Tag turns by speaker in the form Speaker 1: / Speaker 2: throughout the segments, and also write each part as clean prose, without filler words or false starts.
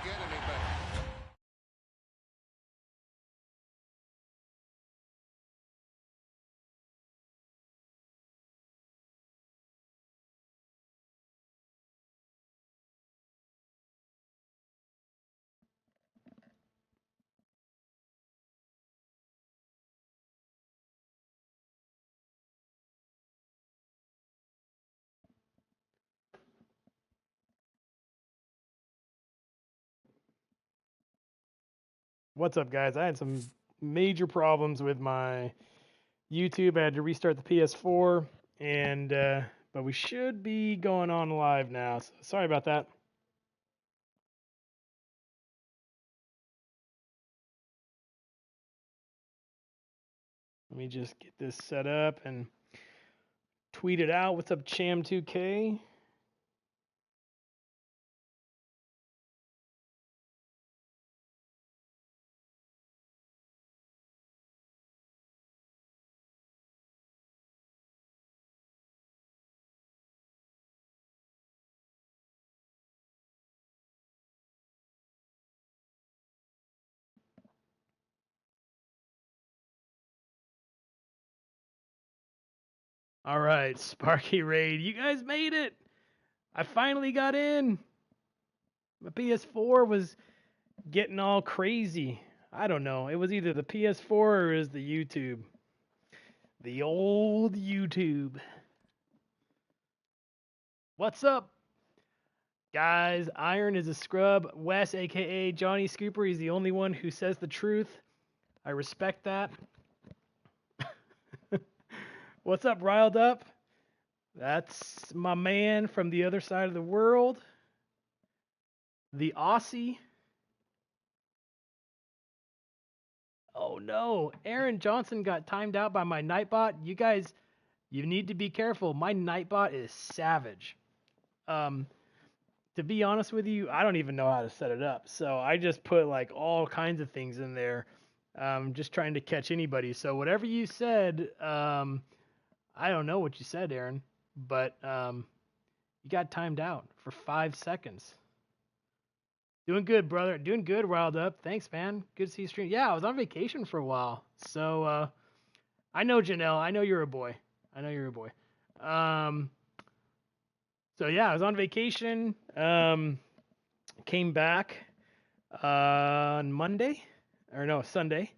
Speaker 1: get any better.
Speaker 2: What's up, guys? I had some major problems with my YouTube. I had to restart the PS4, and but we should be going on live now. So sorry about that. Let me just get this set up and tweet it out. What's up, Cham2K? All right, Sparky Raid, you guys made it. I finally got in. My PS4 was getting all crazy. I don't know. It was either the PS4 or it was the YouTube. The old YouTube. What's up, guys? Iron is a scrub. Wes, aka Johnny Scooper, he's the only one who says the truth. I respect that. What's up, Riled Up? That's my man from the other side of the world. The Aussie. Oh no, Aaron Johnson got timed out by my Nightbot. You guys, you need to be careful. My Nightbot is savage. To be honest with you, I don't even know how to set it up. So I just put like all kinds of things in there, just trying to catch anybody. So whatever you said, I don't know what you said, Aaron, but you got timed out for 5 seconds. Doing good, brother. Doing good, Riled Up. Thanks, man. Good to see you stream. Yeah, I was on vacation for a while. So I know, Janelle. I know you're a boy. I know you're a boy. So yeah, I was on vacation. Came back on Monday, or no, Sunday,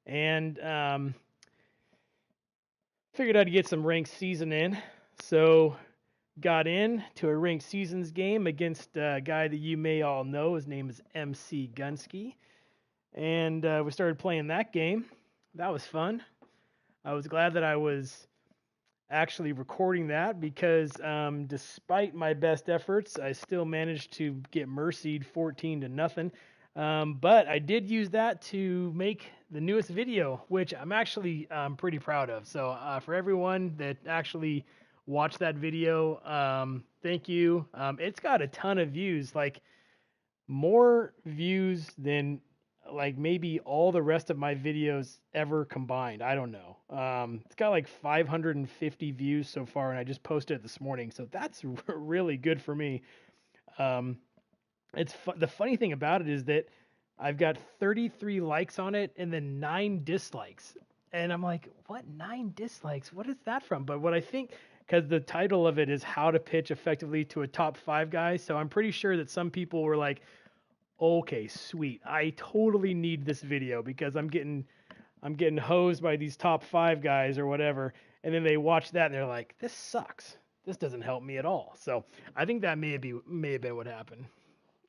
Speaker 2: and figured I'd get some ranked season in. So got in to a ranked seasons game against a guy that you may all know. His name is MC Gunsky, and we started playing that game. That was fun. I was glad that I was actually recording that because despite my best efforts, I still managed to get mercied 14-0. But I did use that to make the newest video, which I'm actually pretty proud of. So for everyone that actually watched that video, thank you. It's got a ton of views, like more views than like maybe all the rest of my videos ever combined. I don't know. It's got like 550 views so far, and I just posted it this morning, so that's really good for me. The funny thing about it is that I've got 33 likes on it and then 9 dislikes, and I'm like, what, 9 dislikes? What is that from? But what I think, because the title of it is how to pitch effectively to a top 5 guy, so I'm pretty sure that some people were like, okay, sweet. I totally need this video because I'm getting hosed by these top 5 guys or whatever. And then they watch that and they're like, this sucks. This doesn't help me at all. So I think that may have been what happened.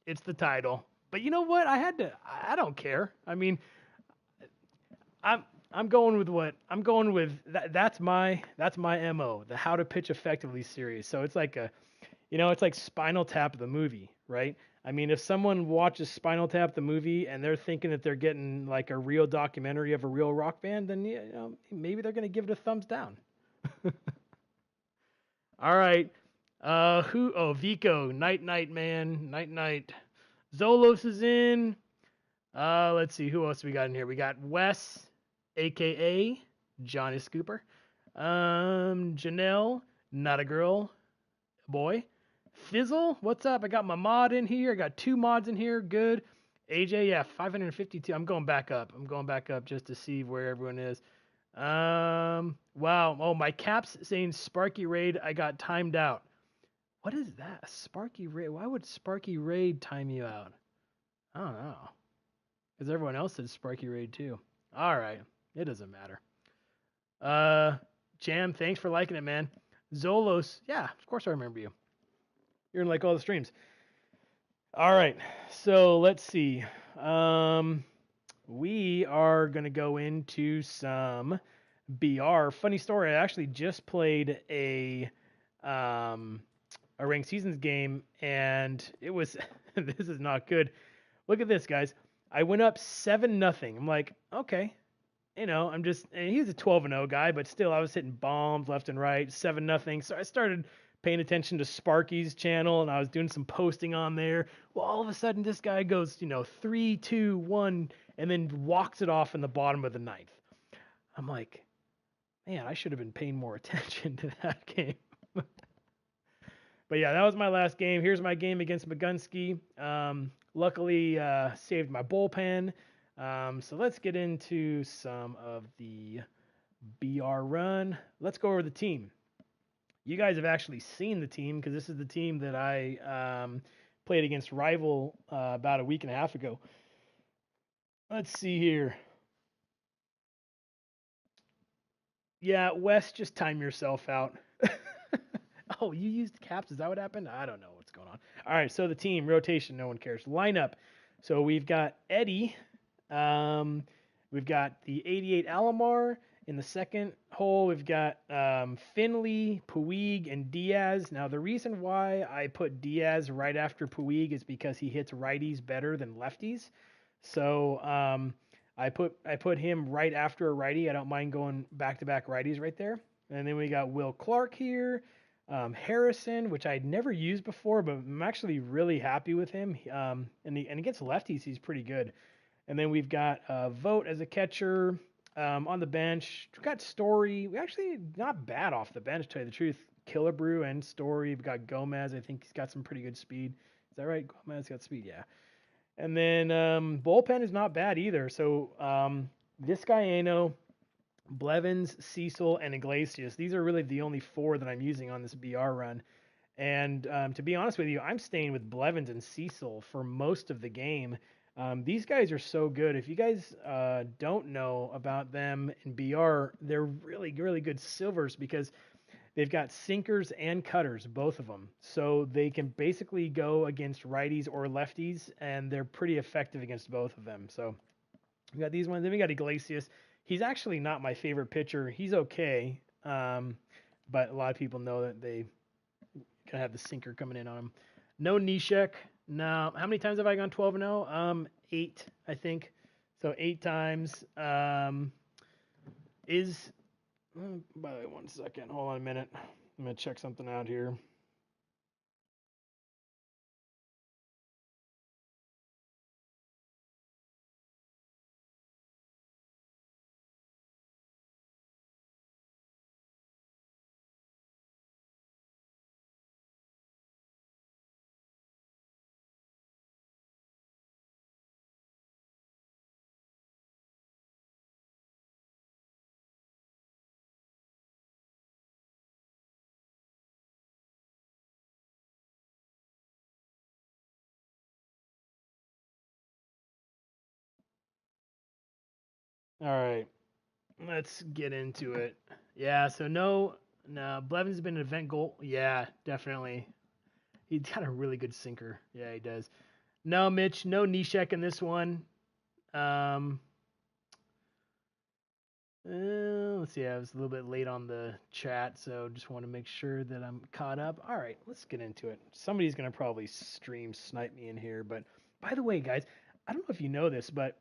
Speaker 2: It's the title. But you know what? I don't care. I mean, I'm going with what I'm going with. That's my MO, the How to Pitch Effectively series. So it's like it's like Spinal Tap the movie, right? I mean, if someone watches Spinal Tap the movie and they're thinking that they're getting like a real documentary of a real rock band, then maybe they're gonna give it a thumbs down. All right. Vico, night, man, night. Zolos is in. Let's see, who else we got in here? We got Wes, aka Johnny Scooper. Janelle, not a girl, a boy. Fizzle, what's up? I got my mod in here. I got 2 mods in here. Good. AJF 552. I'm going back up. I'm going back up just to see where everyone is. Wow. Oh, my cap's saying Sparky Raid. I got timed out. What is that? Sparky Raid. Why would Sparky Raid time you out? I don't know. Because everyone else said Sparky Raid too. All right. It doesn't matter. Jam, thanks for liking it, man. Zolos. Yeah, of course I remember you. You're in like all the streams. All right. So let's see. We are going to go into some BR. Funny story. I actually just played a ranked seasons game, and it was this is not good. Look at this, guys. I went up 7-0. I'm like, okay, you know, I'm just. And he's a 12-0 guy, but still, I was hitting bombs left and right, 7-0. So I started paying attention to Sparky's channel, and I was doing some posting on there. Well, all of a sudden, this guy goes, 3, 2, 1, and then walks it off in the bottom of the 9th. I'm like, man, I should have been paying more attention to that game. But yeah, that was my last game. Here's my game against Magunski. Luckily, saved my bullpen. So let's get into some of the BR run. Let's go over the team. You guys have actually seen the team because this is the team that I played against Rival about a week and a half ago. Let's see here. Yeah, Wes, just time yourself out. Oh, you used caps? Is that what happened? I don't know what's going on. All right, so the team, rotation, no one cares. Lineup. So we've got Eddie. We've got the 88 Alomar. In the second hole, we've got Finley, Puig, and Diaz. Now, the reason why I put Diaz right after Puig is because he hits righties better than lefties. So I put him right after a righty. I don't mind going back-to-back righties right there. And then we got Will Clark here. Harrison, which I'd never used before, but I'm actually really happy with him. And against lefties, he's pretty good. And then we've got Vogt as a catcher. On the bench, we've got Story. We actually not bad off the bench, to tell you the truth. Killebrew and Story. We've got Gomez. I think he's got some pretty good speed. Is that right? Gomez got speed, yeah. And then bullpen is not bad either. So Vizcaino, Blevins, Cecil, and Iglesias. These are really the only 4 that I'm using on this BR run. And to be honest with you, I'm staying with Blevins and Cecil for most of the game. These guys are so good. If you guys don't know about them in BR, they're really, really good silvers because they've got sinkers and cutters, both of them. So they can basically go against righties or lefties, and they're pretty effective against both of them. So we got these ones. Then we got Iglesias. He's actually not my favorite pitcher. He's okay, but a lot of people know that they kind of have the sinker coming in on him. No Nishek. No. How many times have I gone 12-0? 8, I think. So 8 times. By the way, 1 second. Hold on a minute. I'm going to check something out here. All right. Let's get into it. Yeah, so no, Blevins has been an event goal. Yeah, definitely. He's got a really good sinker. Yeah, he does. No, Mitch, no Nishek in this one. Let's see. I was a little bit late on the chat, so just want to make sure that I'm caught up. All right, let's get into it. Somebody's going to probably stream snipe me in here. But by the way, guys, I don't know if you know this, but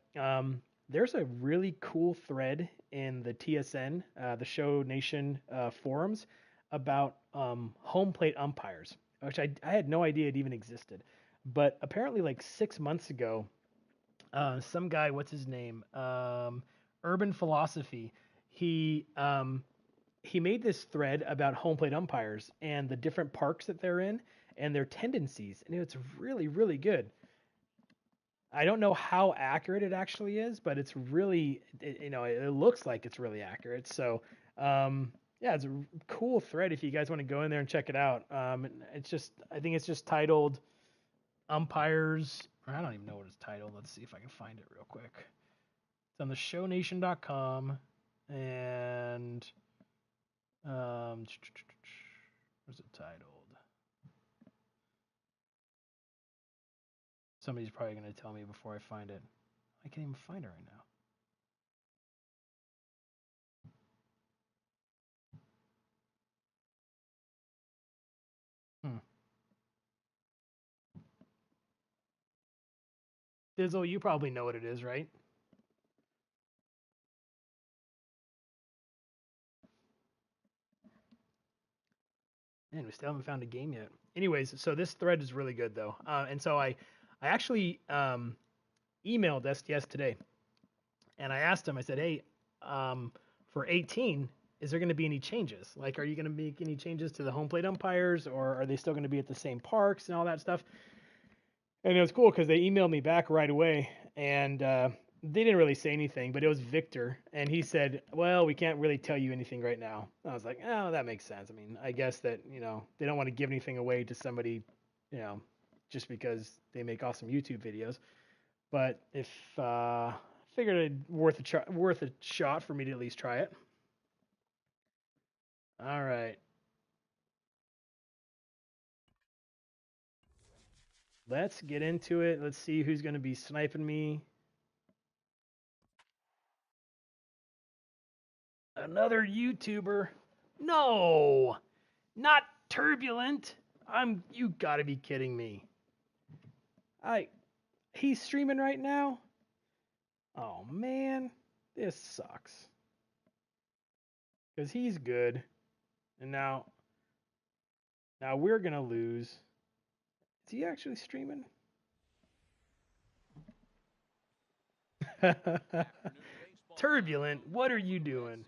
Speaker 2: there's a really cool thread in the TSN, the Show Nation forums about home plate umpires, which I had no idea it even existed. But apparently, like 6 months ago, some guy, what's his name? Urban Philosophy. He made this thread about home plate umpires and the different parks that they're in, and their tendencies, and it's really, really good. I don't know how accurate it actually is, but it's really, it looks like it's really accurate. So, yeah, it's a cool thread if you guys want to go in there and check it out. I think it's just titled Umpires. I don't even know what it's titled. Let's see if I can find it real quick. It's on the shownation.com, and where's it titled? Somebody's probably going to tell me before I find it. I can't even find it right now. Dizzle, you probably know what it is, right? Man, we still haven't found a game yet. Anyways, so this thread is really good though, and so I actually emailed STS today, and I asked him. I said, "Hey, for 18, is there going to be any changes? Like, are you going to make any changes to the home plate umpires, or are they still going to be at the same parks and all that stuff?" And it was cool because they emailed me back right away, and they didn't really say anything, but it was Victor, and he said, "Well, we can't really tell you anything right now." I was like, "Oh, that makes sense. I mean, I guess that they don't want to give anything away to somebody, just because they make awesome YouTube videos." But if figured it worth a shot for me to at least try it. All right, let's get into it. Let's see who's going to be sniping me. Another YouTuber. No, not Turbulent. You gotta be kidding me. He's streaming right now? Oh man, this sucks. Because he's good. And now we're gonna lose. Is he actually streaming? Turbulent, what are you doing?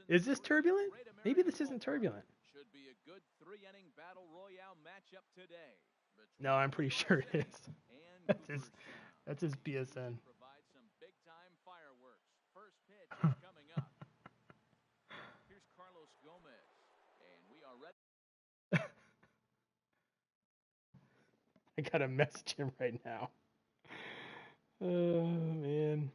Speaker 2: Is this Turbulent? Maybe this isn't Turbulent. No, I'm pretty sure it is. That's his PSN. I gotta message him right now. Oh man.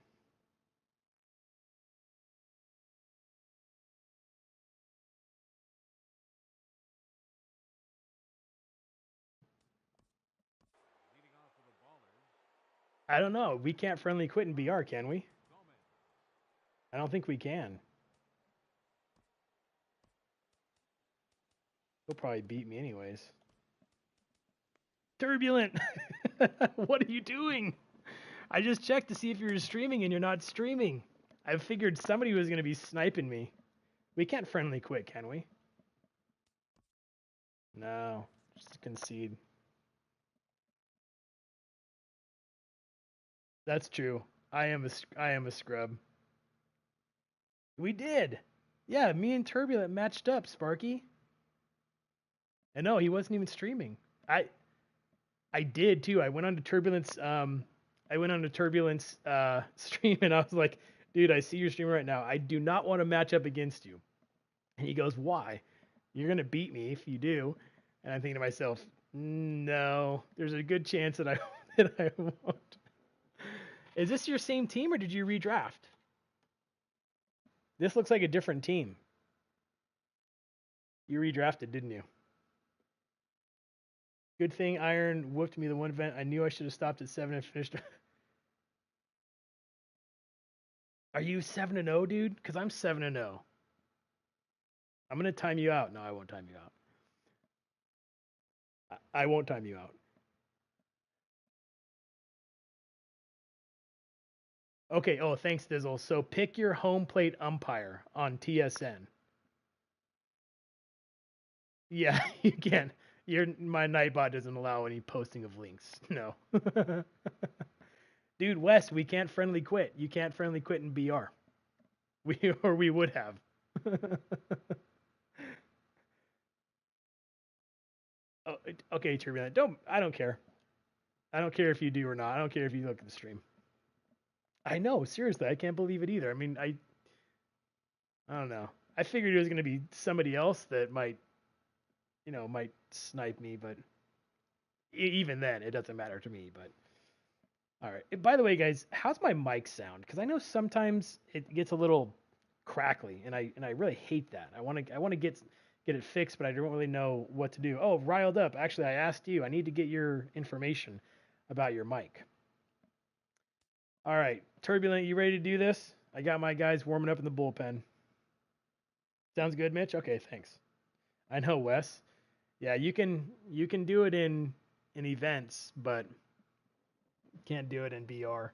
Speaker 2: I don't know. We can't friendly quit in BR, can we? I don't think we can. He'll probably beat me anyways. Turbulent! What are you doing? I just checked to see if you're streaming and you're not streaming. I figured somebody was going to be sniping me. We can't friendly quit, can we? No. Just concede. That's true. I am a scrub. We did. Yeah, me and Turbulent matched up, Sparky. And no, he wasn't even streaming. I did too. I went on to Turbulence stream, and I was like, "Dude, I see your stream right now. I do not want to match up against you." And he goes, "Why? You're gonna beat me if you do." And I'm thinking to myself, "No, there's a good chance that I that I won't." Is this your same team, or did you redraft? This looks like a different team. You redrafted, didn't you? Good thing Iron whooped me the one event. I knew I should have stopped at 7 and finished. Are you 7-0, dude? Because I'm 7-0. I'm going to time you out. No, I won't time you out. I won't time you out. Okay. Oh, thanks, Dizzle. So pick your home plate umpire on TSN. Yeah, you can. My Nightbot doesn't allow any posting of links. No. Dude, Wes, we can't friendly quit. You can't friendly quit in BR. We would have. Oh, okay, Turbulent. I don't care. I don't care if you do or not. I don't care if you look at the stream. I know, seriously, I can't believe it either. I mean, I don't know. I figured it was going to be somebody else that might snipe me, but even then, it doesn't matter to me. But all right. By the way, guys, how's my mic sound? Because I know sometimes it gets a little crackly, and I really hate that. I want to get it fixed, but I don't really know what to do. Oh, riled up. Actually, I asked you. I need to get your information about your mic. All right, Turbulent, you ready to do this? I got my guys warming up in the bullpen. Sounds good, Mitch? Okay, thanks. I know, Wes. Yeah, you can do it in events, but can't do it in BR.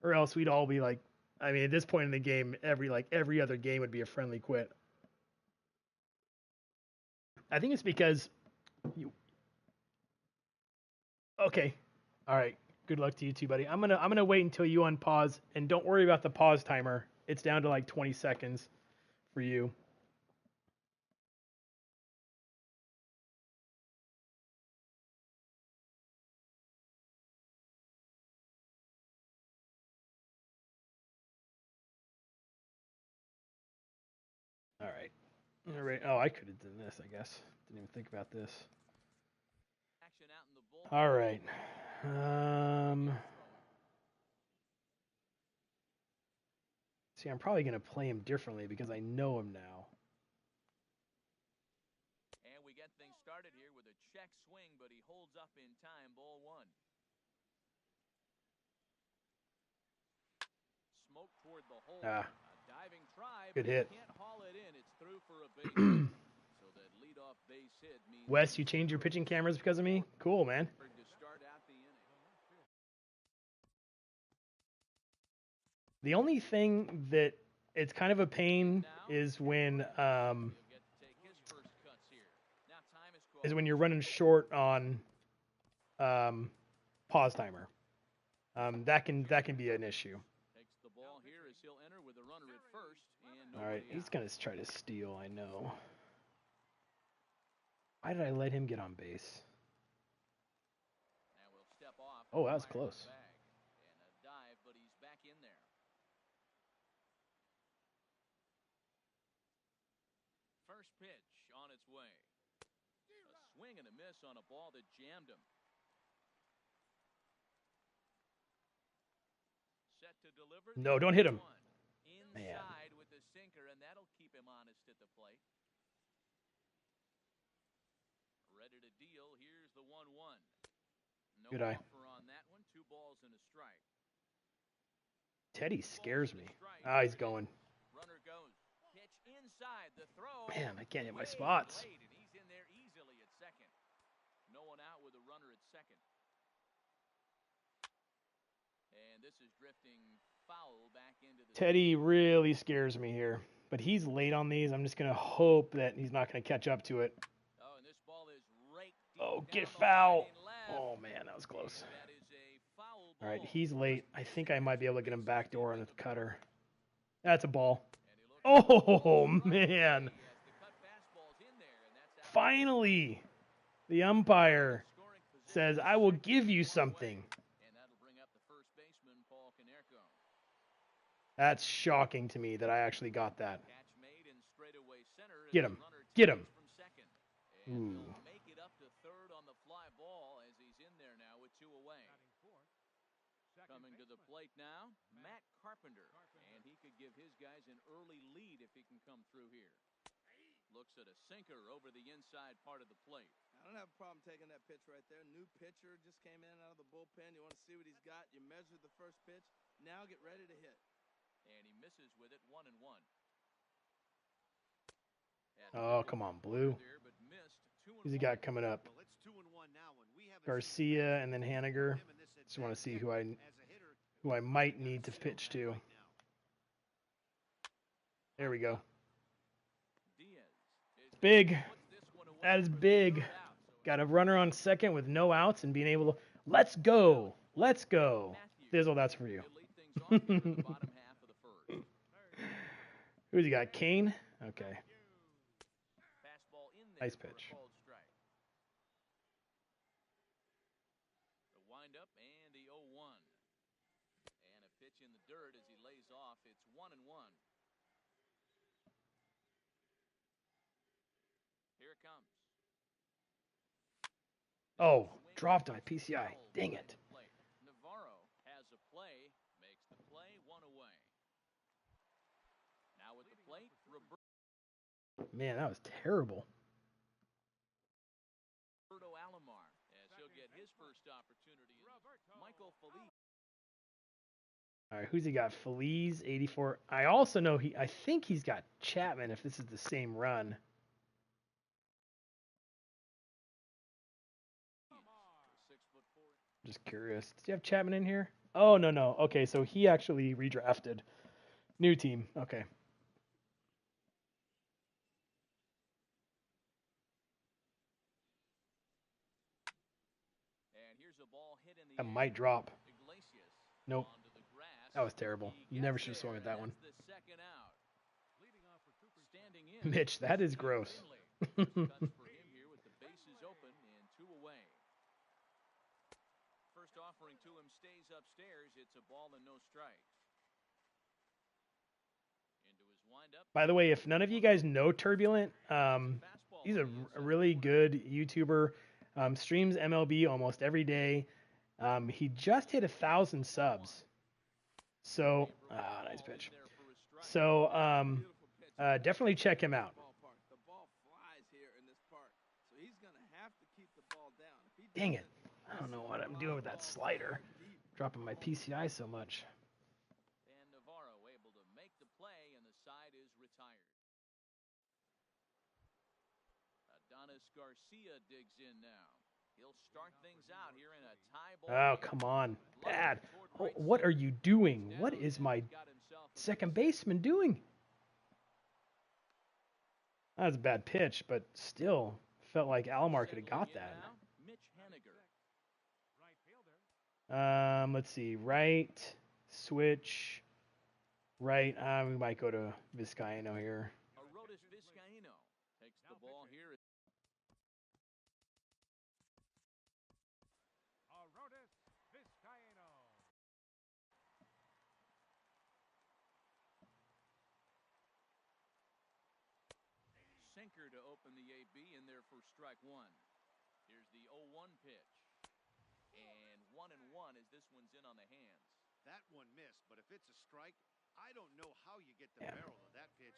Speaker 2: Or else we'd all be like, I mean, at this point in the game, every other game would be a friendly quit. I think it's because you. Okay. All right. Good luck to you too, buddy. I'm gonna wait until you unpause, and don't worry about the pause timer. It's down to like 20 seconds for you. All right. All right. Oh, I could have done this, I guess. Didn't even think about this. All right. See, I'm probably going to play him differently because I know him now.
Speaker 1: And we get things started here with a check swing, but he holds up in time, ball one. Smoke toward the hole. A diving try,
Speaker 2: good hit.
Speaker 1: Can't haul it in. It's through for a base. So that leadoff base hit means
Speaker 2: Wes, you changed your pitching cameras because of me? Cool, man.
Speaker 1: to start out the inning.
Speaker 2: The only thing that it's kind of a pain is when you're running short on pause timer. That can be an issue.
Speaker 1: Takes the ball here as he'll enter with a runner at first.
Speaker 2: All right, he's gonna try to steal. I know. Why did I let him get on base?
Speaker 1: Now we'll step off.
Speaker 2: Oh, that was close.
Speaker 1: And a dive, but he's back in there. First pitch on its way. A swing and a miss on a ball that jammed him. Set to deliver.
Speaker 2: No, don't hit him.
Speaker 1: Inside with the sinker, and that'll keep him honest at the plate. Ready to deal. Here's the 1-1. No
Speaker 2: good eye.
Speaker 1: offer on that one. 2 balls and a strike.
Speaker 2: Teddy scares me. Ah, he's going.
Speaker 1: Runner goes. Pitch inside the throw.
Speaker 2: Man, I can't hit my spots.
Speaker 1: Late, and he's in there easily at second. No one out with a runner at second. And this is drifting foul back into the
Speaker 2: Teddy really scares me here, but he's late on these. I'm just gonna hope that he's not gonna catch up to it.
Speaker 1: Oh, and this ball is raked
Speaker 2: Oh, get foul! Oh man, that was close.
Speaker 1: That is a foul ball.
Speaker 2: All right, he's late. I think I might be able to get him backdoor on the cutter. That's a ball. Oh man! Finally, the umpire says, "I will give you something." That's shocking to me that I actually got that. Get him. Get him. Ooh.
Speaker 1: Make it up to third on the fly ball as he's in there now with 2 away. Coming to the plate now, Matt Carpenter. And he could give his guys an early lead if he can come through here. Looks at a sinker over the inside part of the plate.
Speaker 3: I don't have a problem taking that pitch right there. New pitcher just came in out of the bullpen. You want to see what he's got. You measure the first pitch. Now get ready to hit.
Speaker 1: And he misses with it 1-1.
Speaker 2: Oh, come on, Blue. Who's he got coming up? Garcia and then Haniger. Just want to see who I might need to pitch to. There we go. Big. That is big. Got a runner on second with no outs and being able to. Let's go. Let's go. Thizzle, that's for you. Who's he got? Kane? Okay. Nice pitch.
Speaker 1: windup and the 0-1. And a pitch in the dirt as he lays off. It's 1-1. Here it comes.
Speaker 2: Oh, dropped on my PCI. Dang it.
Speaker 1: Navarro has a play, makes the play, 1 away. Now with the plate,
Speaker 2: Man, that was terrible.
Speaker 1: Roberto Alomar, as he'll get his first opportunity. Michael Feliz.
Speaker 2: All right, who's he got? Feliz, 84. I also know I think he's got Chapman if this is the same run. Just curious. Does he have Chapman in here? Oh, no. Okay, so he actually redrafted. New team. Okay.
Speaker 1: And here's a ball hit in the
Speaker 2: That might drop.
Speaker 1: Iglesias.
Speaker 2: Nope. That was terrible. Never should have swung at that one. Mitch, that is gross.
Speaker 1: For him here with the bases open and 2 away. First offering to him stays upstairs. It's a ball and no strikes. Into his windup.
Speaker 2: By the way, if none of you guys know Turbulent, he's a really good YouTuber. Streams MLB almost every day. He just hit 1,000 subs. So, nice pitch. So, definitely check him out.
Speaker 3: The ball flies here in this park, so he's going to have to keep the ball down.
Speaker 2: Dang it. I don't know what I'm doing with that slider. Dropping my PCI so much.
Speaker 1: And Navarro able to make the play, and the side is retired. Adonis Garcia digs in now. He'll start things out here in a tie ball.
Speaker 2: Oh, come on. Bad. Oh, what are you doing? What is my second baseman doing? That was a bad pitch, but still felt like Alomar could have got that. Let's see. Right, switch, right. We might go to Vizcaino here.
Speaker 1: Arodys Vizcaino takes the ball here.
Speaker 4: Arodys Vizcaino.
Speaker 1: Sinker to open the AB in there for strike 1. Here's the 0-1 pitch. And 1-1 as this one's in on the hands.
Speaker 4: That one missed, but if it's a strike, I don't know how you get the barrel of that pitch.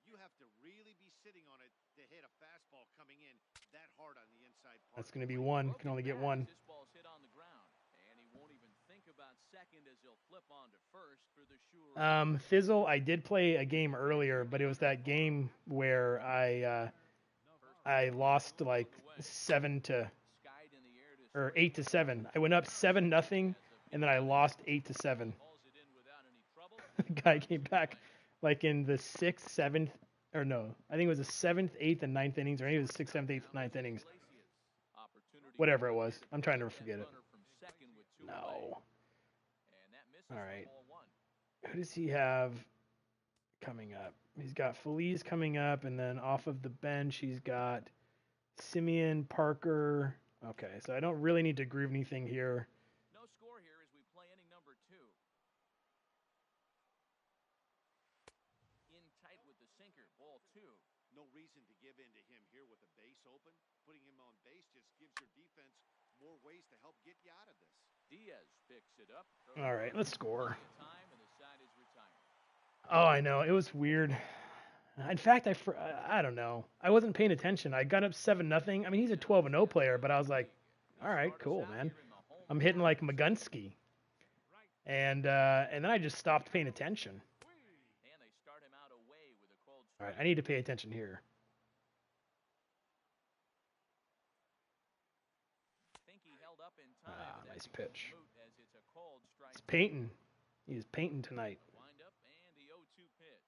Speaker 4: You have to really be sitting on it to hit a fastball coming in that hard on the inside part.
Speaker 2: That's going to be one. Can only get one.
Speaker 1: This ball's hit on the ground, and he won't even think about second as he'll flip on to first for the sure.
Speaker 2: Fizzle, I did play a game earlier, but it was that game where I lost like 8-7. I went up 7-0, and then I lost 8-7. The guy came back like in the 6th, 7th, or no, I think it was the 7th, 8th, and 9th innings, or maybe it was the 6th, 7th, 8th, 9th innings. Whatever it was. I'm trying to forget it. No. All right. Who does he have coming up? He's got Feliz coming up, and then off of the bench, he's got Simeon, Parker. Okay, so I don't really need to groove anything here.
Speaker 1: No score here as we play inning number 2. In tight with the sinker, ball 2.
Speaker 4: No reason to give in to him here with the base open. Putting him on base just gives your defense more ways to help get you out of this.
Speaker 1: Diaz picks it up.
Speaker 2: All right, let's score.
Speaker 1: Time and the side is retired.
Speaker 2: Oh, I know. It was weird. In fact, I don't know. I wasn't paying attention. I got up 7-0. I mean, he's a 12-0 player, but I was like, all right, cool, man. I'm hitting like Magunski. And then I just stopped paying attention.
Speaker 1: And they start him out away with a cold
Speaker 2: All right, I need to pay attention here.
Speaker 1: Think he held up in time.
Speaker 2: Nice pitch.
Speaker 1: As it's a cold strike.
Speaker 2: It's painting. He's painting tonight.
Speaker 1: Wind up and the 0-2 pitch.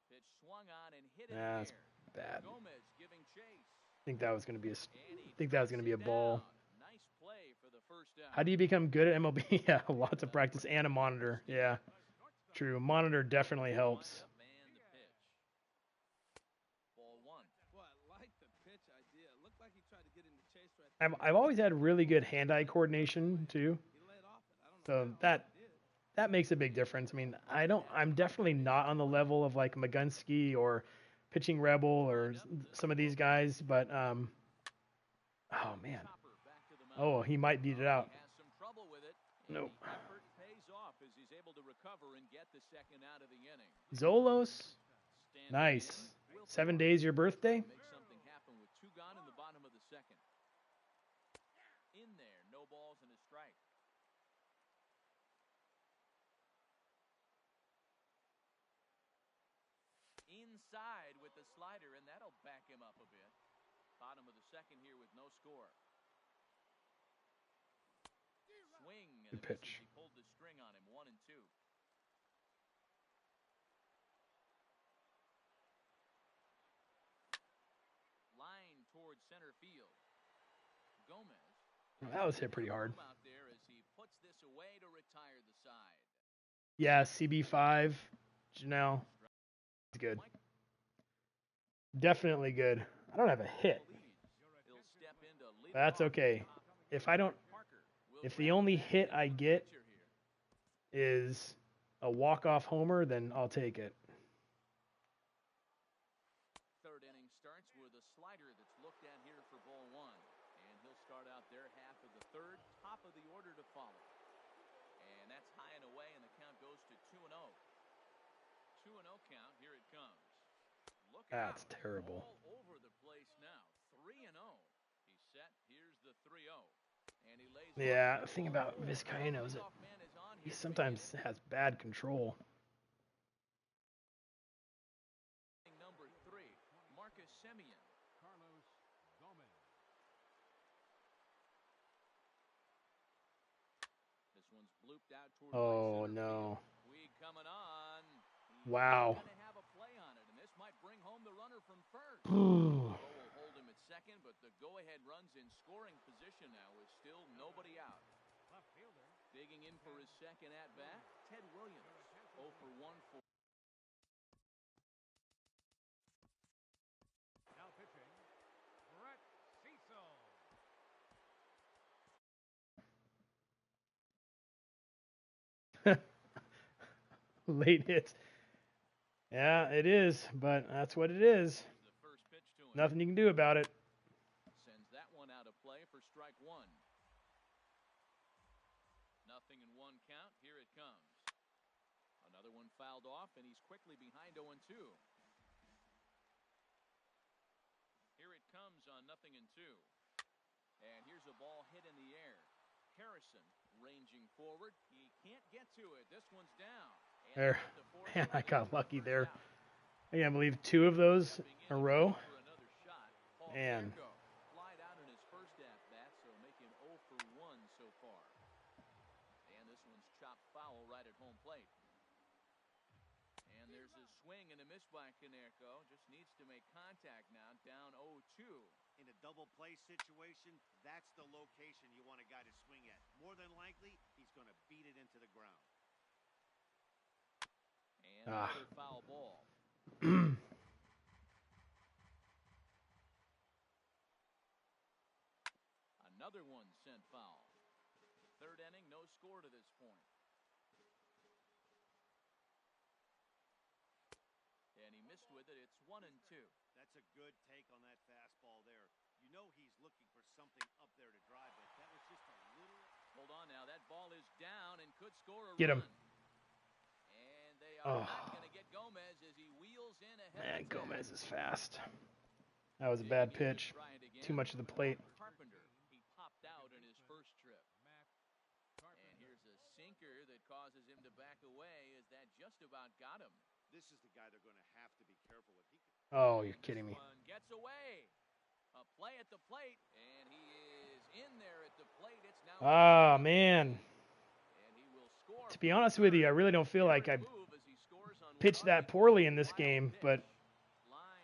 Speaker 1: Pitch swung on and hit in
Speaker 2: That's
Speaker 1: the air.
Speaker 2: bad.
Speaker 1: Gomez giving chase.
Speaker 2: I think that was gonna be a ball.
Speaker 1: Nice play for the first down.
Speaker 2: How do you become good at MLB? Yeah, lots of practice and a monitor. Yeah, true. Monitor definitely helps.
Speaker 1: Ball 1.
Speaker 3: Boy, I like the pitch idea. It looked like he tried to get into chase right
Speaker 2: I've always had really good hand-eye coordination too, so that makes a big difference. I mean, I'm definitely not on the level of like Magunski or Pitching Rebel or some of these guys, but oh man, oh he might beat it out. Nope. Zolos, nice. 7 days your birthday.
Speaker 1: Inside with the slider, and that'll back him up a bit. Bottom of the second here with no score. Swing and a pitch. He pulled the string on him, 1-2. Line towards center field. Gomez.
Speaker 2: That was hit pretty hard.
Speaker 1: Out there as he puts this away to retire the side.
Speaker 2: Yeah, CB5, Janelle. It's good. Definitely good. I don't have a hit. That's okay. If the only hit I get is a walk-off homer, then I'll take it.
Speaker 1: Third inning starts with a slider that's looked at here for ball one. And he'll start out there half of the third, top of the order to follow. And that's high and away, and the count goes to 2-0. 2-0 count. Here it comes.
Speaker 2: That's terrible.
Speaker 1: All over the place now. 3-0. He's set. Here's the 3-0. And he lays.
Speaker 2: Yeah, the thing about Vizcaíno is that he sometimes has bad control.
Speaker 1: Number 3, Marcus Semien. This one's blooped out toward
Speaker 2: oh no.
Speaker 1: We coming on.
Speaker 2: Wow.
Speaker 1: Bring home the runner from first. will hold him at second, but the go-ahead run's in scoring position now with still nobody out. Left fielder. Digging in for his second at-bat, Ted Williams. 0 for 1 for. Now pitching, Brett Cecil.
Speaker 2: Late hits. Yeah, it is, but that's what it is. Nothing you can do about it.
Speaker 1: Sends that one out of play for strike one. 0-1 count. Here it comes. Another one fouled off, and he's quickly behind 0-2. Here it comes on 0-2. And here's a ball hit in the air. Harrison ranging forward. He can't get to it. This one's down.
Speaker 2: There. Man, I got lucky there. I can't believe 2 of those in a row. Man.
Speaker 1: Flied out in his first at-bat, so make him 0 for 1 so far. And this one's chopped foul right at home plate. And there's a swing and a miss by Kaneko. Just needs to make contact now. Down 0-2.
Speaker 4: In a double play situation, that's the location you want a guy to swing at. More than likely, he's going to beat it into the ground.
Speaker 1: And another foul ball. Another one sent foul. Third inning, no score to this point. And he missed with it. It's 1-2.
Speaker 4: That's a good take on that fastball there. You know he's looking for something up there to drive, but that was just a little.
Speaker 1: Hold on now. That ball is down and could score a
Speaker 2: Get him.
Speaker 1: run. And they are not going to get Gomez as he wheels in ahead.
Speaker 2: Man, Gomez is fast. That was a bad pitch. Too much of the plate.
Speaker 1: Carpenter, he popped out in his first trip. And here's a sinker that causes him to back away as that just about got him.
Speaker 4: This is the guy they're going to have to be careful with.
Speaker 2: Oh, you're kidding me.
Speaker 1: Gets away. A play at the plate, and he is in there at the plate. It's now.
Speaker 2: Ah, man. To be honest with you, I really don't feel like I pitched that poorly in this game, but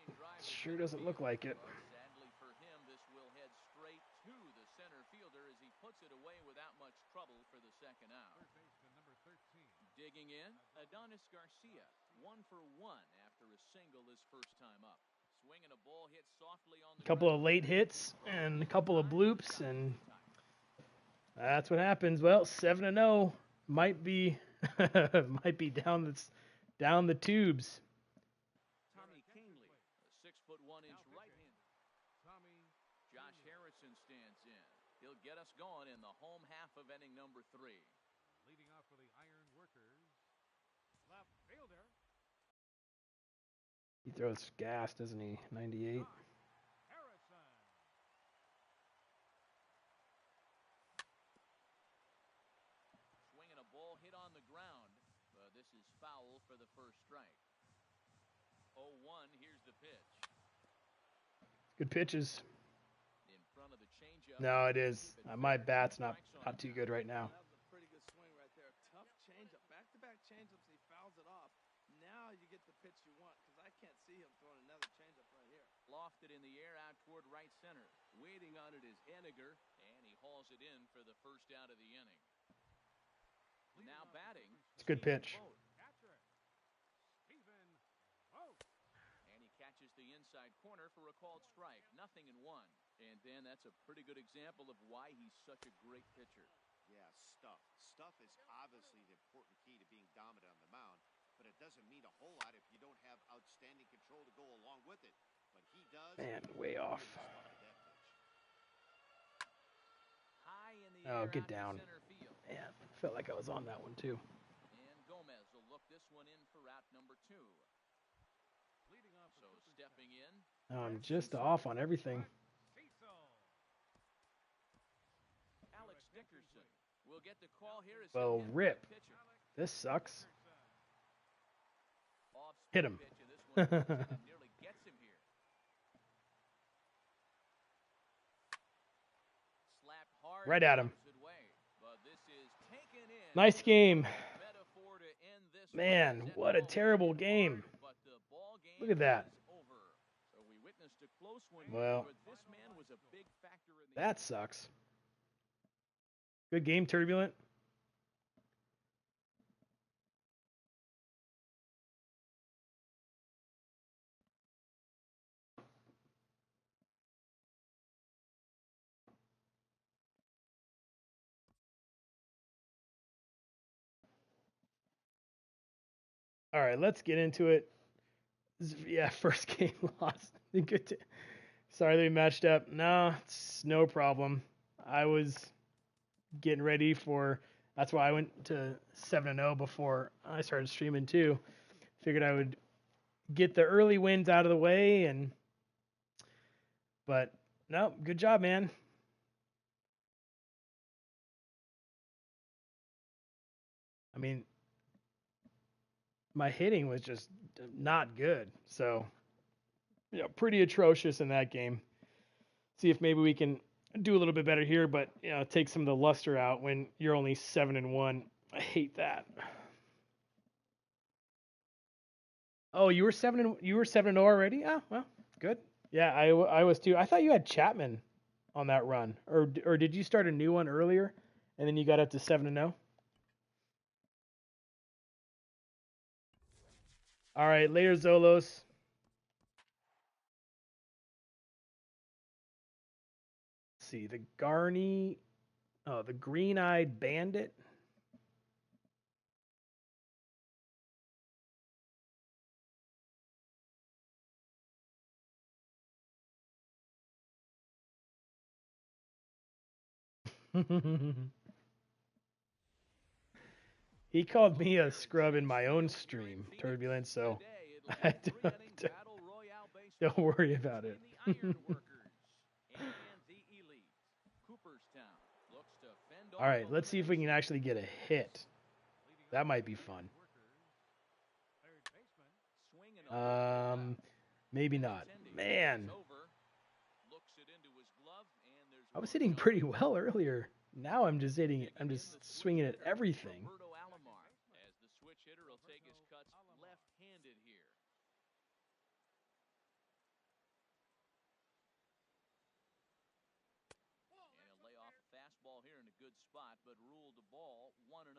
Speaker 2: it sure doesn't look like it.
Speaker 1: Sadly for him, this will head straight to the center fielder as he puts it away without much trouble for the second out. Digging in, Adonis Garcia, 1 for 1 after a single his first time up. Swing and a ball hit softly on the
Speaker 2: A couple of
Speaker 1: ground.
Speaker 2: late hits and a couple of bloops, and that's what happens. Well, 7-0 might be might be down the tubes.
Speaker 1: Tommy Canely, a 6'1" right-hander. Josh Harrison stands in. He'll get us going in the home half of inning number 3.
Speaker 5: Leading off for the Iron Workers, left fielder.
Speaker 2: He throws gas, doesn't he? 98.
Speaker 5: Harrison.
Speaker 1: Swing and a ball hit on the ground. This is foul for the first strike. 0-1, here's the pitch.
Speaker 2: Good pitches.
Speaker 1: In front of the changeup.
Speaker 2: No, it is. My bat's not too good right now.
Speaker 3: That was a pretty good swing right there. Tough changeup. Back-to-back changeups, he fouls it off. Now you get the pitch you want, because I can't see him throwing another changeup right here.
Speaker 1: Lofted in the air out toward right center. Waiting on it is Henniger, and he hauls it in for the first out of the inning. Now batting.
Speaker 2: It's a good pitch.
Speaker 5: Catcher, Stephen Vogt.
Speaker 1: And he catches the inside corner for a called strike. 0-1. And Dan, that's a pretty good example of why he's such a great pitcher.
Speaker 4: Yeah, stuff. Stuff is obviously the important key to being dominant on the mound, but it doesn't mean a whole lot if you don't have outstanding control to go along with it. But he does.
Speaker 2: Man, way off.
Speaker 1: High in the
Speaker 2: Oh,
Speaker 1: air
Speaker 2: get
Speaker 1: out to
Speaker 2: down.
Speaker 1: center field.
Speaker 2: Man, felt like I was on that one too.
Speaker 1: And Gomez will look this one in for out number 2.
Speaker 5: Leading off
Speaker 1: So stepping in.
Speaker 2: I'm just off on everything.
Speaker 5: Cecil.
Speaker 1: Alex Dickerson will get the call here as
Speaker 2: Well,
Speaker 1: he'll hit
Speaker 2: rip.
Speaker 1: the pitcher.
Speaker 2: This sucks.
Speaker 1: Off-speed
Speaker 2: Hit him.
Speaker 1: pitch, and this one nearly gets him here. Slapped hard.
Speaker 2: Right at him.
Speaker 1: Opposite way, but this is taken in.
Speaker 2: Nice game.
Speaker 1: Metaphor to end this
Speaker 2: Man,
Speaker 1: one.
Speaker 2: what a terrible game.
Speaker 1: But the ball game
Speaker 2: Look at that.
Speaker 1: is over. So we witnessed a close one.
Speaker 2: Well,
Speaker 1: but this man was a big factor in the
Speaker 2: that sucks. Good game, Turbulent. All right, let's get into it. Yeah, first game lost. Good. Sorry that we matched up. No, it's no problem. I was getting ready for. That's why I went to 7-0 before I started streaming too. Figured I would get the early wins out of the way, but no, good job, man. I mean, my hitting was just not good. So, yeah, pretty atrocious in that game. See if maybe we can do a little bit better here, but take some of the luster out when you're only 7-1. I hate that. Oh, you were 7-0 already? Oh, well, good. Yeah, I was too. I thought you had Chapman on that run, or did you start a new one earlier, and then you got up to 7-0? All right, later, Zolos. Let's see, the the green-eyed bandit. He called me a scrub in my own stream, Turbulent, so I don't worry about it. All right, let's see if we can actually get a hit. That might be fun. Maybe not. Man, I was hitting pretty well earlier. Now I'm just swinging at everything.
Speaker 1: As the switch hitter will take his cuts left-handed here. And he'll lay off a fastball here in a good spot, but ruled the ball 1-0.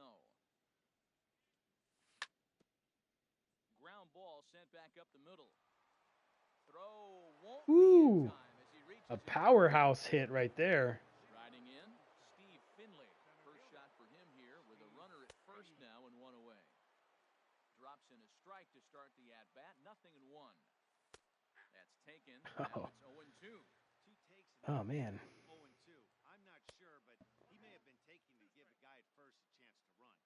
Speaker 1: Ground ball sent back up the middle. throw won't
Speaker 2: Ooh,
Speaker 1: be in time as he reaches
Speaker 2: a
Speaker 1: it.
Speaker 2: powerhouse hit right there.
Speaker 1: Riding in, Steve Finley. First shot for him here with a runner at first now and one away. Drops in a strike to start the at-bat. 0-1. That's taken. Now it's 0-2.
Speaker 4: Two takes
Speaker 2: Oh, man.
Speaker 4: 0-2. I'm not sure, but he may have been taking to give the guy at first a chance to run.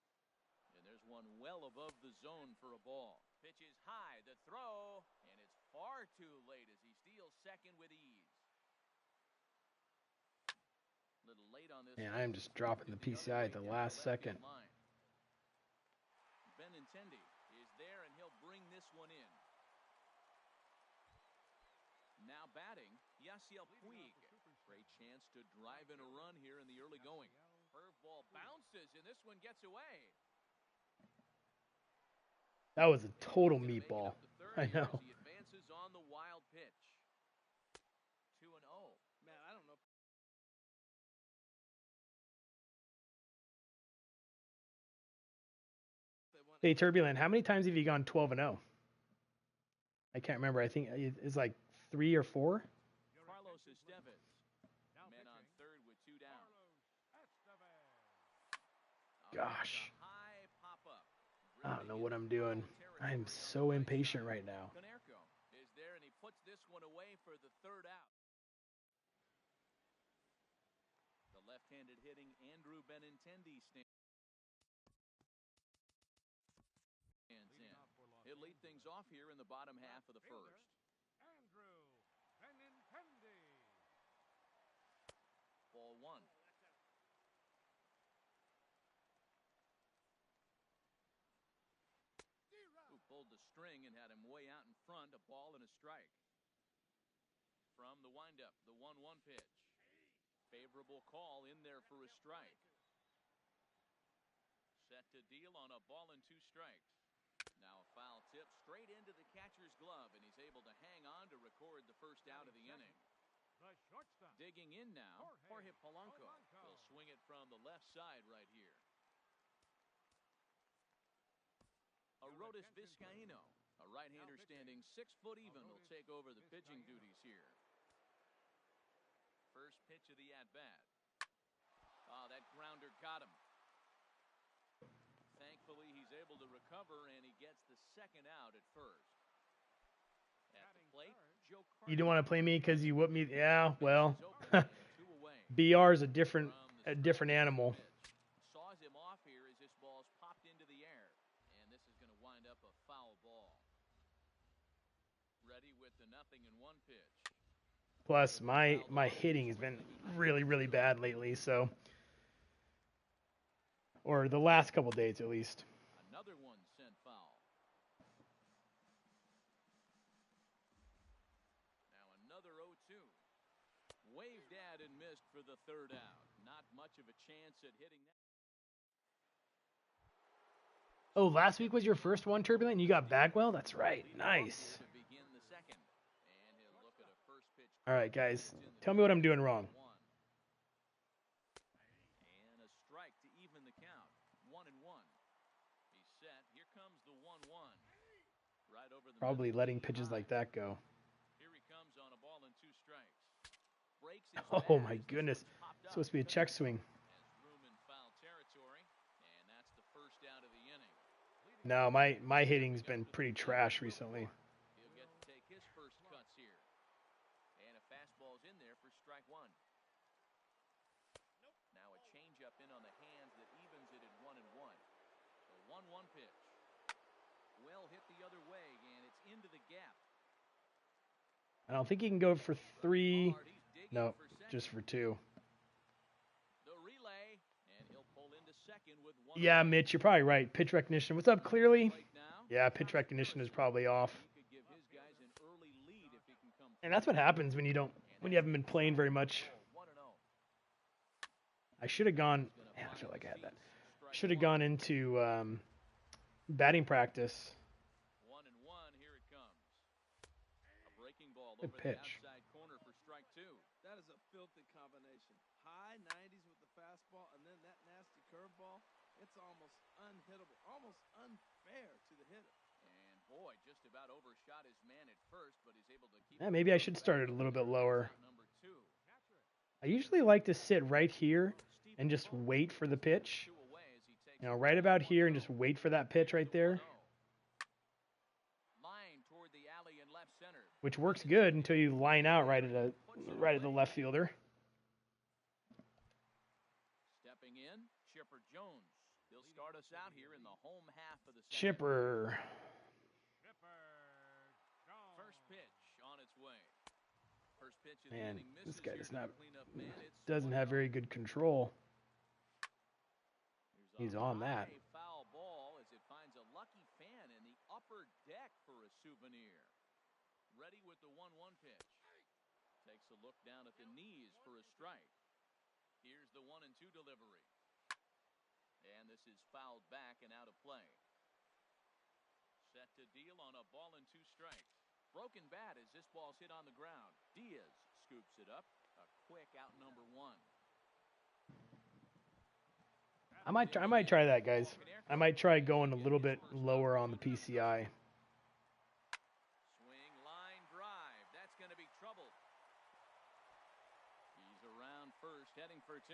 Speaker 1: And there's one well above the zone for a ball. Pitch is high, the throw, and it's far too late as he steals second with ease. Little late on this.
Speaker 2: Man, I am just dropping the PCI at the last second.
Speaker 1: Benintendi is there, and he'll bring this one in. Now batting, Yasiel Puig. Great chance to drive in a run here in the early going. Curveball bounces, and this one gets away.
Speaker 2: That was a total meatball. I know.
Speaker 1: He advances on the wild pitch. 2-0.
Speaker 3: Man, I don't know.
Speaker 2: Hey, Turbulent, how many times have you gone 12-0? I can't remember. I think it's like 3 or 4.
Speaker 1: Carlos Estevez. Men on third with 2 down.
Speaker 2: Gosh. I don't know what I'm doing. I'm so impatient right now.
Speaker 1: Konerko is there, and he puts this one away for the third out. The left-handed hitting Andrew Benintendi stands in. He'll lead things off here in the bottom half of the first.
Speaker 5: Andrew Benintendi.
Speaker 1: Ball 1. Who pulled the string and had him way out in front. A ball and a strike. From the windup, the 1-1 pitch. Favorable call in there for a strike. Set to deal on a ball and 2 strikes. Now a foul tip straight into the catcher's glove, and he's able to hang on to record the first out of the inning.
Speaker 5: The shortstop.
Speaker 1: Digging in now, Jorge Polanco. He'll swing it from the left side right here. Arodys Vizcaíno, a right-hander standing 6 foot even, will take over the pitching duties here. First pitch of the at-bat. Oh, that grounder got him. Thankfully, he's able to recover, and he gets the second out at first. At the plate, Joe Carter.
Speaker 2: You don't want to play me because you whooped me? Yeah, well, BR is a different animal.
Speaker 1: Saws him off here as this ball's popped into the air, and this is going to wind up a foul ball. Ready with the 0-1 pitch.
Speaker 2: Plus, my hitting has been really, really bad lately, so. Or the last couple days, at least.
Speaker 1: Another one sent foul. Now another 0-2. Waved at and missed for the third out. Not much of a chance at hitting that.
Speaker 2: Oh, last week was your first one, Turbulent, and you got Bagwell? That's right. Nice. All right, guys. Tell me what I'm doing wrong.
Speaker 1: And a strike to even the count. 1-1. He's set. Here comes the 1-1. Right over the
Speaker 2: Probably letting pitches like that go.
Speaker 1: Here he comes on a ball and 2 strikes. Breaks
Speaker 2: Oh my goodness. It's supposed to be a check swing.
Speaker 1: Has room in foul territory, and that's the first out of the inning.
Speaker 2: No, my hitting's been pretty trash recently.
Speaker 1: He'll get to take his first cuts here. And a fastball's in there for strike 1. Now a changeup in on the hands that evens it at 1-1. The 1-1 pitch. Well hit the other way, and it's into the gap.
Speaker 2: I don't think he can go for 3. No, just for 2.
Speaker 1: The relay, and he'll pull into second with 1.
Speaker 2: Yeah, Mitch, you're probably right. Pitch recognition. What's up, Clearly? Yeah, pitch recognition is probably off. And that's what happens when you haven't been playing very much. I should have gone. Man, I feel like I had that. Should have gone into batting practice.
Speaker 1: 1-1. Here it comes. A breaking ball
Speaker 2: Good
Speaker 1: over
Speaker 2: pitch.
Speaker 1: the outside corner for strike 2.
Speaker 3: That is a filthy combination. High 90s with the fastball, and then that nasty curveball. It's almost unhittable, almost unfair to the hitter.
Speaker 1: And Boy, just about overshot his man at first, but he's able to keep
Speaker 2: Maybe I should start it a little bit lower.
Speaker 1: Number 2.
Speaker 2: I usually like to sit right here and just wait for the pitch. You know, right about here and just wait for that pitch right there.
Speaker 1: Line toward the alley in left center.
Speaker 2: Which works good until you line out right at the left fielder.
Speaker 1: Stepping in, Chipper Jones. He'll start us out here in the home half of the second.
Speaker 2: Chipper.
Speaker 1: First pitch on its way. First pitch of the
Speaker 2: Man,
Speaker 1: inning
Speaker 2: this
Speaker 1: misses
Speaker 2: guy
Speaker 1: here
Speaker 2: does
Speaker 1: to
Speaker 2: not
Speaker 1: the cleanup man.
Speaker 2: doesn't have very good control. He's on that.
Speaker 1: High foul ball as it finds a lucky fan in the upper deck for a souvenir. Ready with the 1-1 pitch. Takes a look down at the knees for a strike. Here's the 1-2 delivery. And this is fouled back and out of play. Set to deal on a ball and 2 strikes. Broken bat as this ball's hit on the ground. Diaz scoops it up. A quick out number 1.
Speaker 2: I might try that, guys. I might try going a little bit lower on the PCI.
Speaker 1: Swing, line, drive. That's going to be trouble. He's around first, heading for 2.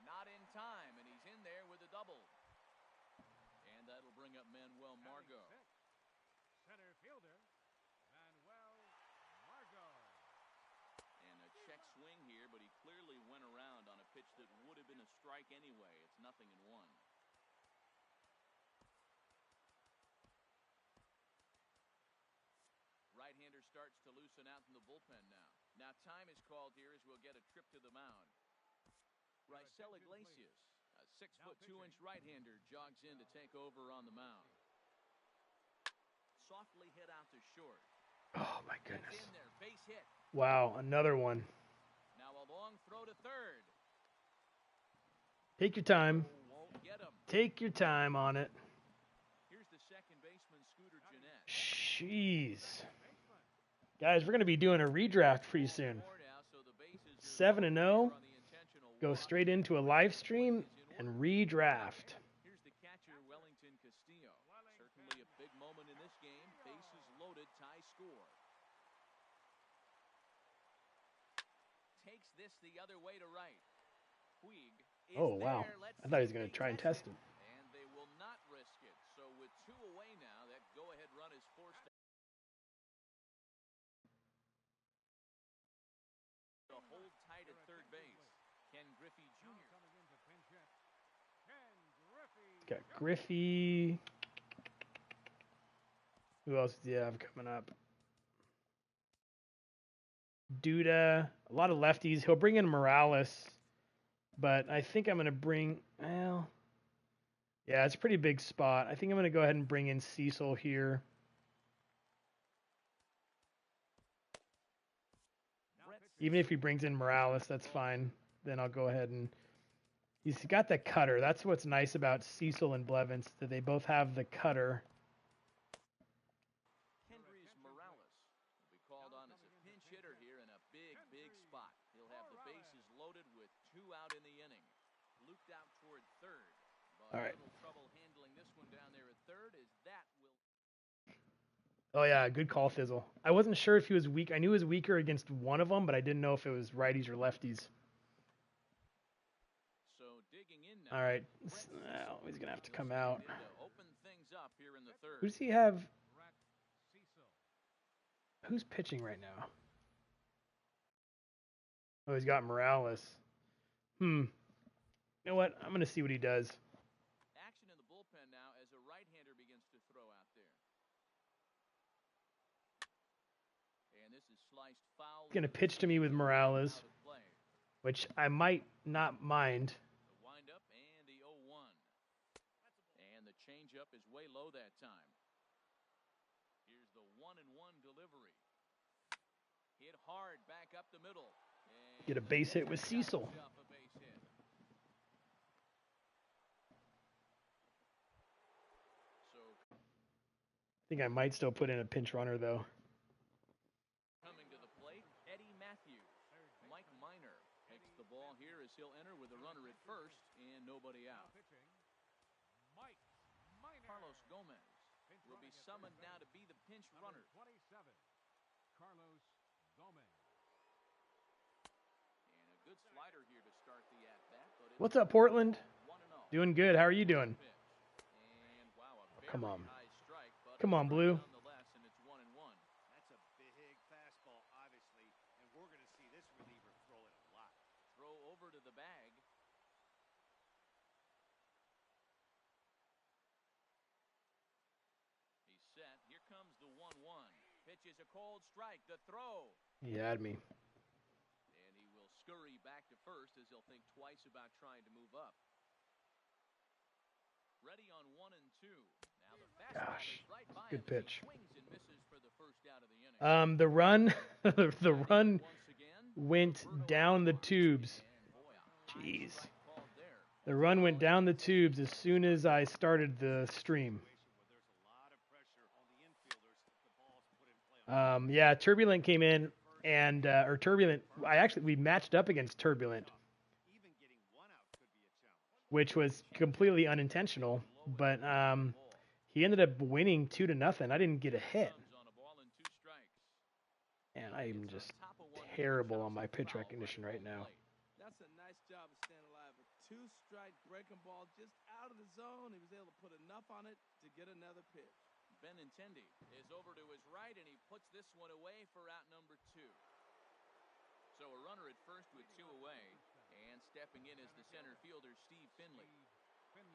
Speaker 1: Not in time, and he's in there with a double. And that'll bring up Manuel Margot.
Speaker 5: Center fielder, Manuel Margot.
Speaker 1: And a check swing here, but he clearly went around on a pitch that would have been a strike anyway. It's 0-1. Right-hander starts to loosen out in the bullpen now. Now time is called here as we'll get a trip to the mound. Raisel Iglesias, a 6'2" right-hander, jogs in to take over on the mound. Softly hit out to short.
Speaker 2: Oh my goodness.
Speaker 1: That's in there, base hit.
Speaker 2: Wow, another one.
Speaker 1: Now a long throw to third.
Speaker 2: Take your time.
Speaker 1: Won't get him.
Speaker 2: Take your time on it.
Speaker 1: Here's the second baseman, Scooter Gennett.
Speaker 2: Jeez. Guys, we're going to be doing a redraft pretty soon. 7-0. Go straight into a live stream and redraft.
Speaker 1: Here's the catcher, Wellington Castillo. Certainly a big moment in this game. Bases loaded, tie score. Takes this the other way to right. Puig is
Speaker 2: Oh, wow.
Speaker 1: there. Let's
Speaker 2: I thought he was
Speaker 1: see
Speaker 2: going
Speaker 1: if
Speaker 2: to try and
Speaker 1: they
Speaker 2: test him.
Speaker 1: And they will not risk it. So with 2 away now, that go-ahead run is forced to hold tight at third base. Ken Griffey Jr.
Speaker 5: Coming in to pinch hit, Ken Griffey.
Speaker 2: Got Griffey. Who else do you have coming up? Duda. A lot of lefties. He'll bring in Morales. But I think I'm going to bring... Well... Yeah, it's a pretty big spot. I think I'm going to go ahead and bring in Cecil here. Even if he brings in Morales, that's fine. Then I'll go ahead and... He's got the cutter. That's what's nice about Cecil and Blevins, that they both have the cutter.
Speaker 1: Kendrys Morales will be called on as a pinch hitter here in a big, big spot. He'll have the bases loaded with 2 out in the inning. Looped out toward third. But
Speaker 2: All right.
Speaker 1: a little trouble handling this one down there at third as that will...
Speaker 2: Oh, yeah, good call, Fizzle. I wasn't sure if he was weak. I knew he was weaker against one of them, but I didn't know if it was righties or lefties.
Speaker 1: So digging in now.
Speaker 2: All right. Well, he's going to have to come out.
Speaker 1: Open things up here in the third.
Speaker 2: Who does he have?
Speaker 5: Brett Cecil.
Speaker 2: Who's pitching right now? Oh, he's got Morales. You know what? I'm going to see what he does.
Speaker 1: Action in the bullpen now as a right-hander begins to throw out there. And this is sliced foul.
Speaker 2: He's going to pitch to me with Morales, which I might not mind.
Speaker 1: The windup and the 0-1. And the changeup is way low that time. Here's the 1-1 delivery. Hit hard back up the middle. And
Speaker 2: Get a base hit with Cecil.
Speaker 1: a base hit. So
Speaker 2: I think I might still put in a pinch runner, though.
Speaker 1: coming to the plate, Eddie Matthews. Mike Minor takes the ball here as he'll enter with a runner at first and nobody out.
Speaker 5: Pitching, Mike Minor.
Speaker 1: Carlos Gomez will be summoned now to be the pinch runner.
Speaker 5: 27, Carlos Gomez.
Speaker 1: And a good slider here to start the at-bat.
Speaker 2: What's up, Portland?
Speaker 1: 1-0.
Speaker 2: Doing good. How are you doing?
Speaker 1: And wow,
Speaker 2: Come on.
Speaker 1: high strike, but
Speaker 2: Come on, Blue.
Speaker 1: nonetheless, and it's 1-1.
Speaker 4: That's a big fastball, obviously, and we're going to see this reliever throw it a lot.
Speaker 1: Throw over to the bag. He's set. Here comes the 1-1. Pitch is a cold strike. The throw.
Speaker 2: He had me.
Speaker 1: And he will scurry back to first as he'll think twice about trying to move up. Ready on 1-2. Now the fastball is right by
Speaker 2: Good
Speaker 1: him.
Speaker 2: pitch.
Speaker 1: He swings and misses for the first out of the inning.
Speaker 2: The run, the run went down the tubes. Jeez. The run went down the tubes as soon as I started the stream. Yeah, Turbulent came in and or Turbulent. We matched up against Turbulent, which was completely unintentional. But he ended up winning 2-0. I didn't get a hit. And I am just terrible on my pitch recognition right now.
Speaker 3: That's a nice job of staying alive. A two-strike breaking ball just out of the zone. He was able to put enough on it to get another pitch.
Speaker 1: Benintendi is over to his right, and he puts this one away for out number 2. So a runner at first with 2 away, and stepping in is the center fielder, Steve Finley.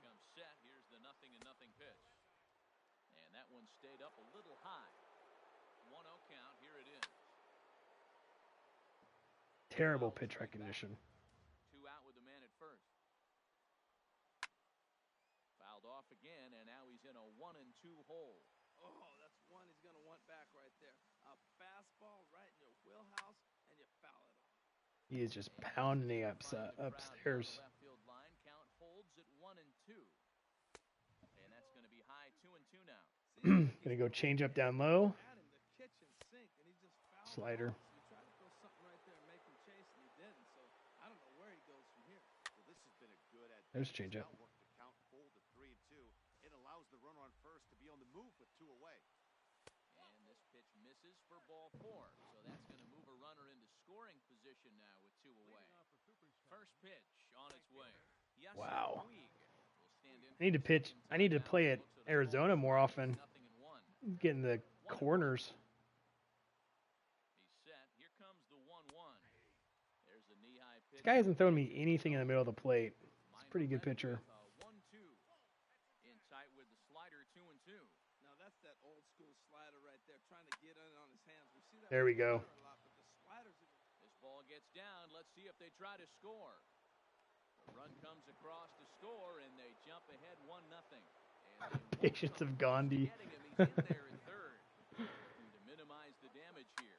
Speaker 1: Comes set. Here's the 0-0 pitch. And that one stayed up a little high. 1-0 count. Here it is.
Speaker 2: Terrible pitch recognition.
Speaker 1: 2 out with the man at first. Fouled off again, and now he's in a 1-2 hole.
Speaker 3: Oh, that's one he's going to want back right there. A fastball right in your wheelhouse, and you foul it off.
Speaker 2: He is just pounding upstairs.
Speaker 1: Left field line count holds at 1-2. And that's going to be high 2-2 now.
Speaker 2: Gonna go change up down low. Slider.
Speaker 3: You tried to throw something right there and make him chase, and he didn't. So I don't know where he goes from here.
Speaker 4: Well, this has been a good at
Speaker 2: There's change up.
Speaker 4: the count hold at 3-2. It allows the runner on first to be on the move with 2 away.
Speaker 1: And this pitch misses for ball 4. So that's going to move a runner into scoring position now with 2 away. First pitch on its way.
Speaker 2: Wow. I need to pitch. I need to play at Arizona more often. Getting the corners.
Speaker 1: He's set. Here comes the 1-1. There's a knee-high pitch.
Speaker 2: This guy hasn't thrown me anything in the middle of the plate. He's a pretty good pitcher.
Speaker 1: 1-2. In tight with the slider 2-2.
Speaker 3: Now that's that old school slider right there, trying to get in on his hands. We see that
Speaker 2: there we go.
Speaker 3: A lot, but the sliders.
Speaker 1: This ball gets down. Let's see if they try to score. The run comes across to score, and they jump ahead 1-0.
Speaker 2: Patience of Gandhi.
Speaker 1: He's in there in third. Looking to minimize the damage here.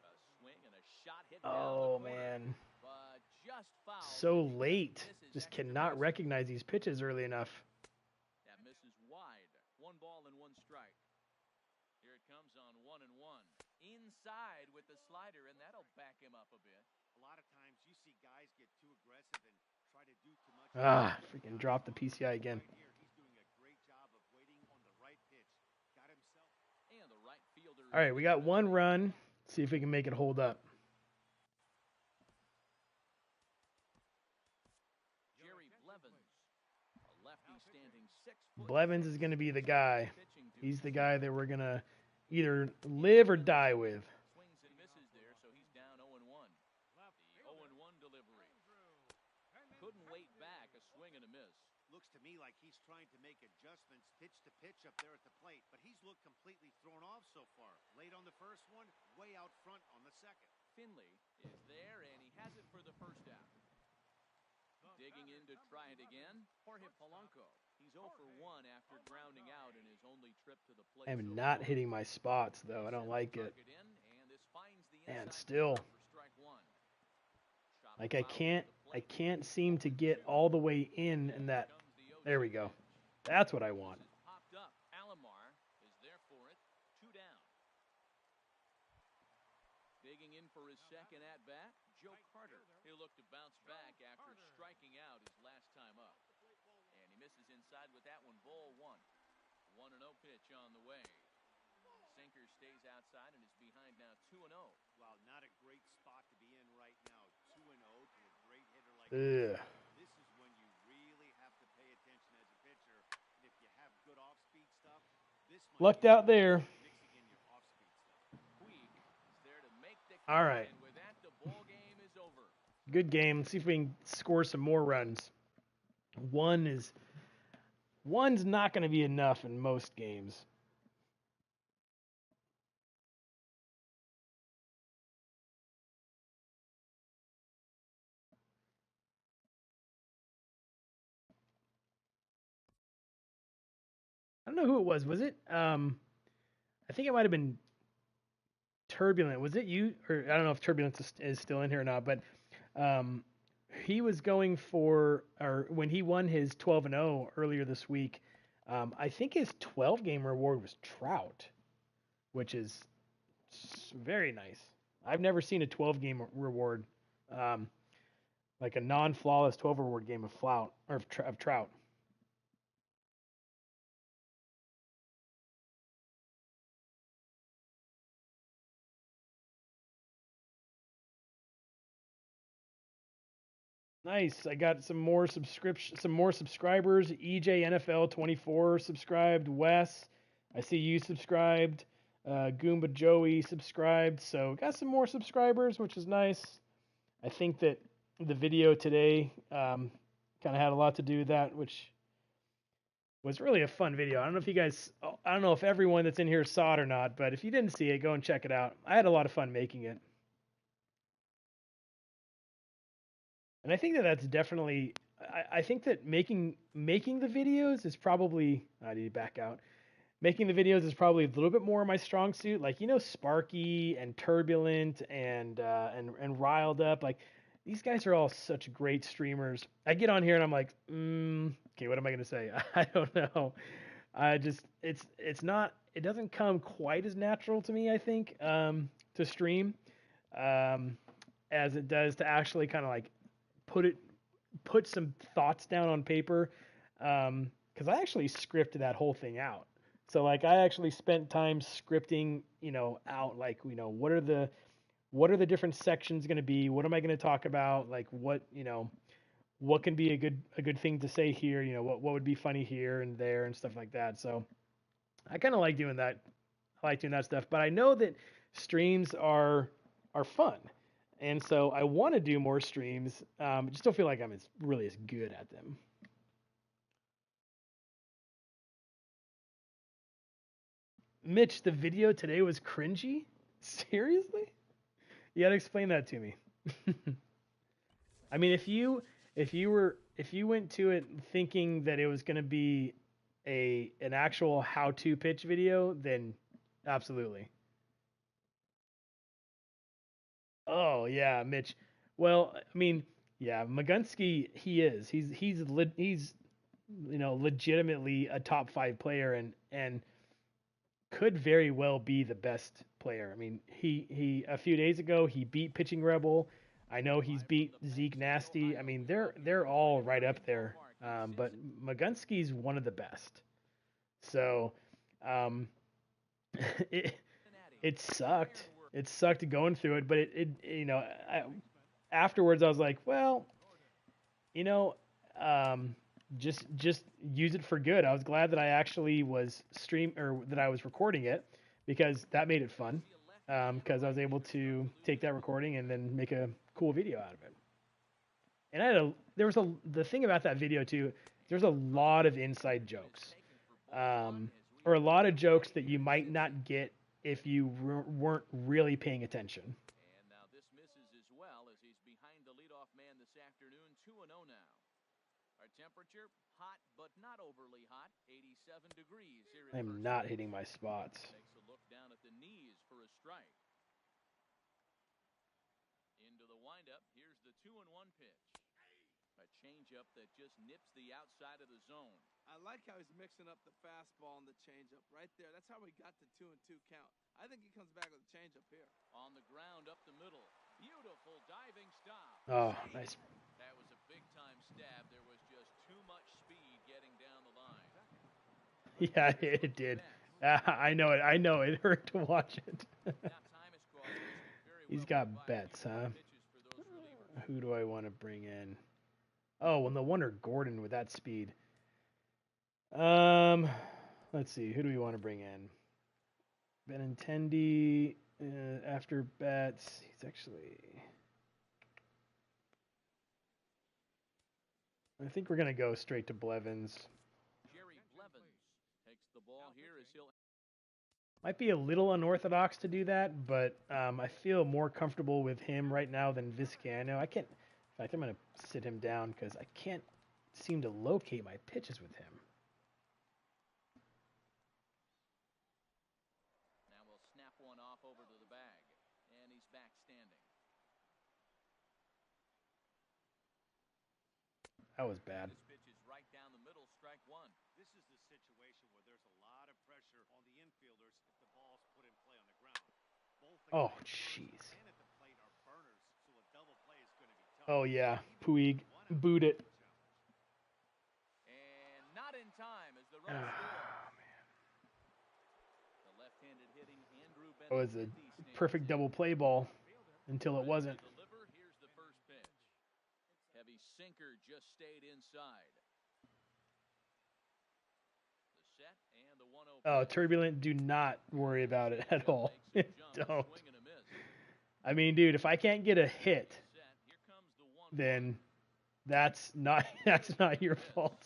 Speaker 1: A swing and a shot hit down the corner,
Speaker 2: man.
Speaker 1: but just foul.
Speaker 2: So late. Just cannot recognize these pitches early enough.
Speaker 1: That misses wide. 1 ball and 1 strike. Here it comes on 1-1. Inside with the slider, and that'll back him up a bit.
Speaker 4: A lot of times you see guys get too aggressive and try to do too much.
Speaker 2: Freaking dropped the PCI again.
Speaker 4: Right here, he's doing a great job of waiting on the right pitch. Got himself.
Speaker 1: And the right fielder.
Speaker 2: All right, we got 1 run. See if we can make it hold up.
Speaker 1: Jerry Blevins, a lefty standing 6 foot.
Speaker 2: Blevins is going to be the guy. He's the guy that we're going to either live or die with.
Speaker 1: Swings and misses there, so he's down 0-1. The 0-1 delivery. Couldn't wait back, a swing and a miss.
Speaker 4: Looks to me like he's trying to make adjustments pitch to pitch up there at the plate, but he's looked completely thrown off so far. Late on the first one, way out front on the second.
Speaker 1: Finley is there, and he has it for the first out. Digging in to try it again, Jorge Polanco. He's 0 for 1 after grounding out in his only trip to the plate.
Speaker 2: I'm not hitting my spots, though. I don't like it. And still, like I can't seem to get all the way in that. There we go. That's what I want.
Speaker 1: Popped up. Alomar is there for it. 2 down. Digging in for his second at bat, Joe Carter. He'll look to bounce back after striking out his last time up. And he misses inside with that one. Ball 1. 1-0 pitch on the way. Sinker stays outside and is behind now 2-0.
Speaker 4: Well, not a great spot to be in right now. 2-0 to a great hitter like this. This is when you really have to pay attention as a pitcher. And if you have good off-speed stuff, this might
Speaker 2: lucked out there.
Speaker 4: Mixing in your off-speed stuff.
Speaker 1: Puig is there to make the
Speaker 2: All right.
Speaker 1: And with that, the ball game is over.
Speaker 2: Good game. Let's see if we can score some more runs. One's not going to be enough in most games. I don't know who it was. Was it? I think it might have been Turbulent. Was it you? Or I don't know if Turbulence is still in here or not. But he was going for, or when he won his 12-0 earlier this week, I think his 12-game reward was Trout, which is very nice. I've never seen a 12-game reward, like a non-flawless 12 reward game of Trout. Nice. I got some more subscribers. EJ NFL 24 subscribed. Wes, I see you subscribed. Goomba Joey subscribed. So got some more subscribers, which is nice. I think that the video today kind of had a lot to do with that, which was really a fun video. I don't know if everyone that's in here saw it or not, but if you didn't see it, go and check it out. I had a lot of fun making it. And I think that that's definitely, I think that making the videos is probably, I need to back out. Making the videos is probably a little bit more my strong suit. Like, Sparky and Turbulent and Riled Up. Like, these guys are all such great streamers. I get on here and I'm like, okay, what am I going to say? I don't know. It doesn't come quite as natural to me, I think, to stream, as it does to actually kind of like put some thoughts down on paper, because I actually scripted that whole thing out. So like I actually spent time scripting, out like, what are the different sections going to be? What am I going to talk about? Like what can be a good thing to say here? What would be funny here and there and stuff like that. So I kind of like doing that. I like doing that stuff, but I know that streams are fun. And so I want to do more streams. Just don't feel like I'm really as good at them. Mitch, the video today was cringy? Seriously? You gotta explain that to me. I mean, if you went to it thinking that it was gonna be an actual how-to pitch video, then absolutely. Oh yeah, Mitch. Well, I mean, yeah, Magunsky, he's legitimately a top 5 player and could very well be the best player. I mean, he a few days ago he beat Pitching Rebel. I know he's beat Zeke Nasty. I mean, they're all right up there. But Magunsky's one of the best. So, it sucked. It sucked going through it, but afterwards I was like, well, just use it for good. I was glad that I actually was that I was recording it, because that made it fun. Because I was able to take that recording and then make a cool video out of it. And the thing about that video too, there's a lot of inside jokes, or a lot of jokes that you might not get if you weren't really paying attention.
Speaker 1: And now this misses as well as he's behind the leadoff man this afternoon, 2-0 now. Our temperature, hot but not overly hot, 87 degrees here in
Speaker 2: I'm not hitting my spots.
Speaker 1: Takes a look down at the knees for a strike. Into the windup, here's the 2-1 pitch. A changeup that just nips the outside of the zone.
Speaker 3: I like how he's mixing up the fastball and the changeup right there. That's how we got the 2-2 count. I think he comes back with a changeup here.
Speaker 1: On the ground up the middle. Beautiful diving stop.
Speaker 2: Oh, nice.
Speaker 1: That was a big-time stab. There was just too much speed getting down the line.
Speaker 2: Yeah, it did. I know it. I know it hurt to watch it. He's got bets, huh? Who do I want to bring in? Oh, well, no wonder Gordon with that speed. Let's see. Who do we want to bring in? Benintendi after bets. He's actually. I think we're gonna go straight to Blevins.
Speaker 1: Jerry Blevins takes the ball here as he'll.
Speaker 2: Might be a little unorthodox to do that, but I feel more comfortable with him right now than Vizcaino. I can't. In fact, I'm gonna sit him down because I can't seem to locate my pitches with him.
Speaker 1: Now we'll snap one off over to the bag, and he's back standing.
Speaker 2: That was bad.
Speaker 1: This pitch is right down the middle, strike one.
Speaker 4: This is the situation where there's a lot of pressure on the infielders if the ball's put in play on the ground. Both
Speaker 2: Oh, jeez.
Speaker 4: and at the plate are burners, so a double play is going to be tough.
Speaker 2: Oh yeah, Puig booed it.
Speaker 1: And not in time as the run scores. The left-handed hitting Andrew
Speaker 2: It was a perfect double play ball until it wasn't.
Speaker 1: Here's the first pitch. Heavy sinker just stayed inside. The set and the 1-0.
Speaker 2: Oh, turbulent, do not worry about it at all. Don't. I mean, dude, if I can't get a hit, then that's not your fault.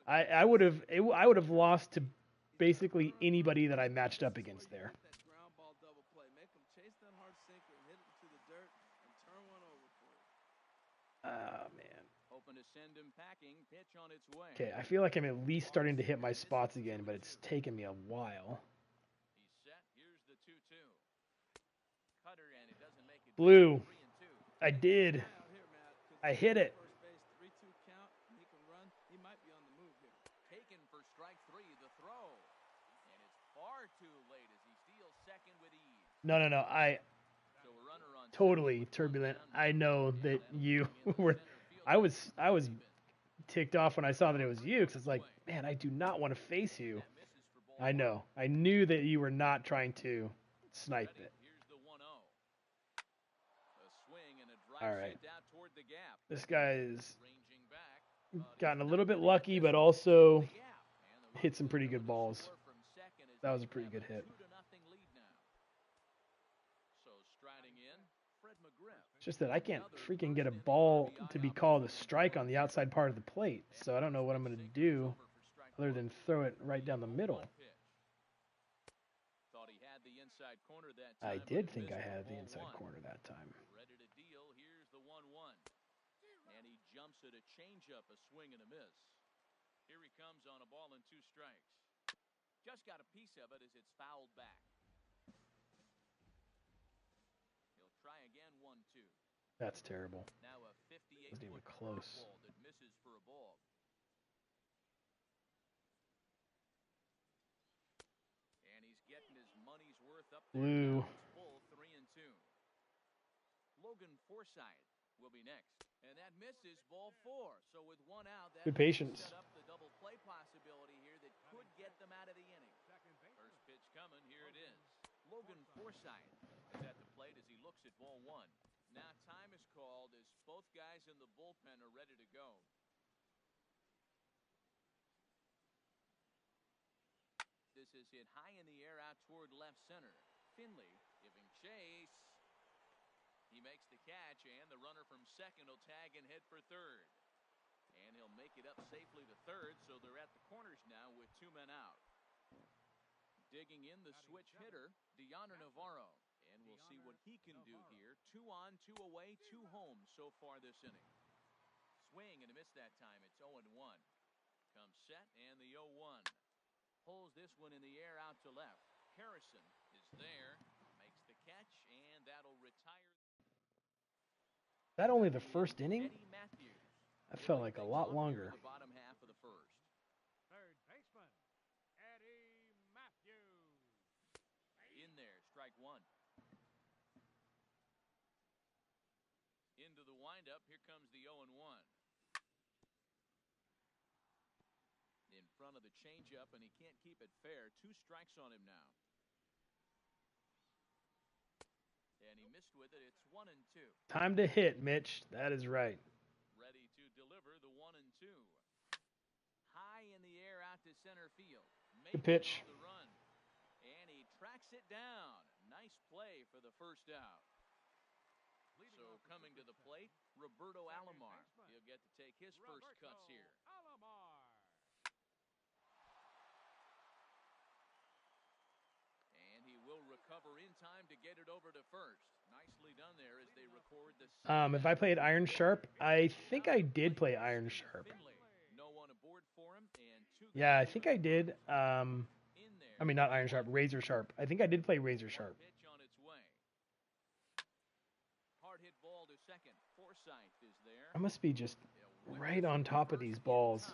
Speaker 2: I would have lost to basically anybody that I matched up against there. Oh man.
Speaker 1: Hoping to send him packing. Pitch on its way.
Speaker 2: Okay, I feel like I'm at least starting to hit my spots again, but it's taken me a while.
Speaker 1: He's set. Here's the 2-2. Cutter, and it doesn't make it.
Speaker 2: Blue. I did. I hit it.
Speaker 3: He might be on the move here.
Speaker 1: Taken for strike 3, the throw. And it's far too late as he steals second with ease.
Speaker 2: No.
Speaker 1: So a runner on
Speaker 2: Totally turbulent. I know that you were. I was ticked off when I saw that it was you because it's like, man, I do not want to face you. I know. I knew that you were not trying to snipe it.
Speaker 1: Here's the 1-0. A swing and a drive
Speaker 2: All right.
Speaker 1: sent out toward the gap.
Speaker 2: This guy's
Speaker 1: Ranging back.
Speaker 2: gotten a little bit lucky, but also hit some pretty good balls. That was a pretty good hit.
Speaker 1: 2-0 lead now. So striding in, Fred McGriff.
Speaker 2: It's just that I can't freaking get a ball to be called a strike on the outside part of the plate, so I don't know what I'm going to do other than throw it right down the middle.
Speaker 1: Thought he had the inside corner that
Speaker 2: I
Speaker 1: time,
Speaker 2: did
Speaker 1: but
Speaker 2: think I
Speaker 1: missed
Speaker 2: had
Speaker 1: for
Speaker 2: the
Speaker 1: ball
Speaker 2: inside
Speaker 1: 1.
Speaker 2: corner that time.
Speaker 1: Ready to deal. Here's the 1-1. And he jumps at a changeup, a swing and a miss. Here he comes on a ball and 2 strikes. Just got a piece of it as it's fouled back. He'll try again, 1-2.
Speaker 2: That's terrible.
Speaker 1: Now a
Speaker 2: Wasn't even
Speaker 1: 58-foot
Speaker 2: close.
Speaker 1: curveball that misses for a ball. And he's getting his money's worth up there.
Speaker 2: Blue.
Speaker 1: Now it's full 3-2. Logan Forsythe will be next. And that misses, ball 4. So with 1 out, that
Speaker 2: Good patience.
Speaker 1: set up the double play possibility here that could get them out of the inning. First pitch coming, here it is. Logan Forsythe is at the plate as he looks at ball 1. Now time is called as both guys in the bullpen are ready to go. This is hit high in the air out toward left center. Finley giving chase. He makes the catch, and the runner from second will tag and head for third. And he'll make it up safely to third, so they're at the corners now with 2 men out. Digging in the switch hitter, Deanna Navarro. And we'll see what he can do here. 2 on, 2 away, 2 home so far this inning. Swing and a miss that time. It's 0-1. Comes set and the 0-1. Pulls this one in the air out to left. Harrison is there. Makes the catch, and that'll retire.
Speaker 2: Is that only the first inning?
Speaker 1: Eddie Matthews.
Speaker 2: That felt like a lot longer.
Speaker 1: The bottom half of the first.
Speaker 5: Third baseman, Eddie Matthews.
Speaker 1: In there, strike 1. Into the windup, here comes the 0-1. In front of the changeup, and he can't keep it fair. 2 strikes on him now. And he missed with it. It's 1-2.
Speaker 2: Time to hit, Mitch. That is right.
Speaker 1: Ready to deliver the 1-2. High in the air out to center field.
Speaker 2: Good pitch.
Speaker 1: The run. And he tracks it down. Nice play for the first out. So coming to the plate, Roberto Alomar. He'll get to take his first cuts here. And he will recover in time to get it over to first. Nicely done there as they record the
Speaker 2: if I played Iron Sharp, I think I did play Iron Sharp.
Speaker 1: No one aboard for him, and 2
Speaker 2: Yeah, I think I did. I mean, not Iron Sharp, Razor Sharp. I think I did play Razor Sharp.
Speaker 1: Pitch on its way. Hard hit ball to second. Forsythe is there.
Speaker 2: I must be just right on top of these balls.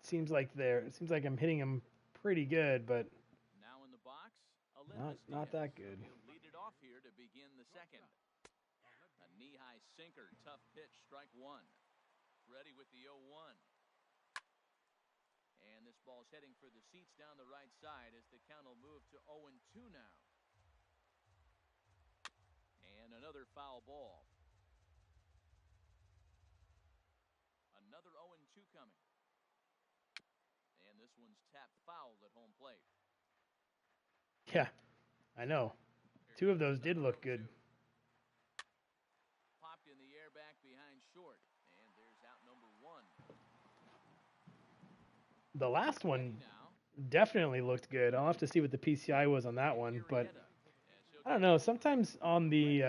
Speaker 2: Seems like I'm hitting them pretty good, but
Speaker 1: now in the box,
Speaker 2: not that good.
Speaker 1: He'll lead it off here to begin the second. A knee-high sinker, tough pitch, strike 1. Ready with the 0-1. And this ball's heading for the seats down the right side as the count will move to 0-2 now. And another foul ball. Another 0-2 coming. And this one's tapped foul at home plate.
Speaker 2: Yeah, I know. 2 of those did look good.
Speaker 1: Popped in the air back behind short. And there's out number 1.
Speaker 2: The last one definitely looked good. I'll have to see what the PCI was on that one, but I don't know. Sometimes on the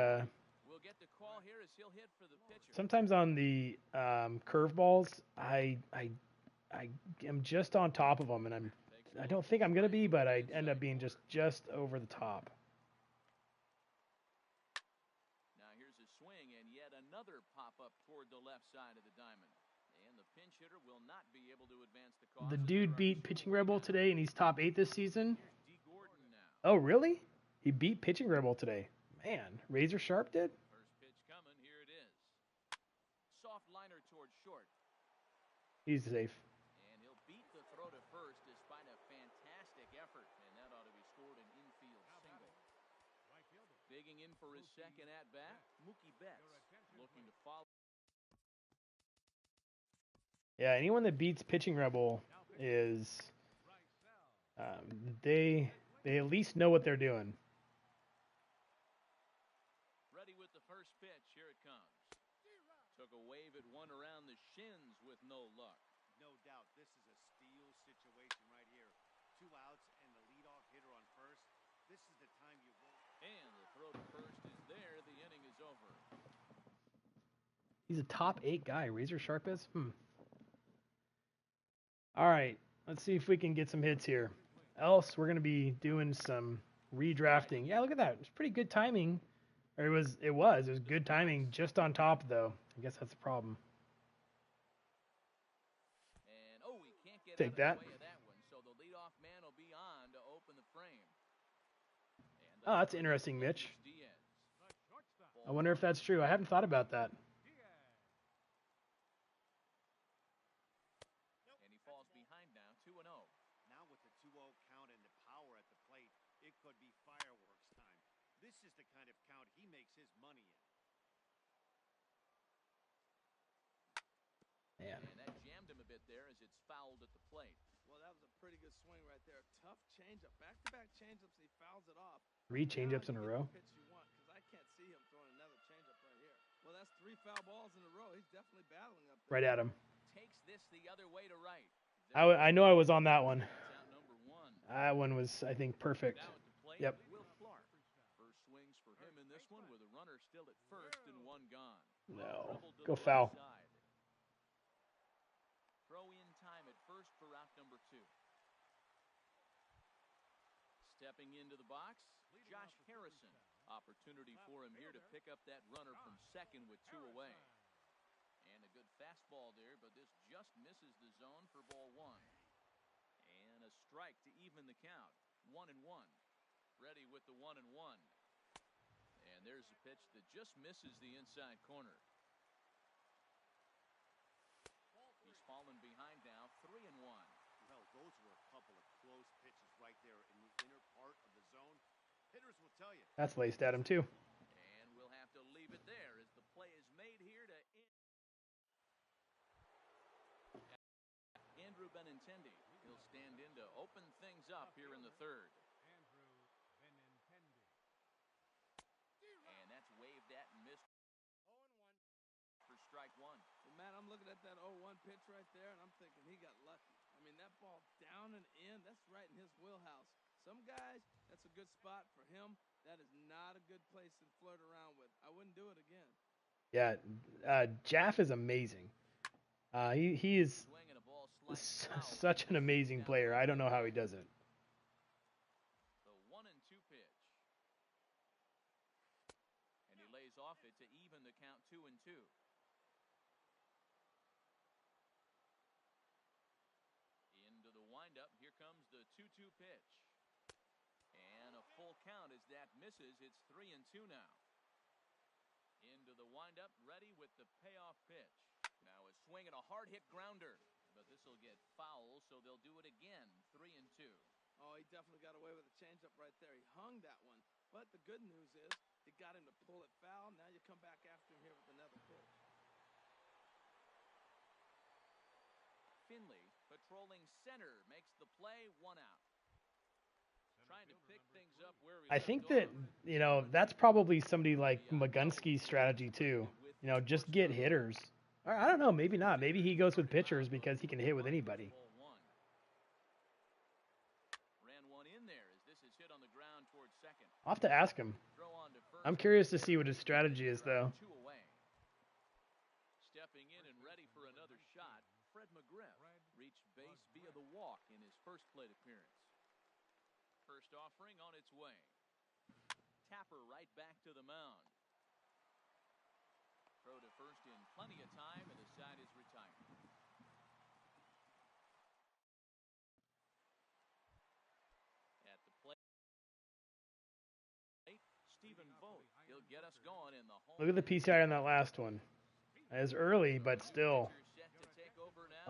Speaker 2: curveballs, I am just on top of them, and I don't think I'm gonna be, but I end up being just over the top.
Speaker 1: Now here's a swing and yet another pop up toward the left side of the diamond. And the pinch hitter will not be able to advance the cause.
Speaker 2: The dude beat Pitching Rebel today, and he's top 8 this season. Oh, really? He beat Pitching Rebel today. Man, Razor Sharp did?
Speaker 1: First pitch coming. Here it is. Soft liner towards short.
Speaker 2: He's safe.
Speaker 1: And he'll beat the throw to first despite a fantastic effort. And that ought to be scored an infield single. Digging in for his second at-bat, Mookie Betts looking to follow.
Speaker 2: Yeah, anyone that beats Pitching Rebel is they at least know what they're doing.
Speaker 1: Ready with the first pitch. Here it comes. Took a wave at one around the shins with no luck.
Speaker 4: No doubt, this is a steal situation right here. 2 outs and the leadoff hitter on first. This is the time you win.
Speaker 1: And the throw to first is there. The inning is over.
Speaker 2: He's a top 8 guy. Razor Sharp is. All right, let's see if we can get some hits here. Else, we're going to be doing some redrafting. Yeah, look at that. It's pretty good timing. Or it was good timing just on top, though. I guess that's the problem.
Speaker 1: And we can't get
Speaker 2: Take that.
Speaker 1: Out of the way of that one, so the leadoff man will be on to open the frame.
Speaker 2: Oh, that's interesting, Mitch. I wonder if that's true. I haven't thought about that.
Speaker 1: And he falls behind now, 2-0.
Speaker 4: Now with the 2-0 count and the power at the plate, it could be fireworks time. This is the kind of count he makes his money in.
Speaker 2: Man.
Speaker 1: And that jammed him a bit there as it's fouled at the plate.
Speaker 3: Well, that was a pretty good swing right there. Tough changeup, back-to-back changeups, and he fouls it off.
Speaker 2: 3 changeups in a row.
Speaker 3: Pitch you want, because I can't see him throwing another changeup right here. Well, that's 3 foul balls in a row. He's definitely battling up there.
Speaker 2: Right at him.
Speaker 1: Takes this the other way to right.
Speaker 2: I know I was on that one. That one was, I think, perfect. Yep.
Speaker 1: Will Clark. First swings for him in this one with a runner still at first and 1 gone.
Speaker 2: No. Go foul.
Speaker 1: Throw in time at first for out number 2. Stepping into the box, Josh Harrison. Opportunity for him here to pick up that runner from second with 2 away. And a good fastball there, but this just misses the zone for ball 1. And a strike to even the count. 1-1. Ready with the 1-1. And there's a pitch that just misses the inside corner. He's fallen behind now, 3-1.
Speaker 4: Well, those right there in the inner part of the zone. Hitters will tell you.
Speaker 2: That's laced at him too.
Speaker 1: And we'll have to leave it there as the play is made here to Andrew Benintendi. He'll stand in to open things up here in the third. And that's waved at and missed for strike one.
Speaker 3: Well, Matt, I'm looking at that 0-1 pitch right there, and I'm thinking he got lucky. I mean, that ball down and in, that's right in his wheelhouse. Some guys, that's a good spot. For him, that is not a good place to flirt around with. I wouldn't do it again.
Speaker 2: Yeah, Jaff is amazing. He is such an amazing player. I don't know how he does it.
Speaker 1: The 1-2 pitch. And he lays off it to even the count 2-2. Into the windup. Here comes the 2-2 pitch. And a full count as that misses. It's 3-2 now. Into the windup, ready with the payoff pitch. Now a swing and a hard hit grounder. But this will get foul, so they'll do it again. 3-2.
Speaker 3: Oh, he definitely got away with a changeup right there. He hung that one. But the good news is you got him to pull it foul. Now you come back after him here with another pitch.
Speaker 1: Finley patrolling center makes the play, 1 out. Trying to pick things up where we
Speaker 2: I think that, that's probably somebody like Magunski's strategy too. Just get hitters. Or, I don't know, maybe not. Maybe he goes with pitchers because he can hit with anybody.
Speaker 1: Ran one in there as this is hit on the ground towards second.
Speaker 2: I'll have to ask him. I'm curious to see what his strategy is, though.
Speaker 1: 2 away. Stepping in and ready for another shot, Fred McGriff reached base via the walk in his first plate appearance. First offering on its way. Tapper right back to the mound. Throw to first in plenty of time, and the side is retired. At the plate, Stephen Vogt. He'll get us going in the home.
Speaker 2: Look at the PCI on that last one. It's early, but still.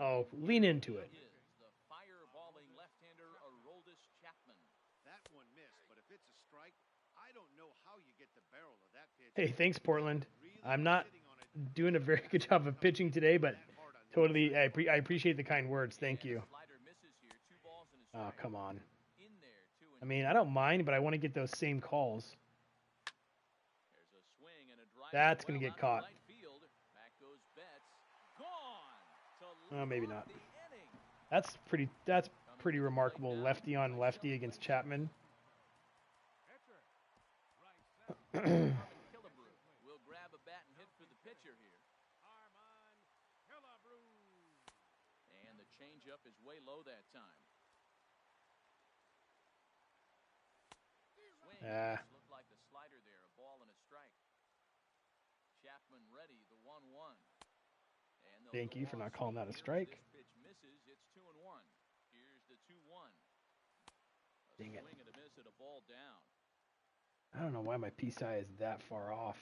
Speaker 2: Oh, lean into it.
Speaker 1: The fireballing left-hander Aroldis Chapman.
Speaker 4: That one missed, but if it's a strike, I don't know how you get the barrel of that pitch.
Speaker 2: Hey, thanks, Portland. I'm not doing a very good job of pitching today, but totally, I appreciate the kind words. Thank you. Oh, come on. I mean, I don't mind, but I want to get those same calls. That's going to get caught. Oh, maybe not. That's pretty remarkable. Lefty on lefty against Chapman.
Speaker 1: Will grab a bat and hit for the pitcher here. And the changeup is way low that time. Swing. Looked like the slider there, a ball and a strike. Chapman ready, the 1-1.
Speaker 2: Thank you for not calling that a strike.
Speaker 1: This pitch misses, it's 2-1. Here's the 2-1.
Speaker 2: Dang it.
Speaker 1: Swing and a miss at a ball down.
Speaker 2: I don't know why my PSI is that far off.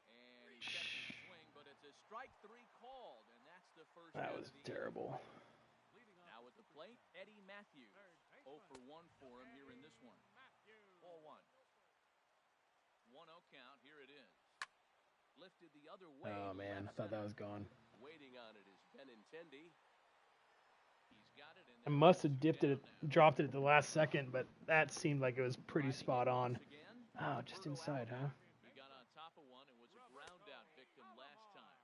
Speaker 1: And he checks the swing, but it's a strike 3 called, and that's the first.
Speaker 2: That was terrible.
Speaker 1: Now at the plate, Eddie Matthews. 0 for 1 for him here in this one. Ball 1. 1-0 count. Here it is. Lifted the other way.
Speaker 2: Oh man, I thought that was gone.
Speaker 1: Waiting on it is Benintendi. He's got it in
Speaker 2: I must have dropped it at the last second, but that seemed like it was pretty spot on. Oh, just inside, huh?
Speaker 1: He got on top of one and was a ground out victim last time.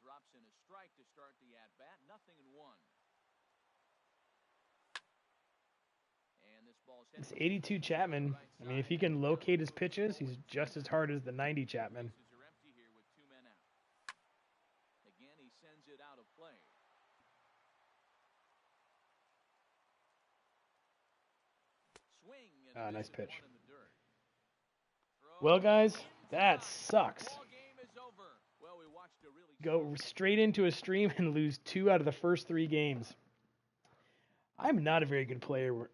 Speaker 1: Drops in a strike to start the at bat. 0-1. And this ball's
Speaker 2: It's 82 Chapman. I mean, if he can locate his pitches, he's just as hard as the 90 Chapman.
Speaker 1: Here with 2 men out. Again, he sends it out of play. Swing and
Speaker 2: nice pitch.
Speaker 1: in the dirt.
Speaker 2: Well, guys, that sucks.
Speaker 1: Ball game is over. Well, we watched a really
Speaker 2: Go straight into a stream and lose 2 out of the first 3 games. I'm not a very good player.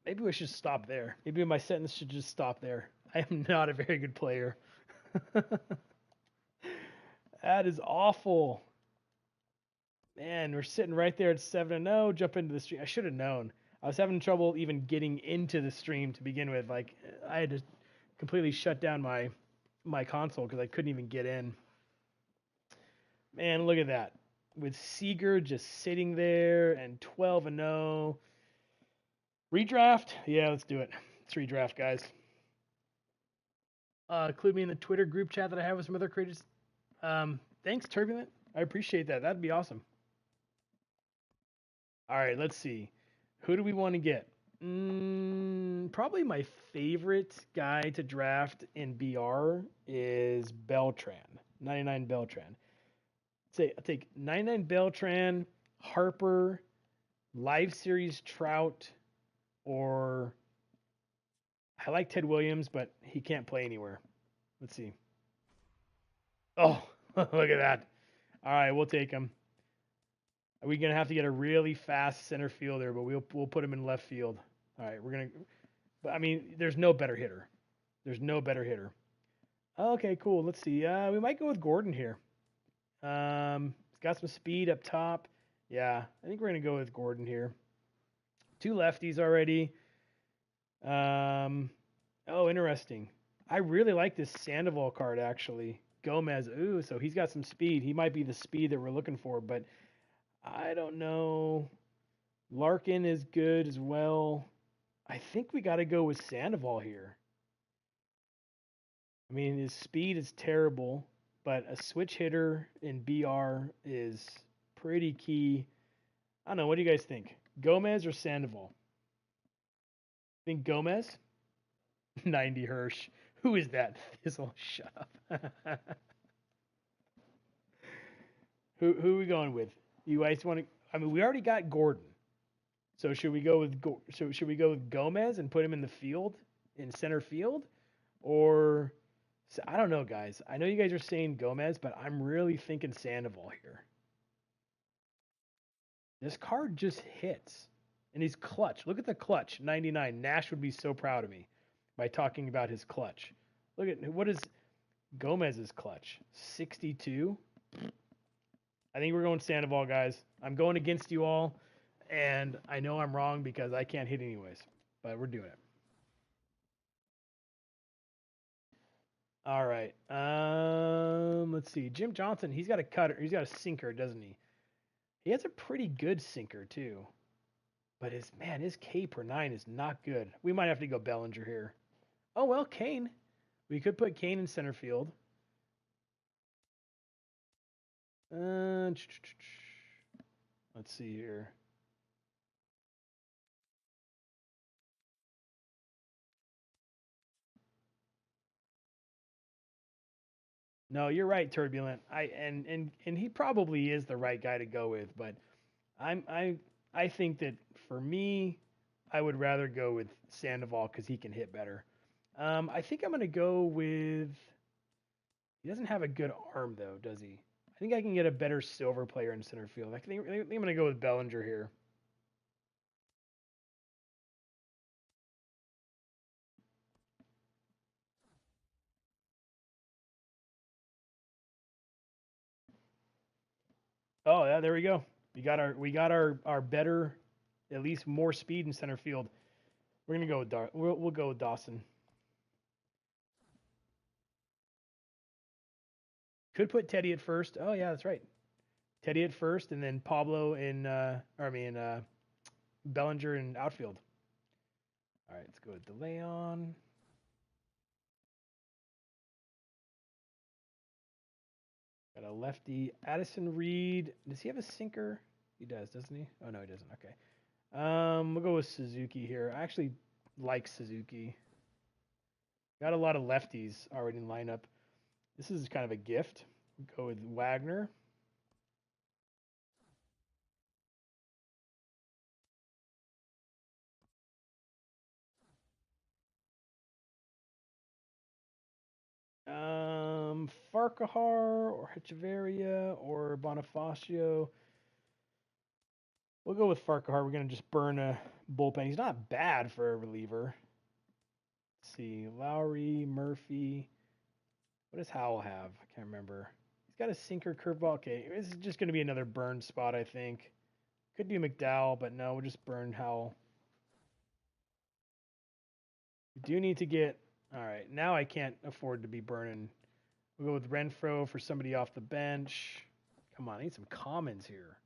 Speaker 2: Maybe we should stop there. Maybe my sentence should just stop there. I am not a very good player. That is awful. Man, we're sitting right there at 7-0. Jump into the stream. I should have known. I was having trouble even getting into the stream to begin with. Like, I had to completely shut down my console because I couldn't even get in. Man, look at that. With Seager just sitting there and 12-0. Redraft? Yeah, let's do it. Let's redraft, guys. Include me in the Twitter group chat that I have with some other creators. Thanks, Turbulent. I appreciate that. That'd be awesome. All right, let's see. Who do we want to get? Probably my favorite guy to draft in BR is Beltran. 99 Beltran. I'll take 99 Beltran, Harper, Live Series Trout, or I like Ted Williams, but he can't play anywhere. Let's see. Oh, look at that. All right, we'll take him. Are we gonna have to get a really fast center fielder, but we'll put him in left field. All right, but I mean, there's no better hitter. There's no better hitter. Okay, cool. Let's see. We might go with Gordon here. He's got some speed up top. Yeah, I think we're gonna go with Gordon here. 2 lefties already. Oh, interesting. I really like this Sandoval card actually. Gomez. Ooh, so he's got some speed. He might be the speed that we're looking for, but I don't know. Larkin is good as well. I think we got to go with Sandoval here. I mean, his speed is terrible, but a switch hitter in BR is pretty key. I don't know. What do you guys think? Gomez or Sandoval? Think Gomez? 90 Hirsch. Who is that? This'll shut up. Who are we going with? You guys want to? I mean, we already got Gordon. So should we go with Gomez and put him in the field, in center field, or I don't know, guys. I know you guys are saying Gomez, but I'm really thinking Sandoval here. This card just hits, and he's clutch. Look at the clutch, 99. Nash would be so proud of me by talking about his clutch. Look at what is Gomez's clutch, 62. I think we're going Sandoval, guys. I'm going against you all. And I know I'm wrong because I can't hit anyways, but we're doing it. All right. Let's see. Jim Johnson, he's got a cutter. He's got a sinker, doesn't he? He has a pretty good sinker too. But his K per 9 is not good. We might have to go Bellinger here. Oh well, Kane. We could put Kane in center field. Let's see here. No, you're right, Turbulent. And he probably is the right guy to go with, but I think that for me, I would rather go with Sandoval because he can hit better. I think I'm gonna go with. He doesn't have a good arm though, does he? I think I can get a better silver player in center field. I think I'm gonna go with Bellinger here. Oh yeah, there we go. We got our better, at least more speed in center field. We're gonna go with we'll go with Dawson. Could put Teddy at first. Oh yeah, that's right. Teddy at first, and then Pablo Bellinger in outfield. All right, let's go with DeLeon. Got a lefty, Addison Reed. Does he have a sinker? He does, doesn't he? Oh no, he doesn't. Okay. We'll go with Suzuki here. I actually like Suzuki. Got a lot of lefties already in lineup. This is kind of a gift. We'll go with Wagner. Farquhar or Hechavarria or Bonifacio. We'll go with Farquhar. We're going to just burn a bullpen. He's not bad for a reliever. Let's see. Lowry, Murphy. What does Howell have? I can't remember. He's got a sinker curveball. Okay, this is just going to be another burn spot, I think. Could do McDowell, but no, we'll just burn Howell. We do need to get... All right, now I can't afford to be burning. We'll go with Renfroe for somebody off the bench. Come on, I need some commons here.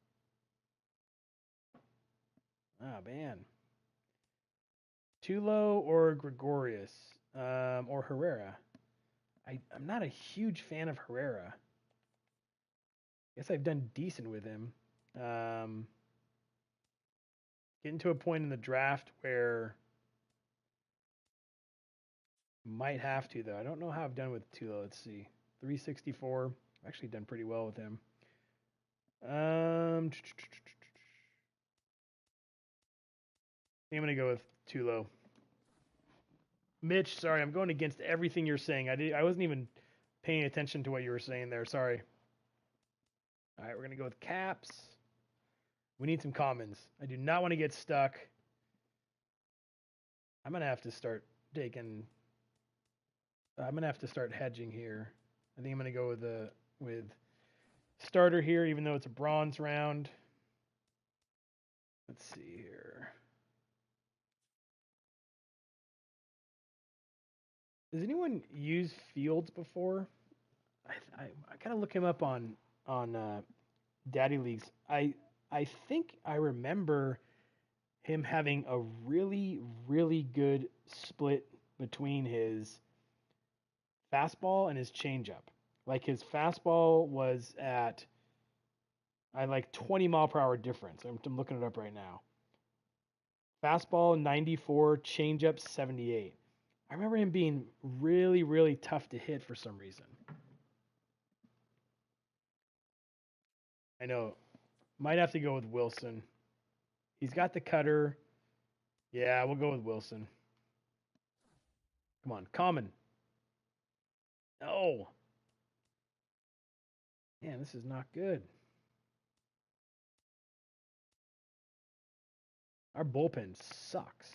Speaker 2: Oh, man. Tulo or Gregorius, or Herrera. I'm not a huge fan of Herrera. Guess I've done decent with him. Getting to a point in the draft where might have to, though. I don't know how I've done with Tulo. Let's see. 364. I've actually done pretty well with him. I'm going to go with Tulo. Mitch, sorry, I'm going against everything you're saying. I wasn't even paying attention to what you were saying there. Sorry. All right, we're going to go with Caps. We need some commons. I do not want to get stuck. I'm going to have to start taking... I'm going to have to start hedging here. I think I'm going to go with starter here, even though it's a bronze round. Let's see here. Has anyone used Fields before? I gotta look him up on Daddy Leagues. I think I remember him having a really, really good split between his fastball and his changeup. Like his fastball was at like 20 mile per hour difference. I'm looking it up right now. Fastball 94, changeup 78. I remember him being really, really tough to hit for some reason. I know. Might have to go with Wilson. He's got the cutter. Yeah, we'll go with Wilson. Come on, common. No. Man, this is not good. Our bullpen sucks.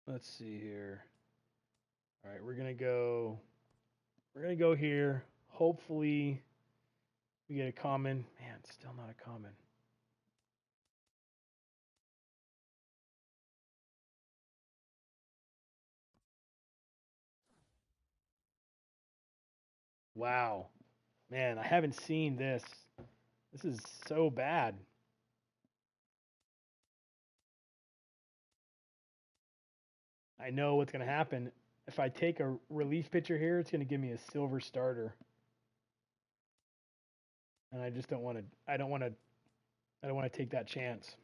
Speaker 2: Let's see here. All right, we're gonna go here. Hopefully we get a common. Man, still not a common. Wow. Man, I haven't seen this. This is so bad. I know what's going to happen. If I take a relief pitcher here, it's going to give me a silver starter. And I just don't want to I don't want to take that chance.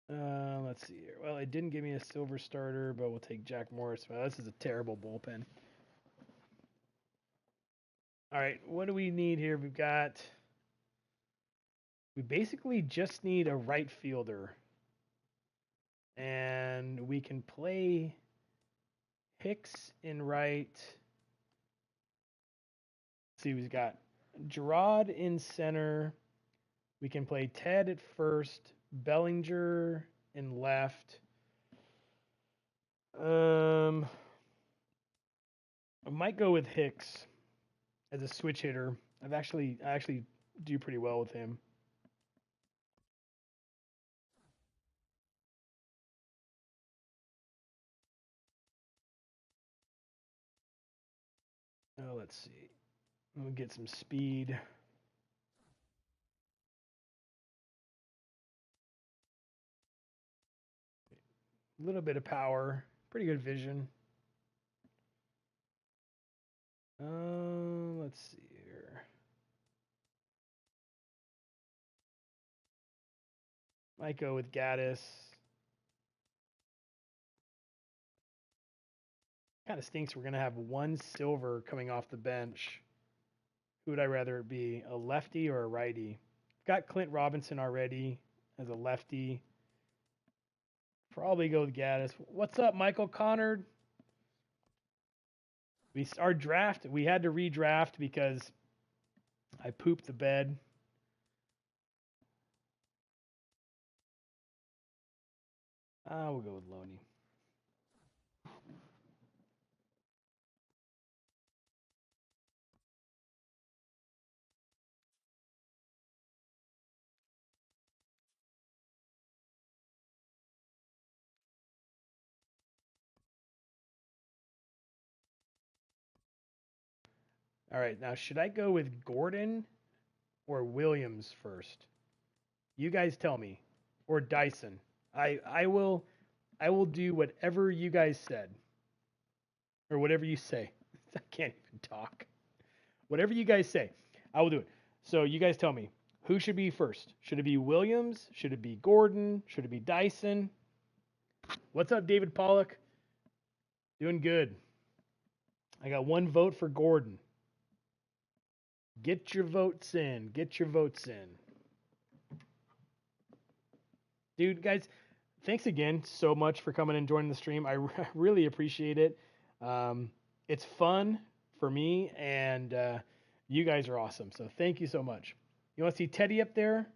Speaker 2: Let's see here. Well, it didn't give me a silver starter, but we'll take Jack Morris. Well, this is a terrible bullpen. All right, what do we need here? We basically just need a right fielder. And we can play Hicks in right. Let's see, we've got Gerard in center. We can play Ted at first, Bellinger in left. I might go with Hicks as a switch hitter. I actually do pretty well with him. Oh, let's see. We'll get some speed. A little bit of power. Pretty good vision. Let's see here. Might go with Gaddis. Kind of stinks we're going to have one silver coming off the bench. Who would I rather it be, a lefty or a righty? Got Clint Robinson already as a lefty. Probably go with Gaddis. What's up, Michael Connard? Our draft, we had to redraft because I pooped the bed. We'll go with Loney. All right, now should I go with Gordon or Williams first? You guys tell me. Or Dyson. I will do whatever you guys said. Or whatever you say. I can't even talk. Whatever you guys say, I will do it. So you guys tell me, who should be first? Should it be Williams? Should it be Gordon? Should it be Dyson? What's up, David Pollock? Doing good. I got 1 vote for Gordon. Get your votes in. Get your votes in. Dude, guys, thanks again so much for coming and joining the stream. I really appreciate it. It's fun for me, and you guys are awesome. So thank you so much. You want to see Teddy up there?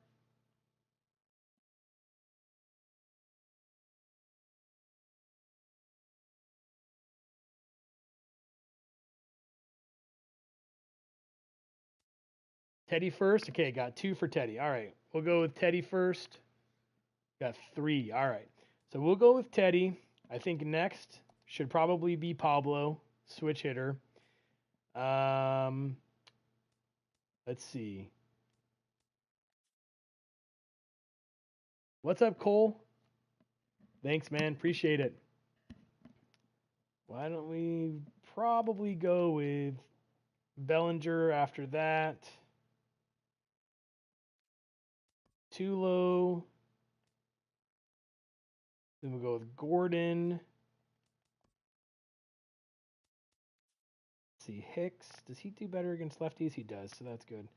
Speaker 2: Teddy first? Okay, got 2 for Teddy. All right, we'll go with Teddy first. Got 3. All right, so we'll go with Teddy. I think next should probably be Pablo, switch hitter. Let's see. What's up, Cole? Thanks, man. Appreciate it. Why don't we probably go with Bellinger after that? Tulo. Then we'll go with Gordon. Let's see, Hicks. Does he do better against lefties? He does, so that's good.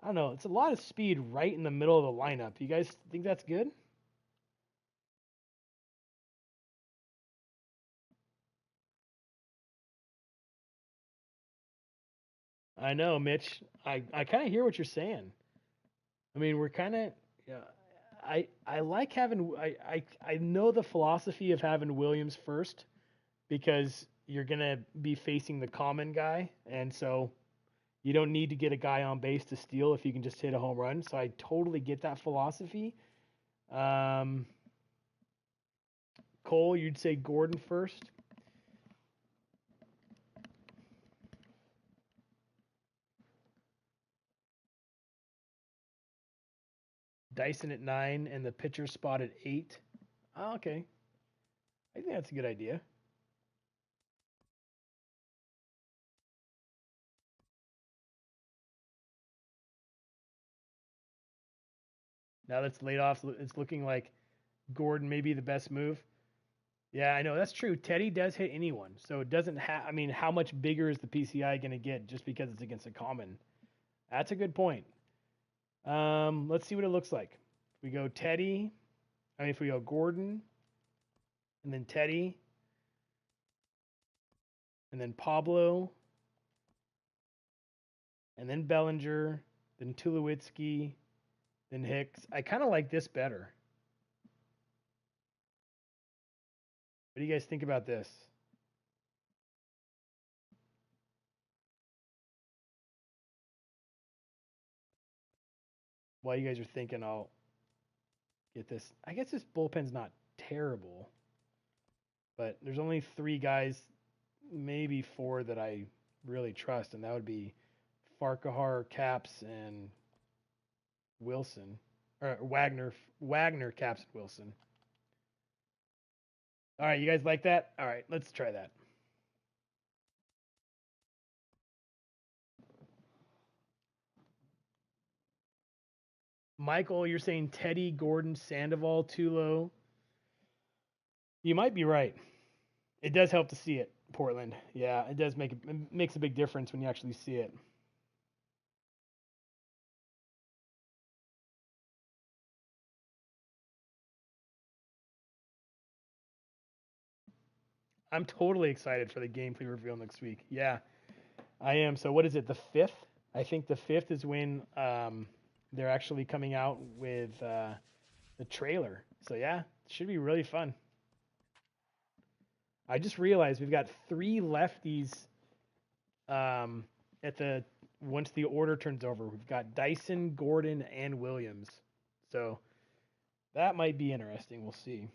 Speaker 2: I don't know. It's a lot of speed right in the middle of the lineup. You guys think that's good? I know, Mitch. I kind of hear what you're saying. I mean, we're kind of, yeah. I like having, I know the philosophy of having Williams first because you're going to be facing the common guy. And so you don't need to get a guy on base to steal if you can just hit a home run. So I totally get that philosophy. Cole, you'd say Gordon first? Dyson at 9 and the pitcher spot at 8. Oh, okay. I think that's a good idea. Now that's laid off, it's looking like Gordon may be the best move. Yeah, I know. That's true. Teddy does hit anyone. So it doesn't have, I mean, how much bigger is the PCI going to get just because it's against a common? That's a good point. Let's see what it looks like. If we go Teddy, if we go Gordon, and then Teddy, and then Pablo, and then Bellinger, then Tulowitzki, then Hicks. I kind of like this better. What do you guys think about this? While you guys are thinking, I'll get this. I guess this bullpen's not terrible, but there's only 3 guys, maybe 4 that I really trust, and that would be Farquhar, Caps, and Wilson. Or Wagner, Caps, and Wilson. All right, you guys like that? All right, let's try that. Michael, you're saying Teddy, Gordon, Sandoval, Tulo. You might be right. It does help to see it, Portland. Yeah, it does it makes a big difference when you actually see it. I'm totally excited for the gameplay reveal next week. Yeah, I am. So what is it, the 5th? I think the 5th is when they're actually coming out with the trailer. So yeah, it should be really fun. I just realized we've got 3 lefties once the order turns over. We've got Dyson, Gordon, and Williams. So that might be interesting. We'll see.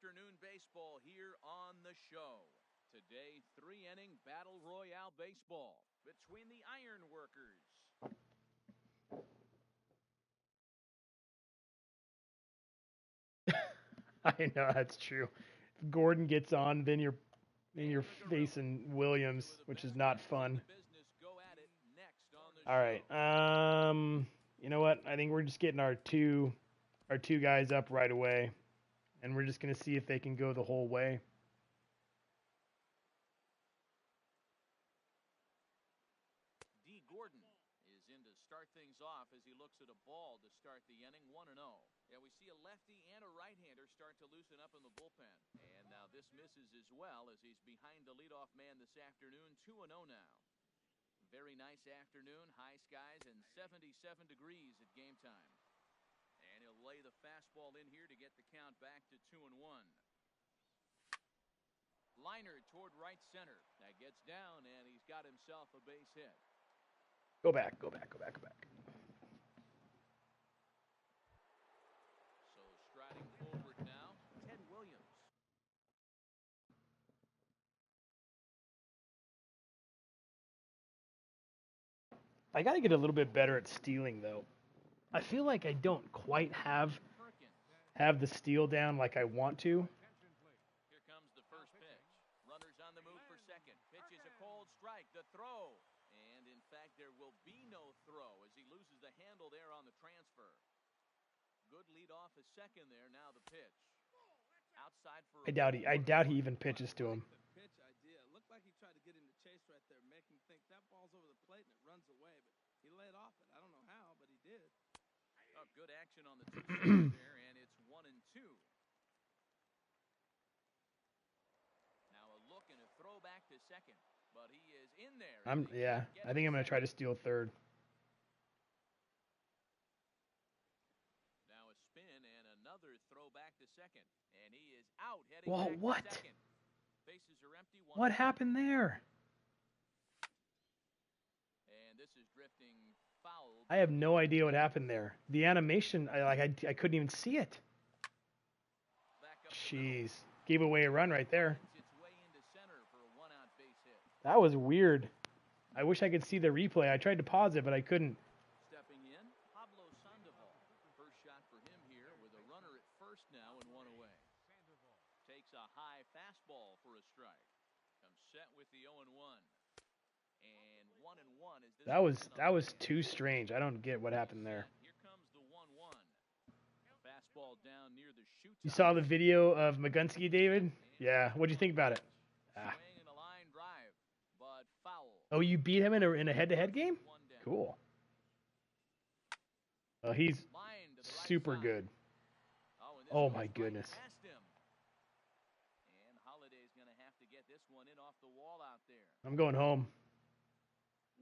Speaker 1: afternoon baseball here on the show. Today, 3-inning Battle Royale baseball between the Iron Workers.
Speaker 2: I know, that's true. If Gordon gets on, then you're facing Williams, which is not fun. All right. You know what? I think we're just getting our two guys up right away, and we're just gonna see if they can go the whole way.
Speaker 1: Gordon is in to start things off as he looks at a ball to start the inning, 1-0. Yeah, we see a lefty and a right-hander start to loosen up in the bullpen. And now this misses as well as he's behind the leadoff man this afternoon, 2-0 now. Very nice afternoon, high skies and 77 degrees at game time. And he'll lay the fastball in here to get the count back to 2-1. Liner toward right center. That gets down, and he's got himself a base hit.
Speaker 2: Go back.
Speaker 1: So striding forward now, Ted Williams.
Speaker 2: I got to get a little bit better at stealing, though. I feel like I don't quite have the steal down like I want to.
Speaker 1: Here comes the first pitch. Runners on the move for second. Pitch is a cold strike. The throw. And, in fact, there will be no throw as he loses the handle there on the transfer. Good lead off a second there. Now the pitch. Outside for
Speaker 2: I doubt he even pitches to him.
Speaker 3: The pitch idea. It looked like he tried to get him to chase right there, make him think that ball's over the plate and it runs away, but he laid off it. I don't know how, but he did.
Speaker 1: Oh, good action on the two there, and it's 1-2. Now a look and a throw back to second, but he is in there.
Speaker 2: I think I'm gonna try to steal third.
Speaker 1: Now a spin and another throw back to second, and he is out heading
Speaker 2: Well,
Speaker 1: back
Speaker 2: what?
Speaker 1: to second. Bases are empty.
Speaker 2: What happened there?
Speaker 1: And this is drifting foul.
Speaker 2: I have no idea what happened there. The animation, I couldn't even see it. Jeez, gave away a run right there. That was weird. I wish I could see the replay. I tried to pause it, but I couldn't.
Speaker 1: Stepping in, Pablo Sandoval. First shot for him here with a runner at first now and one away. Takes a high fastball for a strike. Comes set with the 0-1. And 1-1 is this.
Speaker 2: That was too strange. I don't get what happened there.
Speaker 1: Here comes the 1-1. Fastball down near the shoot.
Speaker 2: You saw the video of Magunsky, David? Yeah. What'd you think about it?
Speaker 1: Swing and a line drive, but foul.
Speaker 2: Oh, you beat him in a head-to-head game? Cool. Well, he's super good. Oh my goodness.
Speaker 1: And Holiday's going to have to get this one in off the wall out there.
Speaker 2: I'm going home.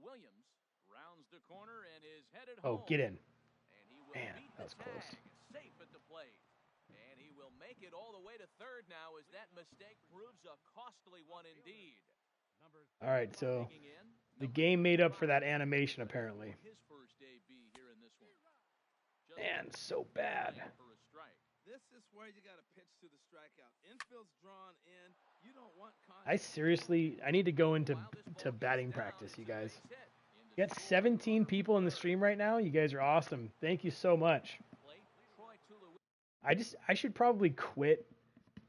Speaker 1: Williams rounds the corner and is headed home.
Speaker 2: Oh, get in.
Speaker 1: And he will
Speaker 2: Man,
Speaker 1: beat
Speaker 2: that was
Speaker 1: the
Speaker 2: close.
Speaker 1: tag, safe at the plate. And he will make it all the way to third now as that mistake proves a costly one indeed.
Speaker 2: All right, so the game made up for that animation apparently.
Speaker 1: His first AB here in this one.
Speaker 2: Man, so bad.
Speaker 1: For a strike.
Speaker 3: This is where you got to pitch to the strikeout. Infield's drawn in. You don't want
Speaker 2: I need to go into batting practice, you guys. You got 17 people in the stream right now. You guys are awesome. Thank you so much. I should probably quit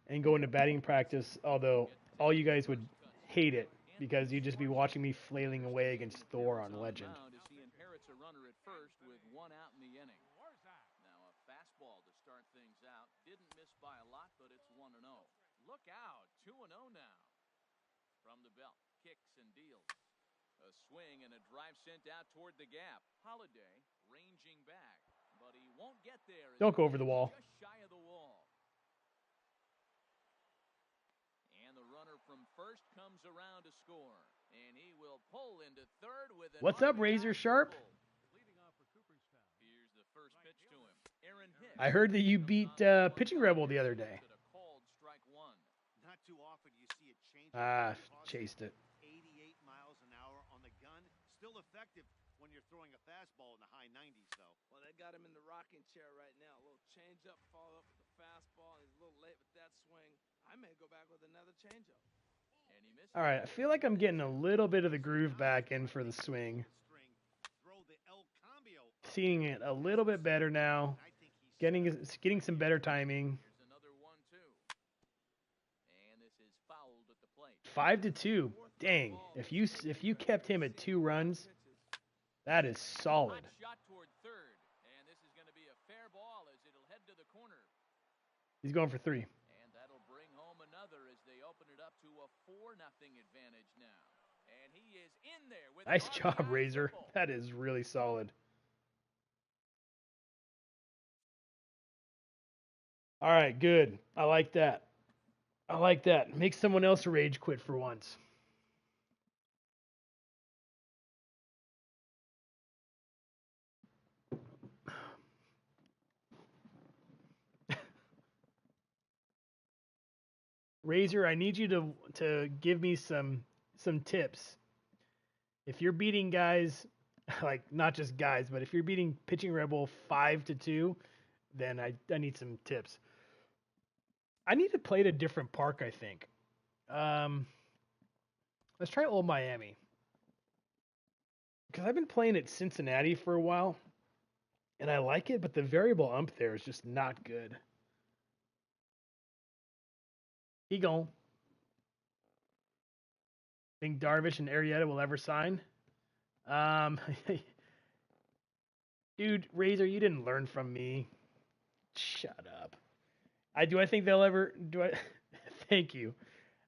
Speaker 2: and go into batting practice, although all you guys would hate it because you'd just be watching me flailing away against Thor on Legend.
Speaker 1: He inherits a runner at first with one out in the inning. Now a fastball to start things out. Didn't miss by a lot, but it's 1-0. Look out, 2-0 now. From the belt, kicks and deals. A swing and a drive sent out toward the gap. Holiday ranging back, but he won't get there.
Speaker 2: Don't go over the wall.
Speaker 1: Just shy of the wall. And the runner from first comes around to score. And he will pull into third with an
Speaker 2: What's up, Razor Sharp?
Speaker 1: Here's the first pitch to him. Aaron Hicks.
Speaker 2: I heard that you beat Pitching Rebel the other day.
Speaker 4: Not too often you see a change.
Speaker 2: Chased it.
Speaker 4: 88 miles an hour on the gun. Still effective when you're you're throwing a fastball in the high 90s, though.
Speaker 3: Well, they got him in the rocking chair right now. A little changeup, follow up with the fastball, and he's a little late with that swing. I may go back with another changeup.
Speaker 2: All right, I feel like I'm getting a little bit of the groove back in for the swing. Seeing it a little bit better now. Getting some better timing. 5-2. Dang. If you kept him at 2 runs, that is solid.
Speaker 1: Shot toward third, and this is going to be a fair ball as it'll head to the corner.
Speaker 2: He's going for 3.
Speaker 1: And that'll bring home another as they open it up to a 4-0 advantage now. And he is in there with
Speaker 2: nice job, Razor. That is really solid. All right, good. I like that. I like that. Make someone else rage quit for once. Razor, I need you to give me some tips. If you're beating guys, like not just guys, but if you're beating Pitching Rebel 5-2, then I need some tips. I need to play at a different park, I think. Let's try Old Miami. Because I've been playing at Cincinnati for a while, and I like it, but the variable ump there is just not good. He gone. Think Darvish and Arrieta will ever sign? Dude, Razor, you didn't learn from me. Shut up. Do I think they'll ever thank you.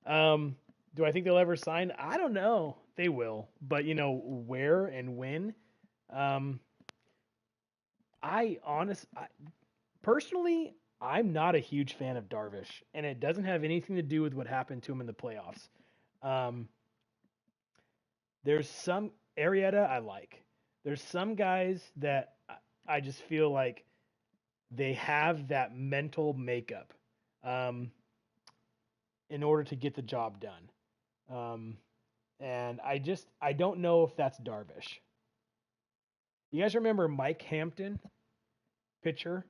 Speaker 2: Do I think they'll ever sign? I don't know. They will. But where and when? Personally, I'm not a huge fan of Darvish, and it doesn't have anything to do with what happened to him in the playoffs. There's some Arrieta I like. There's some guys that I just feel like they have that mental makeup in order to get the job done. And I don't know if that's Darvish. You guys remember Mike Hampton, pitcher?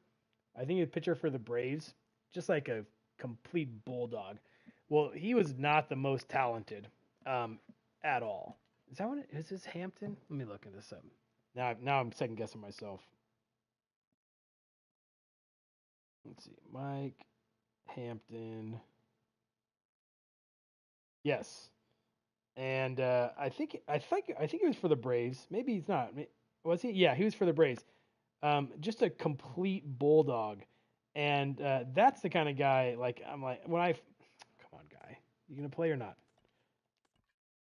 Speaker 2: I think he was pitcher for the Braves, just like a complete bulldog. Well, he was not the most talented at all. Is that what it is? This Hampton? Let me look at this up. Now I'm second guessing myself. Let's see, Mike Hampton. Yes, and I think he was for the Braves. Maybe he's not. Was he? Yeah, he was for the Braves. Just a complete bulldog, and that's the kind of guy. Like I'm like come on, guy, you gonna play or not?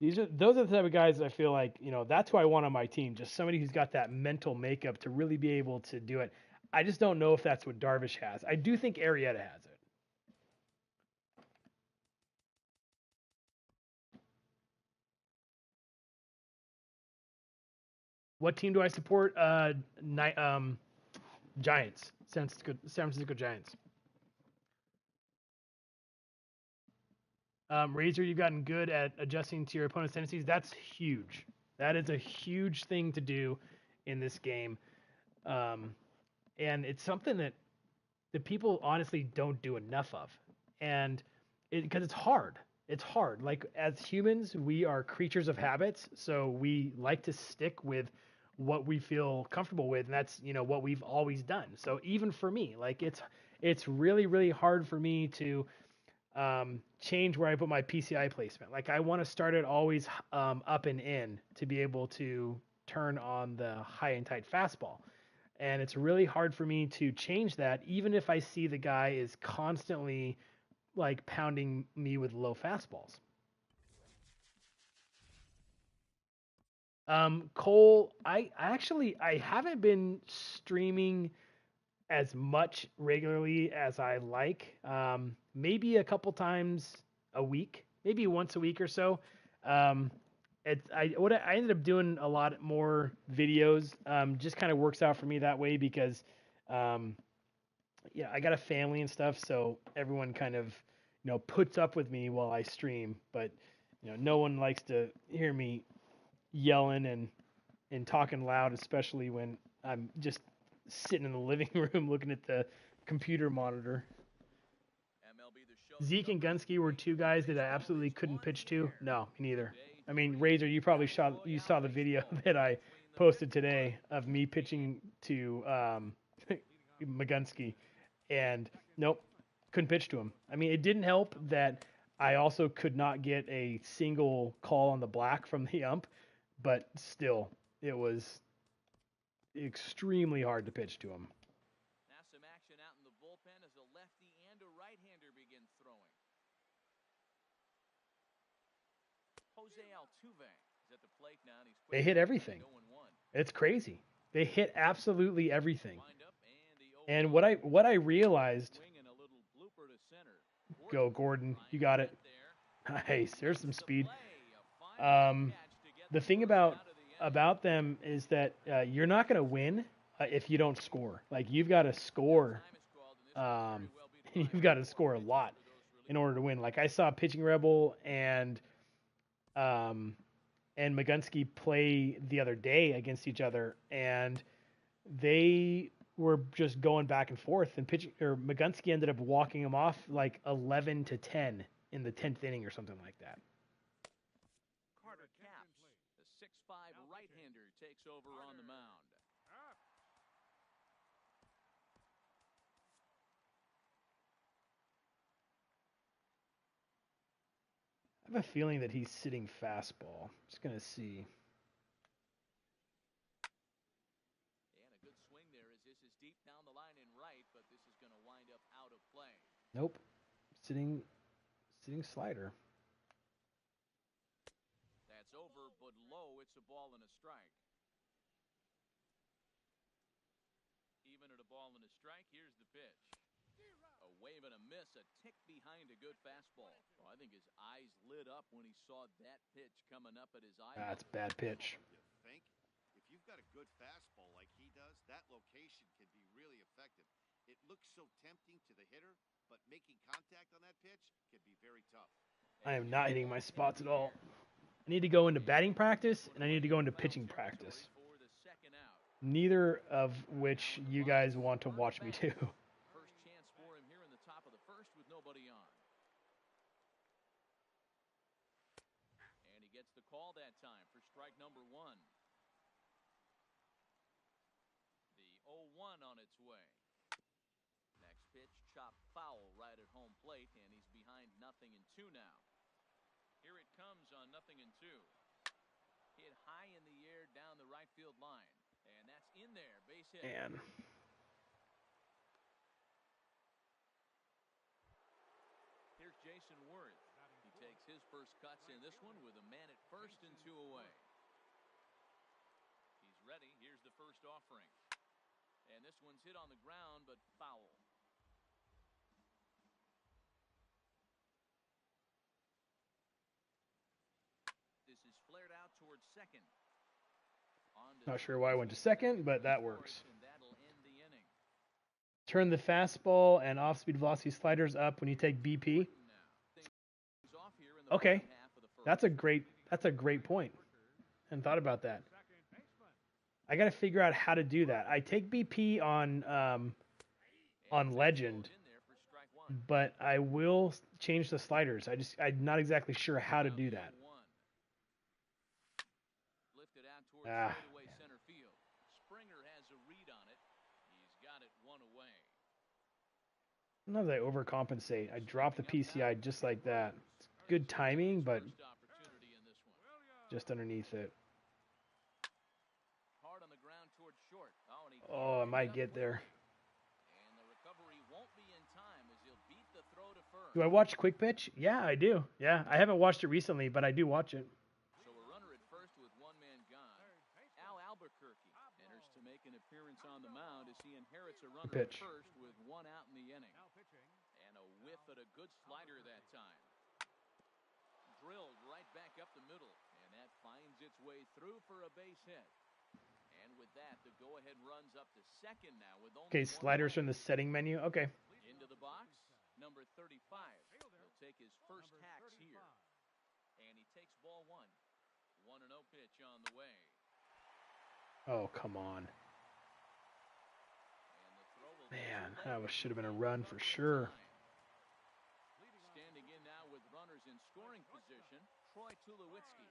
Speaker 2: Those are the type of guys that I feel like that's who I want on my team. Just somebody who's got that mental makeup to really be able to do it. I just don't know if that's what Darvish has. I do think Arrieta has it. What team do I support? Giants. San Francisco Giants. Razor, you've gotten good at adjusting to your opponent's tendencies. That's huge. That is a huge thing to do in this game. And it's something that the people honestly don't do enough of. And because it's hard. It's hard. Like as humans, we are creatures of habits. So we like to stick with what we feel comfortable with. And that's, what we've always done. So even for me, like it's really, really hard for me to change where I put my PCI placement. Like I want to start it always up and in to be able to turn on the high and tight fastball. And it's really hard for me to change that, even if I see the guy is constantly like pounding me with low fastballs. Cole, I haven't been streaming as much regularly as I like. Maybe a couple times a week, maybe once a week or so. I ended up doing a lot more videos. Just kind of works out for me that way because, I got a family and stuff, so everyone kind of, puts up with me while I stream. But, no one likes to hear me yelling and talking loud, especially when I'm just sitting in the living room looking at the computer monitor.
Speaker 1: MLB The Show
Speaker 2: Zeke and Gunsky were two guys that I absolutely couldn't pitch to. No, me neither. I mean, Razor, you probably saw the video that I posted today of me pitching to Magunsky, and nope, couldn't pitch to him. I mean, it didn't help that I also could not get a single call on the black from the ump, but still, it was extremely hard to pitch to him.
Speaker 1: Now some action out in the bullpen as a lefty and a right-hander begin throwing. Jose Altuve is at the plate now, and
Speaker 2: they hit everything. It's crazy. They hit absolutely everything. And what I realized. Go, Gordon. You got it. Nice. There's some speed. The thing about them is that you're not going to win if you don't score. Like, you've got to score. You've got to score a lot in order to win. Like, I saw Pitching Rebel and Magunsky play the other day against each other, and they were just going back and forth, and Magunsky ended up walking him off like 11-10 in the 10th inning or something like that.
Speaker 1: Carter Capps, the 6'5" right-hander, takes over on the mound.
Speaker 2: I have a feeling that he's sitting fastball. Just gonna see.
Speaker 1: And a good swing there as this is deep down the line in right, but this is going to wind up out of play.
Speaker 2: Nope. Sitting slider.
Speaker 1: That's over, but low. It's a ball and a strike. Even at a ball and a strike, here's the pitch. A wave and a miss, a tick behind a good fastball. Oh, I think his eyes lit up when he saw that pitch coming up at his eye.
Speaker 2: That's a bad pitch.
Speaker 4: You think? If you've got a good fastball like he does, that location can be really effective. It looks so tempting to the hitter, but making contact on that pitch can be very tough.
Speaker 2: I am not hitting my spots at all. I need to go into batting practice, and I need to go into pitching practice. Neither of which you guys want to watch me do.
Speaker 1: First chance for him here in the top of the first with nobody on. And he gets the call that time for strike number one. The 0-1 on its way. Next pitch, chopped foul right at home plate, and he's behind 0-2 now. Here it comes on 0-2. Hit high in the air down the right field line. And that's in there, base hit.
Speaker 2: Man.
Speaker 1: Here's Jason Worth. He takes his first cuts in this one with a man at first and 2 away. He's ready. Here's the first offering. And this one's hit on the ground, but foul. This is flared out towards second.
Speaker 2: Not sure why I went to second, but that works. Turn the fastball and off-speed velocity sliders up when you take BP. Okay, that's a great point. I hadn't thought about that. I got to figure out how to do that. I take BP on Legend, but I will change the sliders. I'm not exactly sure how to do that. Ah.
Speaker 1: Center field. Springer has a read on it. He's got it one away.
Speaker 2: Sometimes I overcompensate. I drop the PCI just like that. It's good timing, but just underneath it.
Speaker 1: Hard on the ground towards short.
Speaker 2: Oh, I might get there.
Speaker 1: And the recovery won't be in time as he'll beat the throw to first.
Speaker 2: Do I watch Quick Pitch? Yeah, I do. Yeah, I haven't watched it recently, but I do watch it.
Speaker 1: So a runner at first with one man gone. Al Albuquerque enters to make an appearance on the mound as he inherits a runner at first with one out in the inning. And a whiff at a good slider that time. Drilled right back up the middle, and that finds its way through for a base hit. And with that, the go-ahead runs up to second now with only
Speaker 2: okay, sliders from the setting menu. Okay.
Speaker 1: Into the box, number 35. He'll take his first hacks here. And he takes ball one. 1-0 pitch on the way.
Speaker 2: Oh, come on. Man, that should have been a run for sure.
Speaker 1: Standing in now with runners in scoring position, Troy Tulowitzki.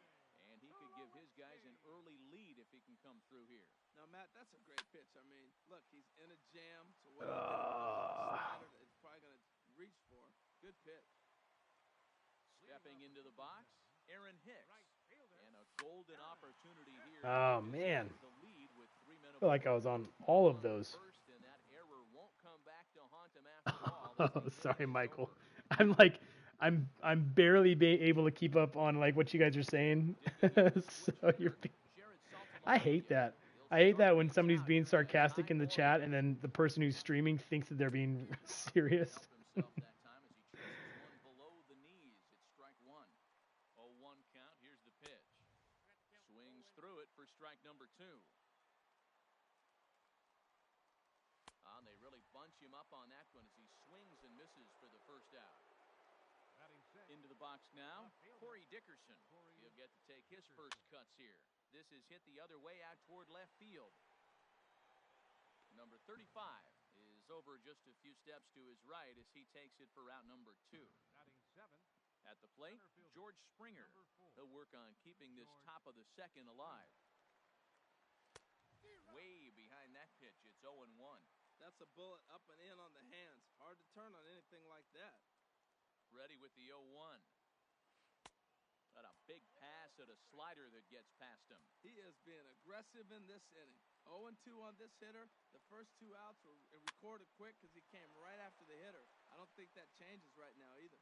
Speaker 1: And he could give his guys an early lead if he can come through here.
Speaker 3: Now, Matt, that's a great pitch. I mean, look, he's in a jam. So what slider that he's probably going to reach for. Good pitch.
Speaker 1: Stepping into the box, Aaron Hicks. And a golden opportunity here.
Speaker 2: Oh, man. I feel like I was on all of those.
Speaker 1: And that error won't come back to haunt him after all.
Speaker 2: Oh, sorry, Michael. I'm barely able to keep up on like what you guys are saying. So I hate that. I hate that when somebody's being sarcastic in the chat and then the person who's streaming thinks that they're being serious.
Speaker 1: Through it for strike number 2. And they really bunch him up on that one as he swings and misses for the first out. Into the box now, Corey Dickerson. He'll get to take his first cuts here. This is hit the other way out toward left field. Number 35 is over just a few steps to his right as he takes it for out number 2. At the plate, George Springer. He'll work on keeping this top of the second alive. Way behind that pitch, it's 0-1.
Speaker 3: That's a bullet up and in on the hands. Hard to turn on anything like that.
Speaker 1: Ready with the 0-1. Got a big pass at a slider that gets past him.
Speaker 3: He is being aggressive in this inning. 0-2 on this hitter. The first 2 outs were recorded quick because he came right after the hitter. I don't think that changes right now either.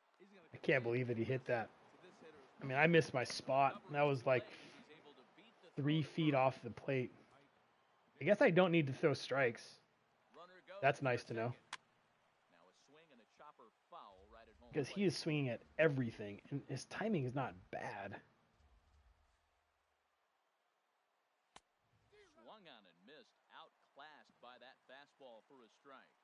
Speaker 2: I can't believe that he hit that. I mean, I missed my spot. That was like 3 feet off the plate. I guess I don't need to throw strikes. That's nice to know. Because he is swinging at everything, and his timing is not bad.
Speaker 1: Swung on and missed, outclassed by that fastball for a strike.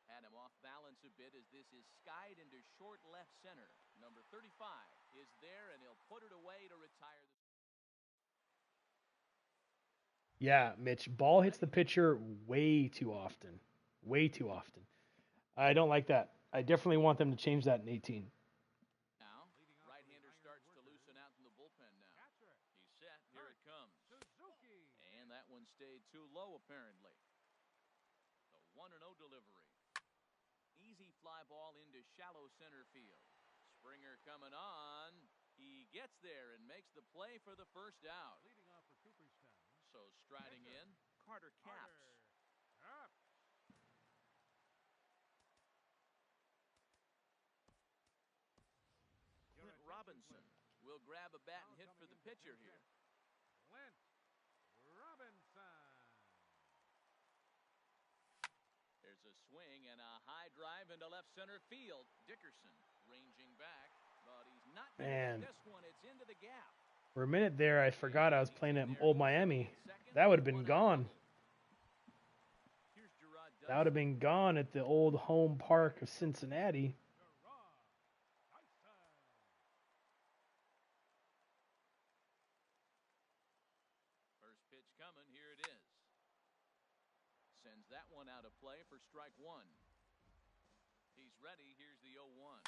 Speaker 1: Had him off balance a bit as this is skied into short left center. Number 35 is there, and he'll put it away to retire.
Speaker 2: Yeah, Mitch, ball hits the pitcher way too often. Way too often. I don't like that. I definitely want them to change that in 18.
Speaker 1: Now, right-hander starts to loosen out in the bullpen now. He's set. Here it comes. And that one stayed too low, apparently. The 1-0 delivery. Easy fly ball into shallow center field. Springer coming on. He gets there and makes the play for the first out. So striding in, Carter Capps. Clint Robinson will grab a bat and hit for the pitcher here.
Speaker 5: Clint Robinson.
Speaker 1: There's a swing and a high drive into left center field. Dickerson ranging back, but he's not getting this one. It's into the gap.
Speaker 2: For a minute there, I forgot I was playing at Old Miami. That would have been gone. That would have been gone at the old home park of Cincinnati.
Speaker 1: First pitch coming. Here it is. Sends that one out of play for strike 1. He's ready. Here's the 0-1.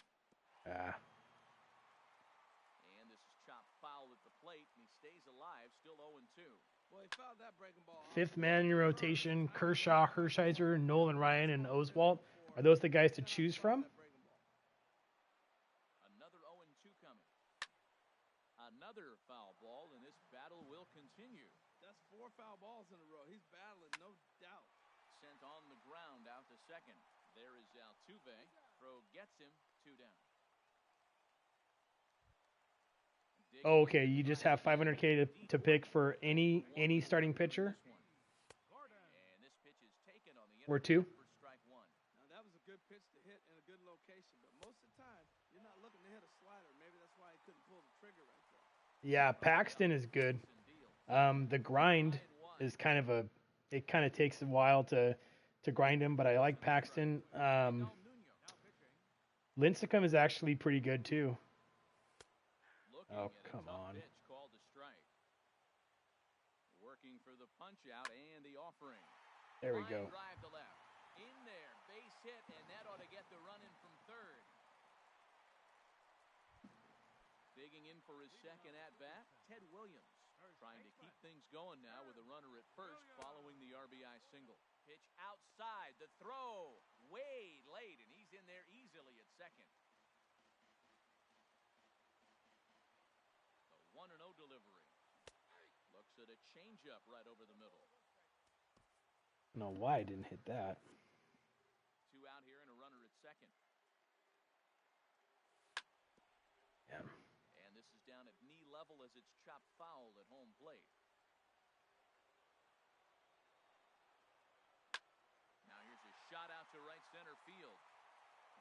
Speaker 1: And this is chopped foul at the plate, and he stays alive, still 0-2.
Speaker 3: Well, he fouled that breaking ball.
Speaker 2: 5th man in rotation, Kershaw, Hershiser, Nolan Ryan, and Oswalt. Are those the guys to choose from?
Speaker 1: Another 0-2 coming. Another foul ball, and this battle will continue.
Speaker 3: That's 4 foul balls in a row. He's battling, no doubt.
Speaker 1: Sent on the ground out to second. There is Altuve. Throw gets him 2 down.
Speaker 2: Oh, okay, you just have $500K to pick for any starting pitcher?
Speaker 1: And this pitch is taken on the
Speaker 2: or 2?
Speaker 1: for strike 1.
Speaker 3: Now that was a good pitch to hit in a good location, but most of the time you're not looking to hit a slider. Maybe that's why he couldn't pull the trigger right there.
Speaker 2: Yeah, Paxton is good. The grind is kind of it kind of takes a while to grind him, but I like Paxton. Lincecum is actually pretty good too. Oh, come on.
Speaker 1: Working for the punch out and the offering.
Speaker 2: There we go.
Speaker 1: Drive to left. In there, base hit, and that ought to get the run in from third. Digging in for his second at-bat, Ted Williams. Trying to keep things going now with a runner at first following the RBI single. Pitch outside, the throw way late, and he's in there easily at second. The 1-0 delivery. Looks at a changeup right over the middle.
Speaker 2: I don't know why I didn't hit that.
Speaker 1: 2 out here and a runner at second.
Speaker 2: Yeah.
Speaker 1: And this is down at knee level as it's chopped foul at home plate. Now here's a shot out to right center field.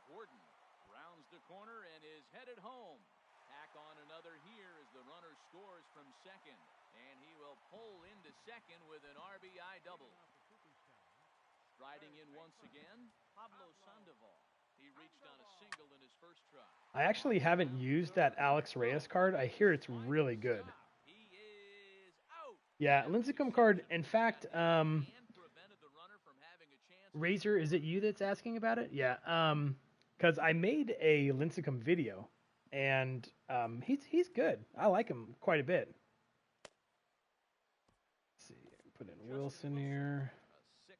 Speaker 1: Gordon rounds the corner and is headed home. Tack on another here as the runner scores from second. And he will pull into second with an RBI double. Striding in once again, Pablo Sandoval. He reached on a single in his first try.
Speaker 2: I actually haven't used that Alex Reyes card. I hear it's really good.
Speaker 1: He is out.
Speaker 2: Yeah, Lincecum card. In fact, Razor, is it you that's asking about it? Yeah, because I made a Lincecum video, and he's good. I like him quite a bit. Let's see, put in Wilson here.
Speaker 1: A 6'2"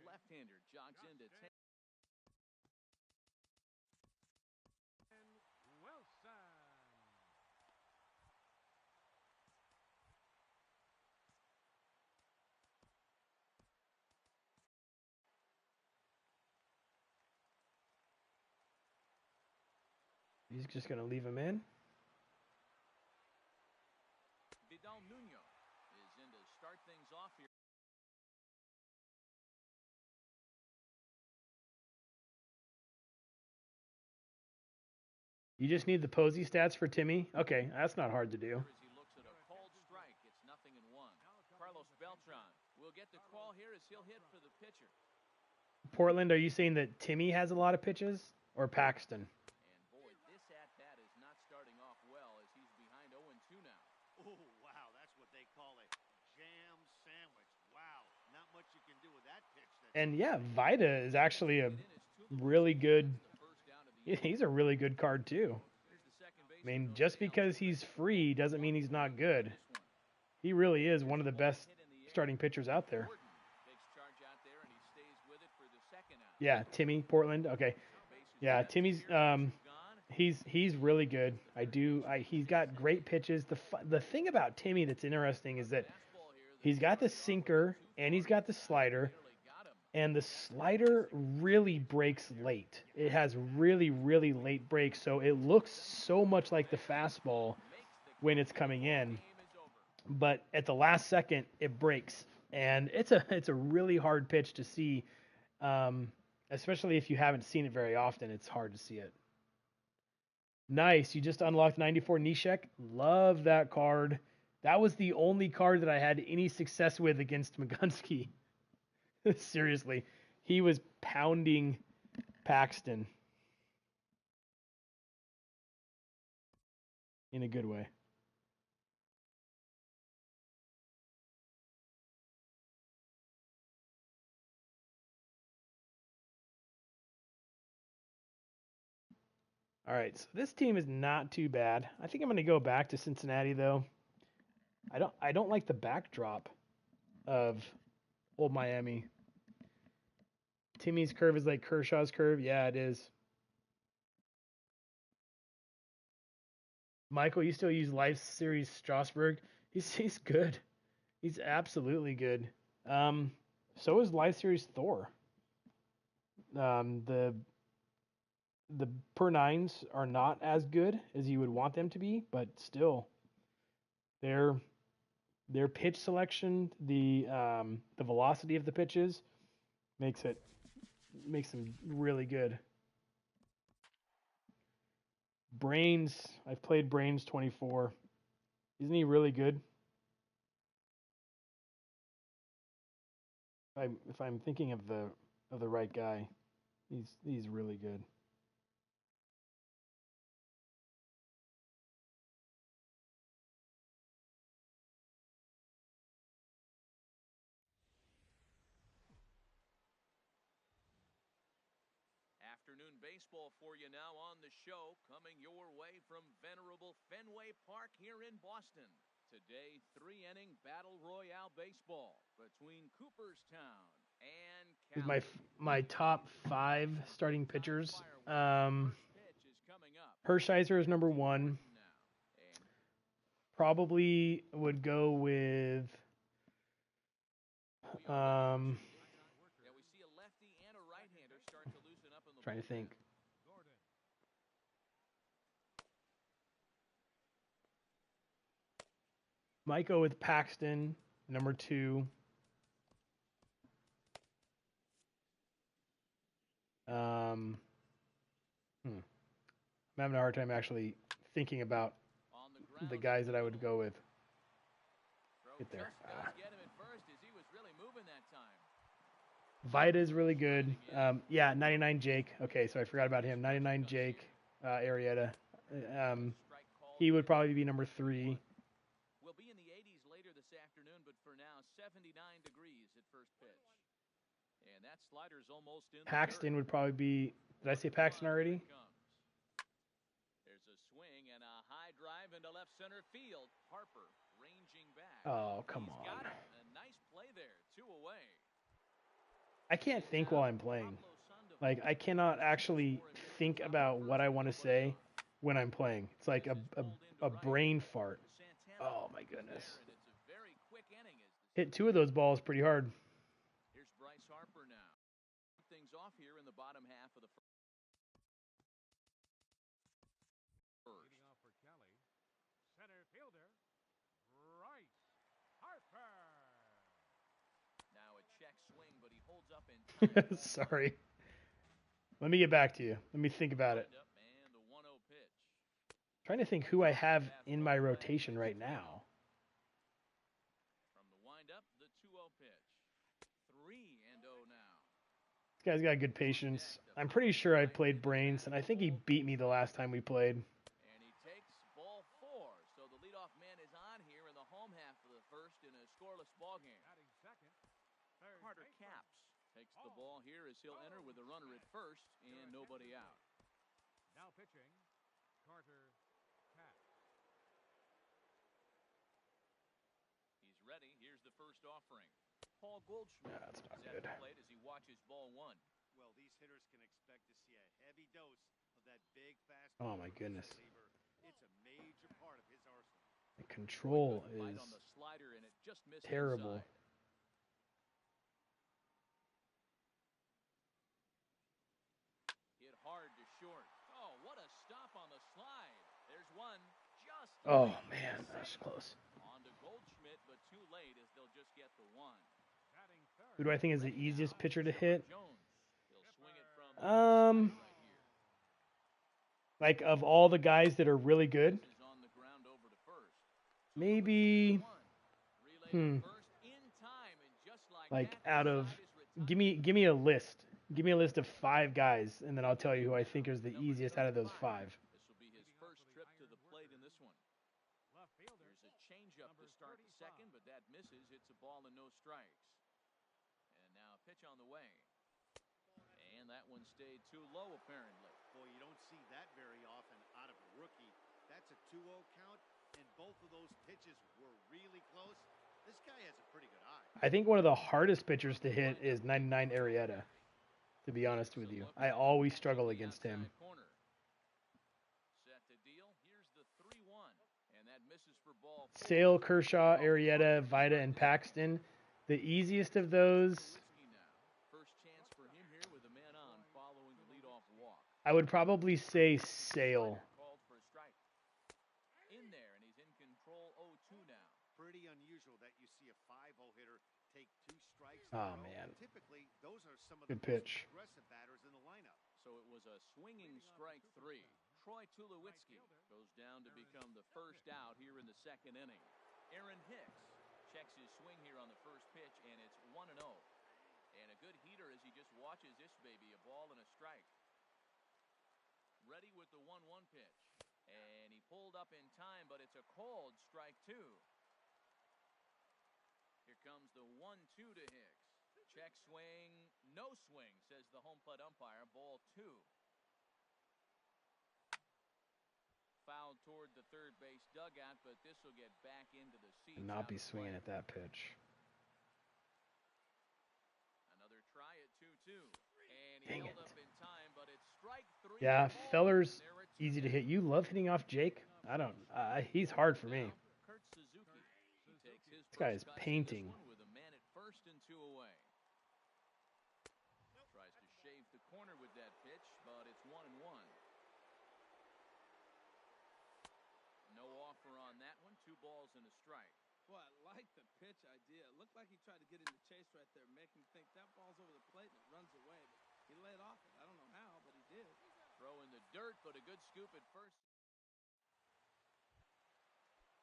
Speaker 1: left-hander jogs into 10.
Speaker 2: He's just going to leave him in.
Speaker 1: Vidal Nuno is in to start things off here.
Speaker 2: You just need the Posey stats for Timmy? Okay, that's not hard to do.
Speaker 1: As he looks at a called strike, it's 0-1. Carlos Beltran will get the call here as he'll hit for the pitcher.
Speaker 2: Portland, are you saying that Timmy has a lot of pitches or Paxton?
Speaker 1: And boy, this at-bat is not starting off well as he's behind 0-2 now.
Speaker 4: Oh, wow, that's what they call a jam sandwich. Wow, not much you can do with that pitch.
Speaker 2: And yeah, Vida is actually a really good, he's a really good card too. I mean, just because he's free doesn't mean he's not good. He really is one of the best starting pitchers out there. Yeah, Timmy, Portland. Okay. Yeah, Timmy's he's really good. He's got great pitches. The thing about Timmy that's interesting is that he's got the sinker and he's got the slider, and the slider really breaks late. It has really, really late breaks, so it looks so much like the fastball when it's coming in, but at the last second it breaks, and it's a really hard pitch to see, especially if you haven't seen it very often. It's hard to see it. Nice, you just unlocked 94 Nishek. Love that card. That was the only card that I had any success with against Magunski. Seriously, he was pounding Paxton in a good way. All right, so this team is not too bad. I think I'm going to go back to Cincinnati though. I don't like the backdrop of old Miami. Timmy's curve is like Kershaw's curve. Yeah, it is. Michael, you still use Life Series Strasburg? He's good. He's absolutely good. So is Life Series Thor. The per nines are not as good as you would want them to be, but still, their pitch selection, the velocity of the pitches makes them really good. Brains, I've played Brains 24. Isn't he really good? If I'm thinking of the right guy, he's really good.
Speaker 1: afternoon baseball for you now on the show, coming your way from venerable Fenway Park here in Boston. Today, 3-inning battle royale baseball between Cooperstown and Cali.
Speaker 2: My top 5 starting pitchers. Hershiser is number 1. Probably would go with trying to think. Might go with Paxton, number 2. I'm having a hard time actually thinking about the guys that I would go with. Get there. Vida is really good. Yeah, 99 Jake. Okay, so I forgot about him. 99 Jake Arrieta. He would probably be number 3.
Speaker 1: We'll be in the 80s later this afternoon, but for now, 79 degrees at first pitch. And that slider's almost in.
Speaker 2: Paxton would probably be. Did I say Paxton already?
Speaker 1: There's a swing and a high drive into left center field. Harper ranging back.
Speaker 2: Oh, come on.
Speaker 1: Got it. A nice play there. 2 away.
Speaker 2: I can't think while I'm playing. Like, I cannot actually think about what I want to say when I'm playing. It's like a brain fart. Oh, my goodness. Hit 2 of those balls pretty hard.
Speaker 1: Here's Bryce Harper now. Things off here in the bottom half of the first.
Speaker 5: Leading off for Cali, center fielder, Bryce Harper.
Speaker 1: Now a check swing, but he holds up in time.
Speaker 2: Sorry. Let me get back to you. Let me think about it.
Speaker 1: And the 1-0 pitch.
Speaker 2: Trying to think who I have in my rotation right now.
Speaker 1: From the windup, the 2-0 pitch. 3-0 now.
Speaker 2: This guy's got good patience. I'm pretty sure I played Brains, and I think he beat me the last time we played.
Speaker 1: And he takes ball 4. So the leadoff man is on here in the home half of the first in a scoreless ball game. Carter Capps takes the ball here as he'll enter with a runner at first and nobody out.
Speaker 5: Now pitching, Carter Capps.
Speaker 1: He's ready. Here's the first offering. Paul Goldschmidt
Speaker 2: That's not
Speaker 1: is
Speaker 2: good.
Speaker 1: at the plate as he watches ball 1.
Speaker 4: Well, these hitters can expect to see a heavy dose of that big fast.
Speaker 2: Oh my goodness.
Speaker 4: It's a major part of his arsenal.
Speaker 2: The control is
Speaker 1: on the slider and it just missed
Speaker 2: terrible.
Speaker 1: inside. Hit hard to short. Oh, what a stop on the slide. There's one. Just
Speaker 2: Oh man, that's close.
Speaker 1: on to Goldschmidt, but too late as they'll just get the 1.
Speaker 2: Who do I think is the easiest pitcher to hit?
Speaker 1: Jones. He'll swing it from the side right here.
Speaker 2: Like of all the guys that are really good,
Speaker 1: This is on the ground over to first.
Speaker 2: maybe
Speaker 1: Relay to first in time, and just
Speaker 2: like
Speaker 1: that,
Speaker 2: out of give me a list. Give me a list of 5 guys, and then I'll tell you who I think is the easiest out of those 5.
Speaker 1: This will be his first trip to the plate in this one. There's a changeup to start the second, but that misses. It's a ball and no strikes. And now a pitch on the way. And that one stayed too low, apparently.
Speaker 4: Boy, you don't see that very often out of a rookie. That's a 2-0 count, and both of those pitches were really close. This guy has a pretty good eye.
Speaker 2: I think one of the hardest pitchers to hit is 99 Arrieta, to be honest with you. I always struggle against him.
Speaker 1: Set the deal. Here's the 3-1, and that misses for ball 4.
Speaker 2: Sale, Kershaw, Arrieta, Vida, and Paxton. The easiest of those,
Speaker 1: First chance for him here with a man on following the leadoff walk.
Speaker 2: I would probably say Sale.
Speaker 1: Called for a strike. In there, and he's in control 0-2 now.
Speaker 4: Pretty unusual that you see a 5-0 hitter take 2 strikes.
Speaker 2: Oh, man.
Speaker 4: Typically, those are some of
Speaker 2: Good
Speaker 4: the
Speaker 2: pitch.
Speaker 4: most aggressive batters in the lineup.
Speaker 1: So it was a swinging strike 3. Troy Tulowitzki goes down to become the first out here in the second inning. Aaron Hicks checks his swing here on the first pitch, and it's 1-0. And a good heater as he just watches this baby, a ball and a strike. Ready with the 1-1 pitch. And he pulled up in time, but it's a called strike 2. Here comes the 1-2 to Hicks. Check swing, no swing, says the home plate umpire. Ball 2. foul toward the third base dugout, but this will get back into the seats.
Speaker 2: And not be swinging at that pitch.
Speaker 1: Another try at 2-2. And he held up in time, but it's strike 3.
Speaker 2: Yeah, Feller's easy to hit. You love hitting off Jake? I don't. He's hard for me.
Speaker 1: Kurt Suzuki. He takes his
Speaker 2: This guy is
Speaker 1: first
Speaker 2: painting.
Speaker 1: with a man at first and 2 away. Tries to shave the corner with that pitch, but it's 1-1. No offer on that one. 2 balls and a strike.
Speaker 3: Boy, I like the pitch idea. It looked like he tried to get into chase right there, make him think that ball's over the plate and it runs away. But he laid off it. I don't know how, but he did.
Speaker 1: Throw in the dirt, but a good scoop at first.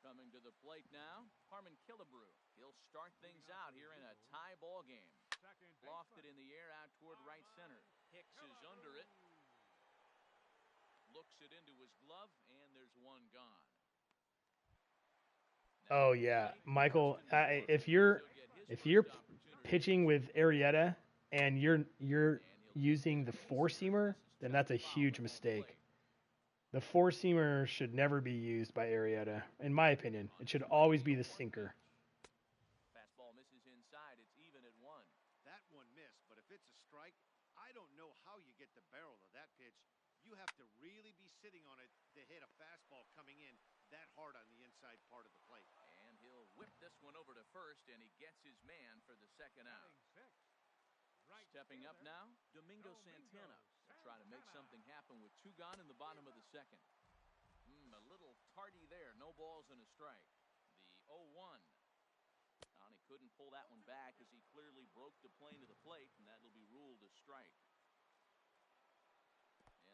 Speaker 1: Coming to the plate now, Harmon Killebrew. He'll start things out here in a tie ball game. Lofted in the air out toward right center. Hicks is under it. Looks it into his glove, and there's one gone.
Speaker 2: Oh yeah, Michael. If you're pitching with Arrieta and you're using the 4-seamer, then that's a huge mistake. The 4-seamer should never be used by Arrieta, in my opinion. It should always be the sinker.
Speaker 1: Fastball misses inside. It's even at 1.
Speaker 4: That one missed, but if it's a strike, I don't know how you get the barrel of that pitch. You have to really be sitting on it to hit a fastball coming in that hard on the inside part of the plate.
Speaker 1: And he'll whip this one over to first, and he gets his man for the second out. Stepping up now, Domingo Santana. They'll try to make something happen with 2 gone in the bottom of the second. A little tardy there. No balls and a strike. The 0-1. And he couldn't pull that one back as he clearly broke the plane to the plate, and that'll be ruled a strike.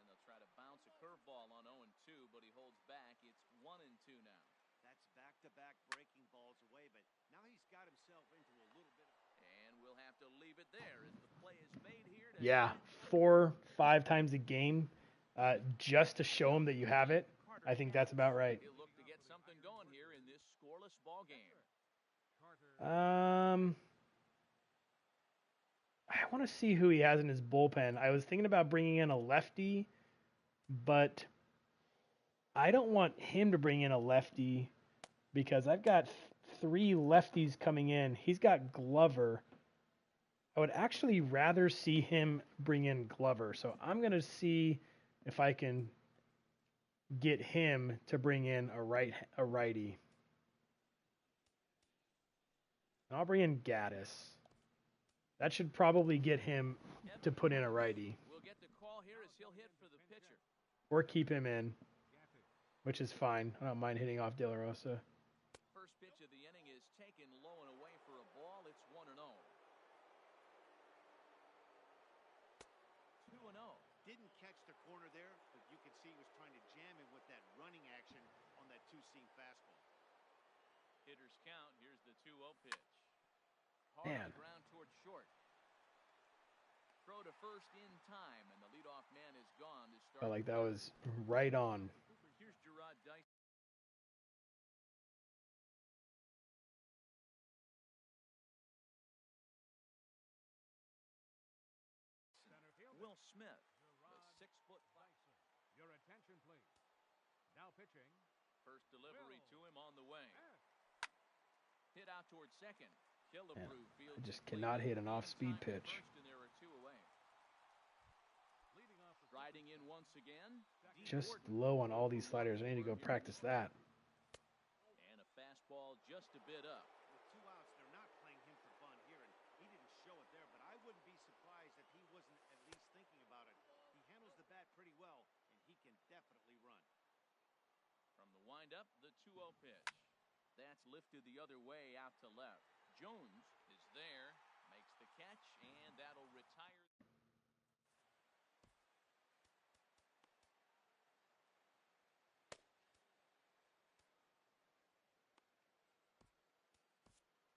Speaker 1: And they'll try to bounce a curveball on 0-2, but he holds back. It's 1-2 now.
Speaker 4: That's back-to-back breaking balls away, but now he's got himself into a little bit of...
Speaker 1: And we'll have to leave it there as the play is made here.
Speaker 2: Yeah, 4-5 times a game, just to show him that you have it. I think that's about right.
Speaker 1: He'll look to get something going here in this scoreless ball game.
Speaker 2: I want to see who he has in his bullpen. I was thinking about bringing in a lefty, but I don't want him to bring in a lefty because I've got 3 lefties coming in. He's got Glover. I would actually rather see him bring in Glover. So I'm going to see if I can get him to bring in a righty. And I'll bring in Gaddis. That should probably get him to put in a righty.
Speaker 1: We'll get the call here as he'll hit for the pitcher.
Speaker 2: Or keep him in, which is fine. I don't mind hitting off De La Rosa.
Speaker 1: First pitch of the inning is taken low and away for a ball. It's 1-0. 2-0.
Speaker 4: Didn't catch the corner there, but you can see he was trying to jam him with that running action on that 2-seam fastball.
Speaker 1: Hitters count. Here's the 2-0 pitch. Hard
Speaker 2: Man.
Speaker 1: on the ground towards short. Throw to first in time, and the leadoff man is gone to start.
Speaker 2: Felt like that was right on.
Speaker 1: Here's Gerard Dyson. Will Smith, the 6'5".
Speaker 5: Your attention, please. Now pitching.
Speaker 1: First delivery to him on the way. Hit out towards second.
Speaker 2: Man, I just cannot hit an off-speed pitch.
Speaker 1: And there are 2 away. Riding in once again.
Speaker 2: Just low on all these sliders. I need to go practice that.
Speaker 1: And a fastball just a bit up.
Speaker 4: With 2 outs, they're not playing him for fun here, and he didn't show it there, but I wouldn't be surprised if he wasn't at least thinking about it. He handles the bat pretty well, and he can definitely run.
Speaker 1: From the windup, the 2-0 pitch. That's lifted the other way out to left. Jones is there, makes the catch, and that'll retire.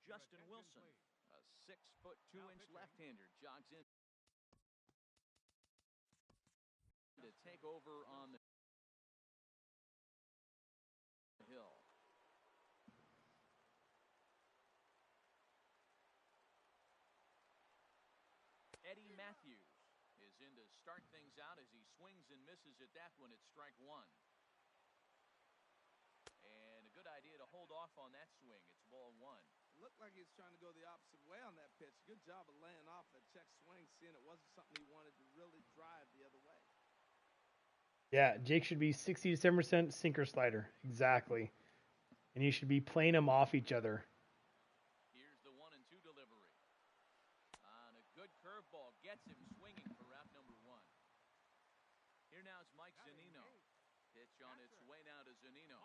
Speaker 1: Justin Wilson, a 6'2" left-hander, jogs in to take over on the hill. Eddie Matthews is in to start things out as he swings and misses at that one at strike 1. idea to hold off on that swing. It's ball 1.
Speaker 3: It looked like he was trying to go the opposite way on that pitch. Good job of laying off that check swing, seeing it wasn't something he wanted to really drive the other way.
Speaker 2: Yeah, Jake should be 60 to 7% sinker slider. Exactly. And you should be playing them off each other.
Speaker 1: Here's the 1-2 delivery. On a good curveball, gets him swinging for route number 1. Here now is Mike Zunino. Pitch on its way now to Zunino.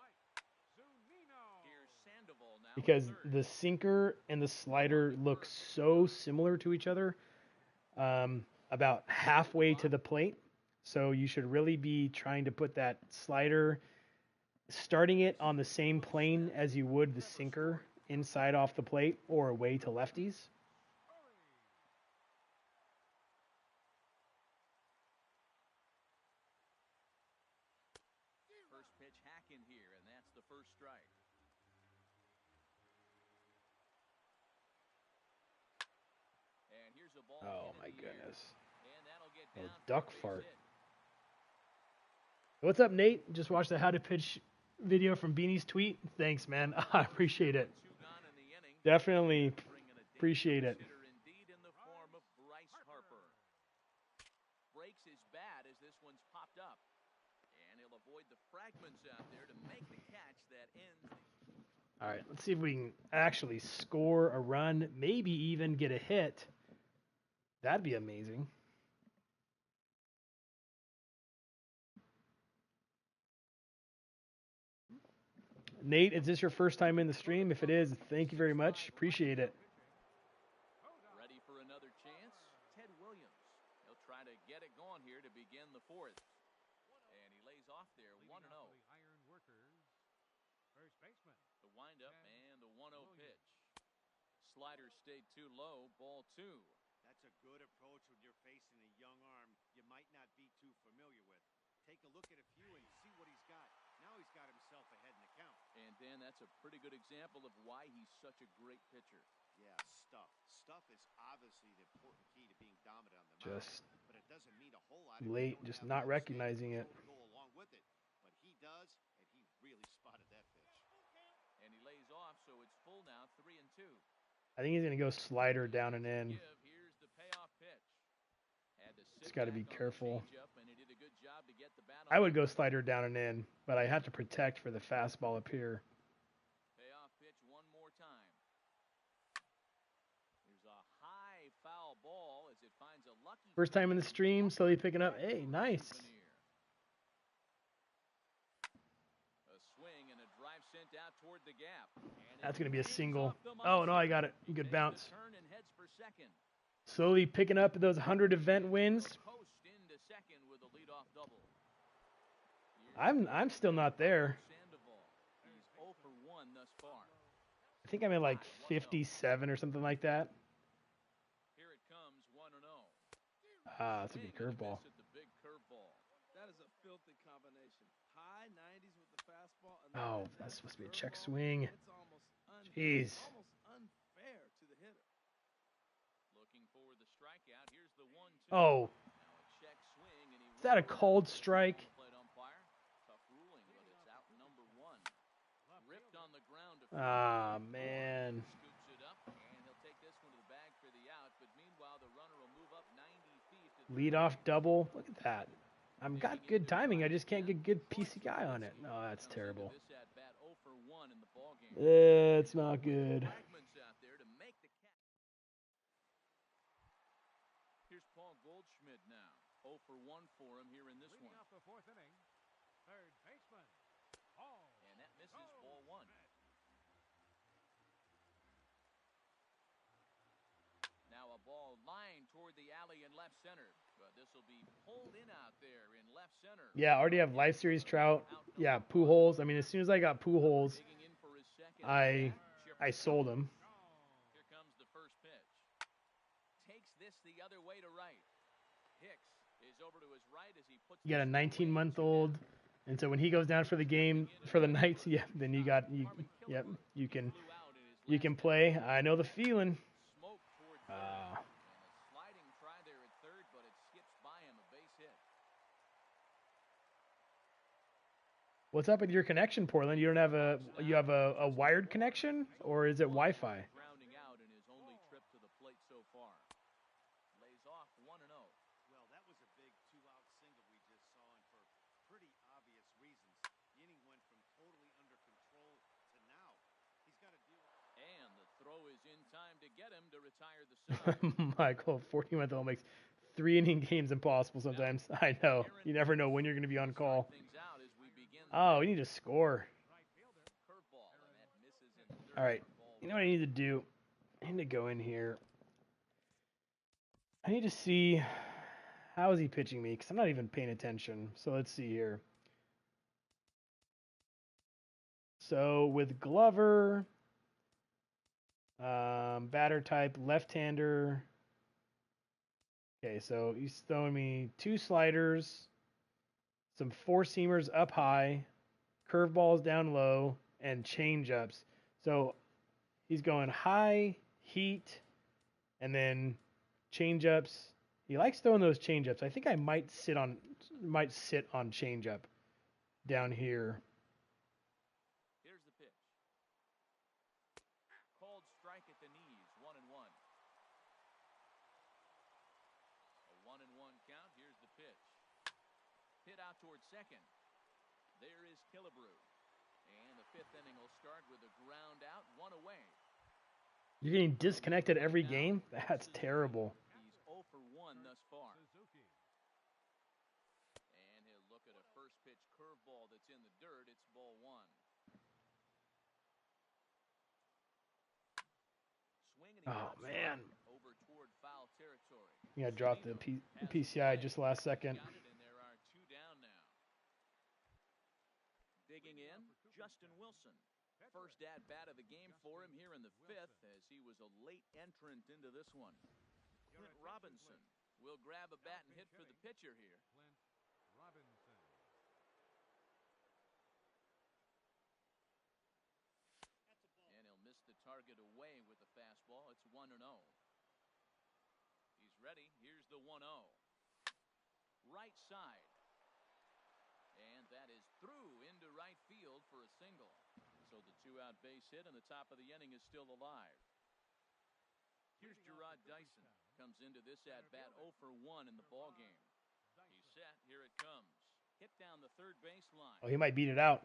Speaker 1: Here's Sandoval now.
Speaker 2: Because the sinker and the slider look so similar to each other, about halfway to the plate. So you should really be trying to put that slider, starting it on the same plane as you would the sinker, inside off the plate or away to lefties.
Speaker 1: First pitch hacking here, and that's the first strike. And here's a ball.
Speaker 2: Oh my goodness.
Speaker 1: And that'll get
Speaker 2: Oh,
Speaker 1: down
Speaker 2: duck
Speaker 1: for a base
Speaker 2: fart.
Speaker 1: hit.
Speaker 2: What's up, Nate? Just watched the How to Pitch video from Beanie's tweet. Thanks, man. I appreciate it.
Speaker 1: Two gone in the inning.
Speaker 2: Definitely
Speaker 1: Bringing a
Speaker 2: appreciate it.
Speaker 1: hitter indeed in the form of Bryce Harper. Breaks his bat as this one's popped up. And he'll avoid the fragments out there to make the catch that ends.
Speaker 2: All right, let's see if we can actually score a run, maybe even get a hit. That'd be amazing. Nate, is this your first time in the stream? If it is, thank you very much. Appreciate it.
Speaker 1: Ready for another chance? Ted Williams. He'll try to get it going here to begin the 4th. And he lays off there, 1-0.
Speaker 5: Iron workers. First baseman.
Speaker 1: The windup and the 1-0 pitch. Slider stayed too low, ball 2.
Speaker 4: That's a good approach when you're facing a young arm you might not be too familiar with. Take a look at a few and see what he's got. Now he's got himself ahead in the count.
Speaker 1: And Dan, that's a pretty good example of why he's such a great pitcher.
Speaker 4: Yeah, stuff. Stuff is obviously the important key to being dominant on the mound.
Speaker 2: Just
Speaker 4: but it doesn't mean a whole lot if you
Speaker 2: late,
Speaker 4: don't
Speaker 2: just
Speaker 4: have
Speaker 2: not
Speaker 4: that
Speaker 2: recognizing it.
Speaker 4: to go along with it. But he does, and he really spotted that pitch.
Speaker 1: And he lays off, so it's full now, 3-2.
Speaker 2: I think he's going to go slider down and in.
Speaker 1: Here's the payoff pitch.
Speaker 2: Just got to be careful.
Speaker 1: And he did a good job to get the bat
Speaker 2: I would go slider down and in, but I have to protect for the fastball up here.
Speaker 1: Payoff pitch one more time. There's a high foul ball as it finds a lucky.
Speaker 2: First time in the stream, slowly picking up. Hey, nice.
Speaker 1: A swing and a drive sent out toward the gap.
Speaker 2: That's going to be a single. Oh, no, I got it. Good bounce.
Speaker 1: Turn and heads for second.
Speaker 2: Slowly picking up those 100 event wins.
Speaker 1: Post into second with a leadoff double.
Speaker 2: I'm still not there.
Speaker 1: Sandoval. He's 0 for 1 thus far.
Speaker 2: I think I'm at like 57 or something like that.
Speaker 1: Here it comes, 1-0.
Speaker 2: Ah, that's a good curveball.
Speaker 1: The big curveball.
Speaker 3: That is a filthy combination. High 90s with the fastball. And
Speaker 2: Oh, that's supposed to be a check swing.
Speaker 3: It's almost
Speaker 2: Jeez.
Speaker 3: almost unfair to the hitter.
Speaker 1: Looking for the strikeout. Here's the 1-2.
Speaker 2: Oh,
Speaker 1: Now a check swing, and
Speaker 2: is that a cold strike?
Speaker 1: Plate umpire. Tough ruling, but it's out number 1. Ripped on the ground.
Speaker 2: Ah, man.
Speaker 1: Scoops it up, and he'll take this one to the bag for the out. But meanwhile, the runner will move up 90 feet.
Speaker 2: Lead off double. Look at that. I've got good timing. I just can't get good PCI on it. Oh, that's terrible.
Speaker 1: This at bat 0 for 1 in the ball game.
Speaker 2: It's not good.
Speaker 1: Fragments out there to make the catch. Here's Paul Goldschmidt now. 0 for 1 for him here in this
Speaker 5: Leading
Speaker 1: one.
Speaker 5: off the 4th inning. Third baseman. Paul.
Speaker 1: And that misses ball 1. Now a ball lined toward the alley in left center. But this will be pulled in out there in left center.
Speaker 2: Yeah, I already have Life Series Trout. Yeah, Pujols. I mean, as soon as I got Pujols,
Speaker 1: Digging in for his second
Speaker 2: I
Speaker 1: at-bat.
Speaker 2: sold him.
Speaker 1: Here comes the first pitch. Takes this the other way to right. Hicks is over to his right as he puts.
Speaker 2: You got a
Speaker 1: this away
Speaker 2: 19-month-old, and so when he goes down for the game for the Knights, yeah, then you can play. I know the feeling.
Speaker 1: Smoke toward third.
Speaker 2: Ah.
Speaker 1: And a sliding try there at third, but it skips by him, a base hit.
Speaker 2: What's up with your connection, Portland? You don't have a wired connection, or is it Wi-Fi?
Speaker 1: Grounding out in his only trip to the plate so far. Lays off 1-0.
Speaker 4: Well, that was a big 2-out single we just saw, and for pretty obvious reasons. The inning went from totally under control to now he's got to deal with.
Speaker 1: And the throw is in time to get him to retire the side.
Speaker 2: Michael, 14-month-old makes 3-inning games impossible sometimes. I know. You never know when you're going to be on call. Oh, we need to score. All right. You know what I need to do? I need to go in here. I need to see how is he pitching me, because I'm not even paying attention. So let's see here. So with Glover, batter type, left-hander. Okay, so he's throwing me 2 sliders, some 4-seamers up high, curveballs down low, and change-ups. So he's going high, heat, and then change-ups. He likes throwing those change-ups. I think I might sit on change-up down here.
Speaker 1: Here's the pitch. Called strike at the knees, 1-1. A 1-1 count. Here's the pitch. Hit out towards second. There is Killebrew. And the 5th inning will start with a ground out, 1 away.
Speaker 2: You're getting disconnected every game? That's terrible.
Speaker 1: He's 0 for 1 thus far. And he'll look at a first pitch curveball that's in the dirt. It's ball 1.
Speaker 2: Oh, man.
Speaker 1: Over toward foul territory.
Speaker 2: Yeah, I dropped the PCI just last second.
Speaker 1: And there are 2 down now. Digging in, Justin Wilson. First at-bat of the game for him here in the 5th, as he was a late entrant into this one. Clint Robinson will grab a bat and hit for the pitcher here. And he'll miss the target away with the fastball. It's 1-0. He's ready. Here's the 1-0. Right side. And that is through into right field for a single. So the 2-out base hit, and the top of the inning is still alive. Here's Gerard Dyson. Comes into this at-bat 0 for 1 in the ballgame. He's set. Here it comes. Hit down the third baseline.
Speaker 2: Oh, he might beat it out.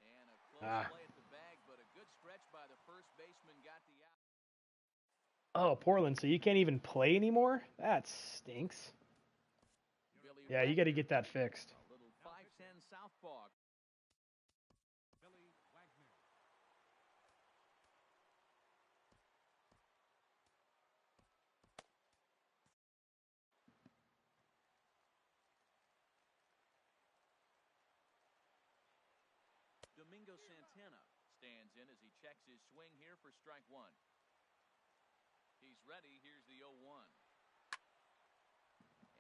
Speaker 1: And a close play at the bag, but a good stretch by the first baseman got the out.
Speaker 2: Oh, Portland, so you can't even play anymore? That stinks. Yeah, you got to get that fixed.
Speaker 1: A little 5'10" southpaw. Domingo Santana stands in as he checks his swing here for strike 1. He's ready. Here's the 0-1.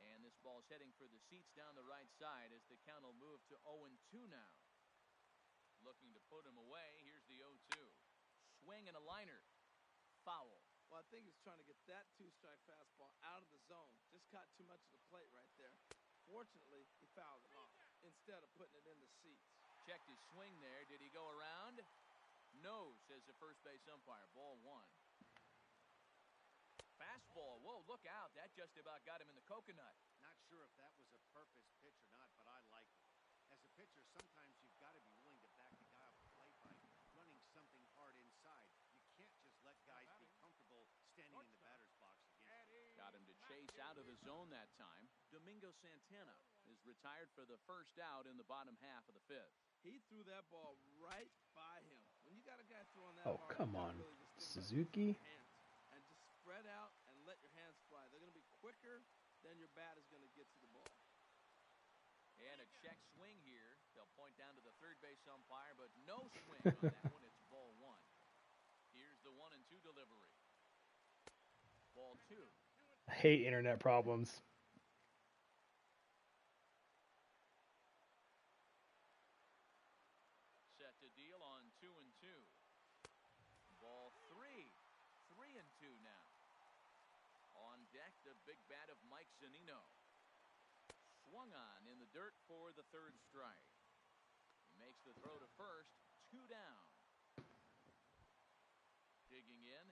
Speaker 1: And this ball's heading for the seats down the right side as the count will move to 0-2 now. Looking to put him away. Here's the 0-2. Swing and a liner. Foul.
Speaker 3: Well, I think he's trying to get that 2-strike fastball out of the zone. Just caught too much of the plate right there. Fortunately, he fouled it off instead of putting it in the seats.
Speaker 1: Checked his swing there. Did he go around? No, says the first base umpire. Ball 1. Fastball. Whoa, look out. That just about got him in the coconut.
Speaker 4: Not sure if that was a purpose pitch or not, but I like it. As a pitcher, sometimes you've got to be willing to back the guy off the plate by running something hard inside. You can't just let guys be comfortable standing in the batter's box again.
Speaker 1: Got him to chase out of the zone that time. Domingo Santana is retired for the first out in the bottom half of the 5th.
Speaker 3: He threw that ball right by him. When you got a guy throwing that
Speaker 2: hard, come on, really Suzuki.
Speaker 3: And just spread out and let your hands fly. They're going to be quicker than your bat is going to get to the ball.
Speaker 1: And a check swing here. They'll point down to the third base umpire, but no swing on that one. It's ball 1. Here's the 1-2 delivery. Ball 2.
Speaker 2: I hate internet problems.
Speaker 1: Set to deal on 2-2. Ball 3. 3-2 now. On deck, the big bat of Mike Zunino. Swung on in the dirt for the 3rd strike. Makes the throw to first. 2 down. Digging in.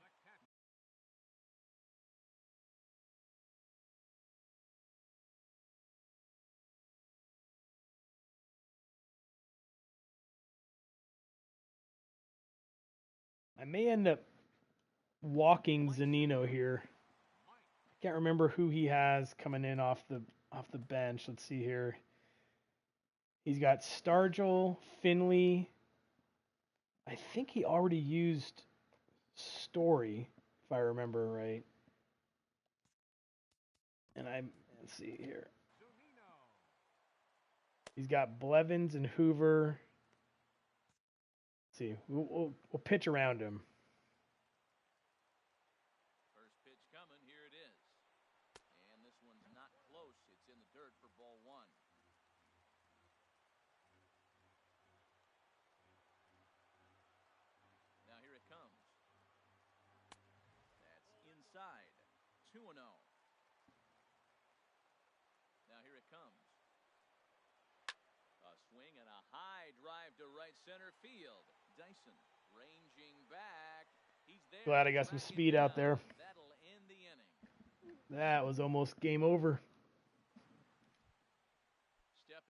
Speaker 2: I may end up walking Zunino here. I can't remember who he has coming in off the bench. Let's see here. He's got Stargell, Finley. I think he already used Story, if I remember right. And let's see here. He's got Blevins and Hoover. Let's see, we'll pitch around him.
Speaker 1: First pitch coming. Here it is. And this one's not close. It's in the dirt for ball 1. Now here it comes. That's inside. 2-0. Now here it comes. A swing and a high drive to right center field. Dyson ranging back. He's there.
Speaker 2: Glad I got some speed out there.
Speaker 1: That'll end the inning.
Speaker 2: That was almost game over.
Speaker 1: Step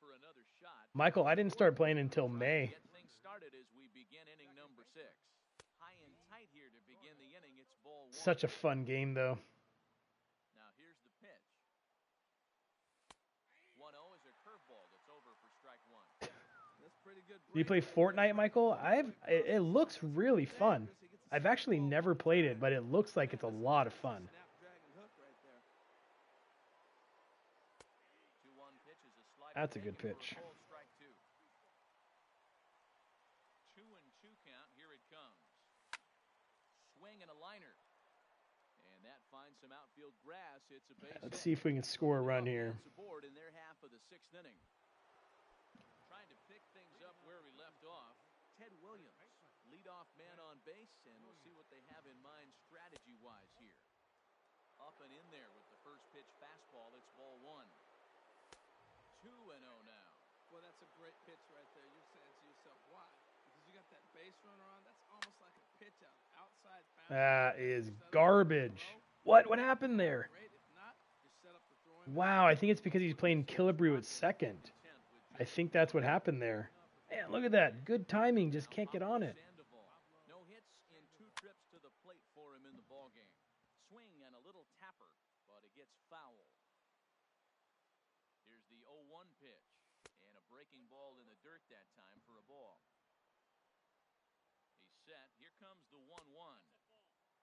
Speaker 1: for another shot.
Speaker 2: Michael, I didn't start playing until May.
Speaker 1: Get things started as we begin inning number 6. High and tight here to begin the inning. It's ball 1.
Speaker 2: Such a fun game, though.
Speaker 1: Now here's the pitch. 1-0 is a curveball that's over for strike 1.
Speaker 3: That's pretty good.
Speaker 2: Do you play Fortnite, Michael? It looks really fun. I've actually never played it, but it looks like it's a lot of fun.
Speaker 3: Snapdragon hook right there.
Speaker 1: 2-1 pitch is a slider.
Speaker 2: That's a good pitch.
Speaker 1: For a full strike 2. 2-2 count. Here it comes. Swing and a liner. And that finds some outfield grass. It's a base
Speaker 2: Let's
Speaker 1: hit.
Speaker 2: see if we can score a run here.
Speaker 1: Aboard in their half of the 6th inning. Trying to pick things up where we left off. Ted Williams, leadoff man on base, and we'll see what they have in mind strategy-wise here. Up and in there with the first pitch fastball. It's ball 1. 2-0 now.
Speaker 3: Well, that's a great pitch right there. You're saying to yourself, why? Because you got that base runner on. That's almost like a pitch out. Outside bounce.
Speaker 2: That is garbage. What happened there?
Speaker 3: Great. If not, you set up the throwing.
Speaker 2: Wow, I think it's because he's playing Killebrew at second. I think that's what happened there. Man, look at that. Good timing. Just can't get on it.
Speaker 1: No hits in 2 trips to the plate for him in the ballgame. Swing and a little tapper, but it gets foul. Here's the 0-1 pitch. And a breaking ball in the dirt that time for a ball. He's set. Here comes the 1-1.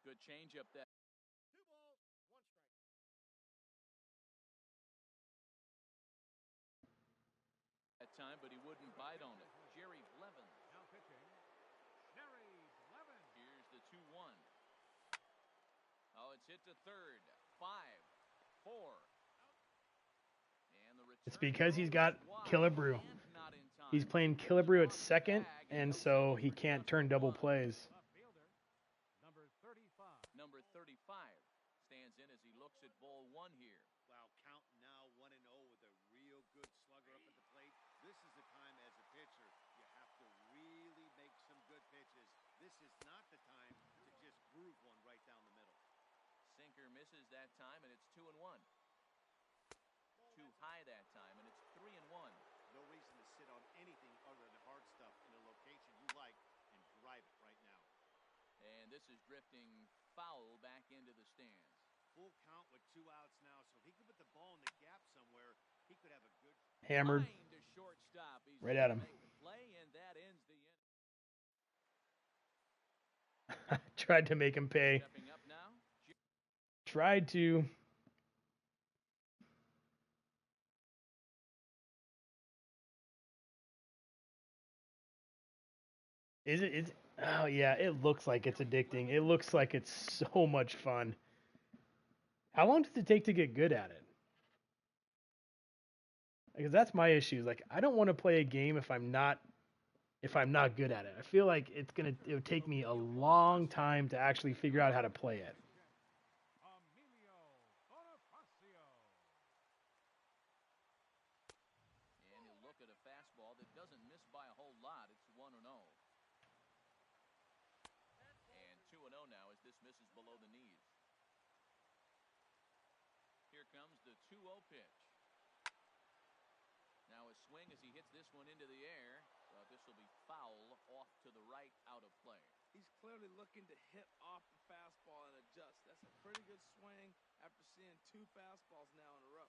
Speaker 1: Good changeup that.
Speaker 5: 2 balls, 1 strike.
Speaker 1: That time, but he wouldn't bite on it. Jerry Blevins.
Speaker 5: Now pitching, Jerry Blevins.
Speaker 1: Here's the 2-1. Oh, it's hit to third. 5, 4. And the return.
Speaker 2: It's because he's got Killebrew. He's playing Killebrew at second, and so he can't turn double plays.
Speaker 5: Left fielder, number 35.
Speaker 1: Number 35 stands in as he looks at ball 1 here.
Speaker 4: Wow, counting now 1-0 with a real good slugger up at the plate. This is the time as a pitcher you have to really make some good pitches. This is not the time to just groove one right down the middle.
Speaker 1: Sinker misses that time, and it's 2-1. Too high that time, and it's 3-1.
Speaker 4: No reason to sit on anything other than hard stuff in a location you like and drive it right now.
Speaker 1: And this is drifting foul back into the stands.
Speaker 4: Full count with 2 outs now, so if he could put the ball in the gap somewhere, he could have a good.
Speaker 2: Hammered.
Speaker 1: Line to shortstop. He's
Speaker 2: Right at him.
Speaker 1: make the play, and that ends the inning.
Speaker 2: Tried to make him pay.
Speaker 1: Stepping up now.
Speaker 2: Tried to. Is it? Oh yeah, it looks like it's addicting. It looks like it's so much fun. How long does it take to get good at it? Because that's my issue. Like, I don't want to play a game if I'm not good at it. I feel like it would take me a long time to actually figure out how to play it.
Speaker 5: Emilio Bonifacio.
Speaker 1: And he'll look at a fastball that doesn't miss Misses below the knees. Here comes the 2-0 pitch. Now a swing as he hits this one into the air. But this will be foul off to the right, out of play.
Speaker 3: He's clearly looking to hit off the fastball and adjust. That's a pretty good swing after seeing 2 fastballs now in a row.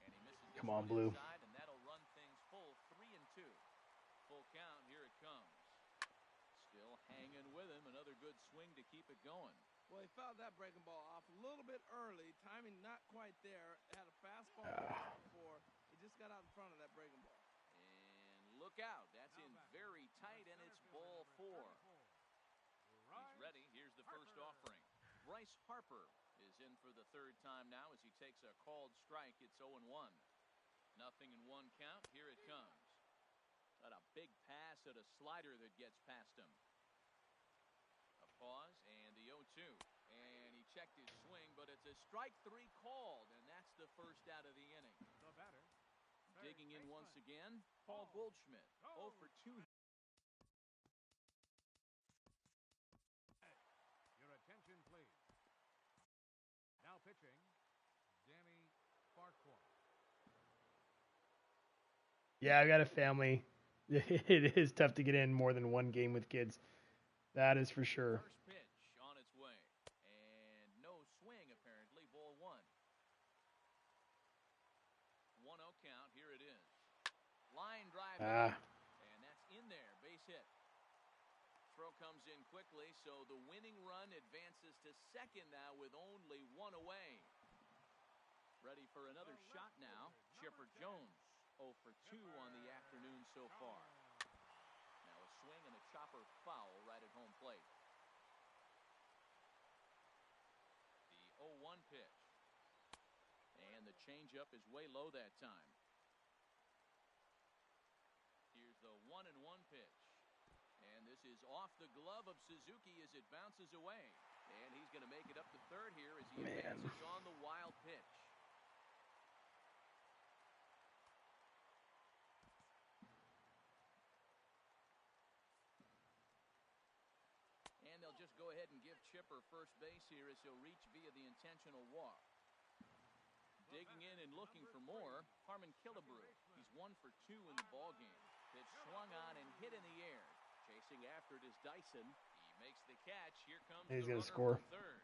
Speaker 1: And he misses this
Speaker 2: Come on,
Speaker 1: one
Speaker 2: Blue.
Speaker 1: inside, and that'll run things full 3-2. Full count, here it comes. Still hanging with him. Another good swing to keep it going.
Speaker 3: Well, he fouled that breaking ball off a little bit early. Timing not quite there. Had a fastball before. He just got out in front of that breaking ball.
Speaker 1: And look out. That's in very tight, and it's ball 4. He's ready. Here's the first offering. Bryce Harper is in for the 3rd time now as he takes a called strike. It's 0-1. 0-1 count. Here it comes. Got a big pass at a slider that gets past him. A pause and the 0-2. And he checked his swing, but it's a strike 3 called, and that's the first out of the inning.
Speaker 5: The batter.
Speaker 1: Digging in once again, Paul Goldschmidt. 0 for 2.
Speaker 5: Your attention, please. Now pitching, Danny Farquhar.
Speaker 2: Yeah, I got a family. It is tough to get in more than one game with kids. That is for sure.
Speaker 1: First pitch on its way. And no swing, apparently. Ball 1. 1-0 count. Here it is. Line drive. And that's in there. Base hit. Throw comes in quickly, so the winning run advances to second now with only 1 away. Ready for another shot now. Chipper Jones. 0 for 2 on the afternoon so far. Now a swing and a chopper foul right at home plate. The 0-1 pitch. And the changeup is way low that time. Here's the 1-1 pitch. And this is off the glove of Suzuki as it bounces away. And he's going to make it up to third here as he advances on the wild pitch. And they'll just go ahead and give Chipper first base here as he'll reach via the intentional walk. Digging in and looking for more, Harmon Killebrew. He's 1 for 2 in the ballgame. Pitch swung on and hit in the air. Chasing after it is Dyson. He makes the catch. Here comes
Speaker 2: He's
Speaker 1: the
Speaker 2: gonna
Speaker 1: runner
Speaker 2: score.
Speaker 1: from third.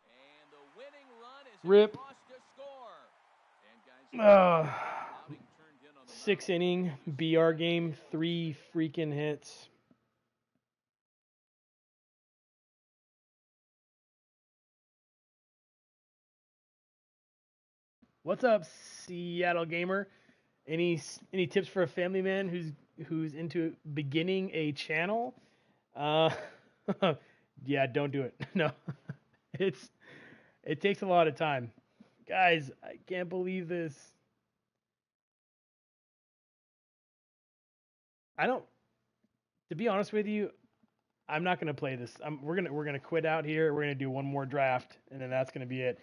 Speaker 1: And the winning run is
Speaker 2: Rip.
Speaker 1: across to score. And guys, outing turned in on the
Speaker 2: 6 inning BR game, 3 freaking hits. What's up, Seattle gamer? Any tips for a family man who's into beginning a channel? Yeah, don't do it. No, it takes a lot of time, guys. I can't believe this. To be honest with you, I'm not gonna play this. We're gonna quit out here. We're gonna do one more draft, and then that's gonna be it.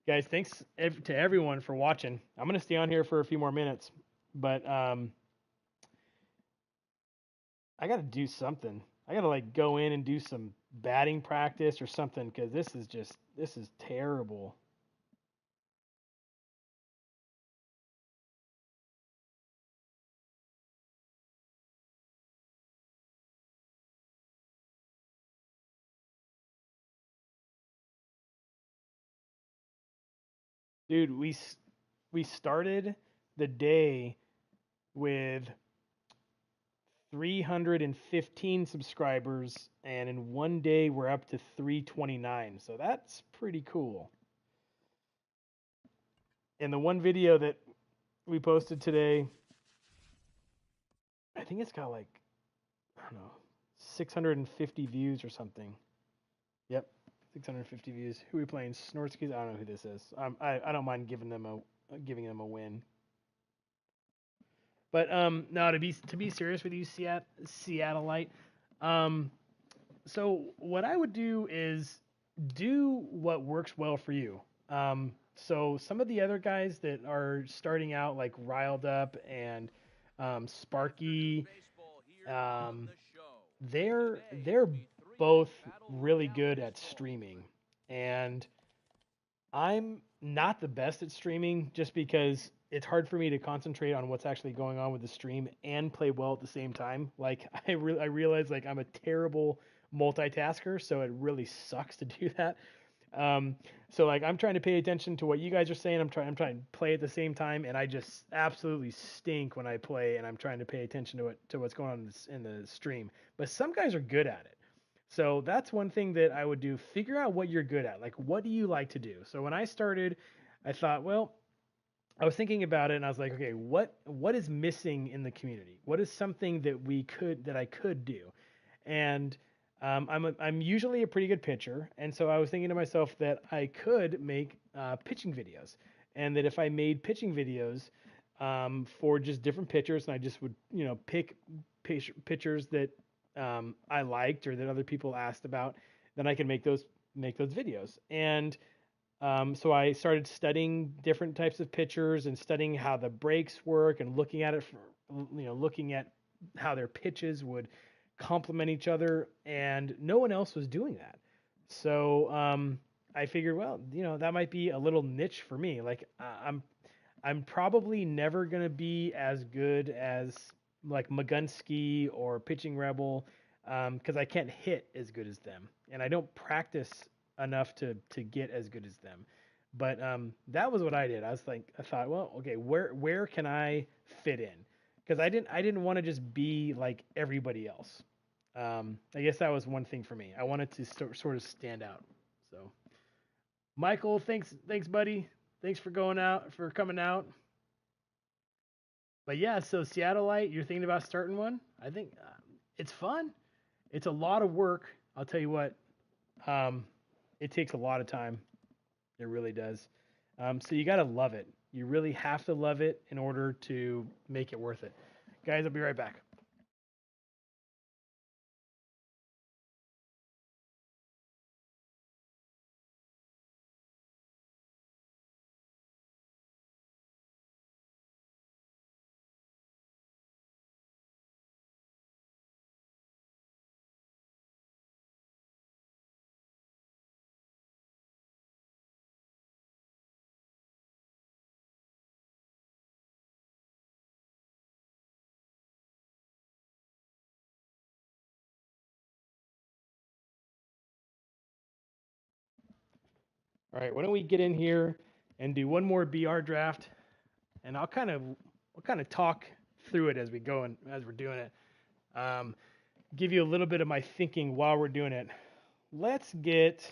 Speaker 2: Guys, thanks to everyone for watching. I'm going to stay on here for a few more minutes, but I got to do something. I got to go in and do some batting practice or something because this is terrible. Dude, we started the day with 315 subscribers, and in one day we're up to 329. So that's pretty cool. And the one video that we posted today, I think it's got I don't know, 650 views or something. Yep. 650 views. Who are we playing? Snortskis? I don't know who this is. I don't mind giving them a win. But no, to be serious with you, Seattleite. So what I would do is do what works well for you. So some of the other guys that are starting out Riled Up and Sparky. They're both really good at streaming, and I'm not the best at streaming just because it's hard for me to concentrate on what's actually going on with the stream and play well at the same time. Like I realize like I'm a terrible multitasker, so it really sucks to do that. So like I'm trying to pay attention to what you guys are saying. I'm trying to play at the same time, and I just absolutely stink when I play and I'm trying to pay attention to what's going on in the stream. But some guys are good at it. So that's one thing that I would do. Figure out what you're good at. Like, what do you like to do? So when I started, I thought, well, I was thinking about it and I was like, okay, what is missing in the community? What is something that I could do? And I'm usually a pretty good pitcher, and so I was thinking to myself that I could make pitching videos, and that if I made pitching videos for just different pitchers, and I just would pick pitchers that I liked or that other people asked about, then I could make those videos. And so I started studying different types of pitchers and studying how the breaks work and looking at it looking at how their pitches would complement each other, and no one else was doing that. So I figured, well, that might be a little niche for me. Like I'm probably never gonna be as good as like Magunsky or Pitching Rebel because I can't hit as good as them, and I don't practice enough to get as good as them. But that was what I did. I thought, well, okay, where can I fit in? Because I didn't want to just be like everybody else. I guess that was one thing for me. I wanted to sort of stand out. So, Michael, thanks, buddy. Thanks for coming out. But yeah, so Seattleite, you're thinking about starting one? I think it's fun. It's a lot of work. I'll tell you what. It takes a lot of time. It really does. So you got to love it. You really have to love it in order to make it worth it. Guys, I'll be right back. All right, why don't we get in here and do one more BR draft, and I'll kind of talk through it as we go and as we're doing it. Give you a little bit of my thinking while we're doing it. Let's get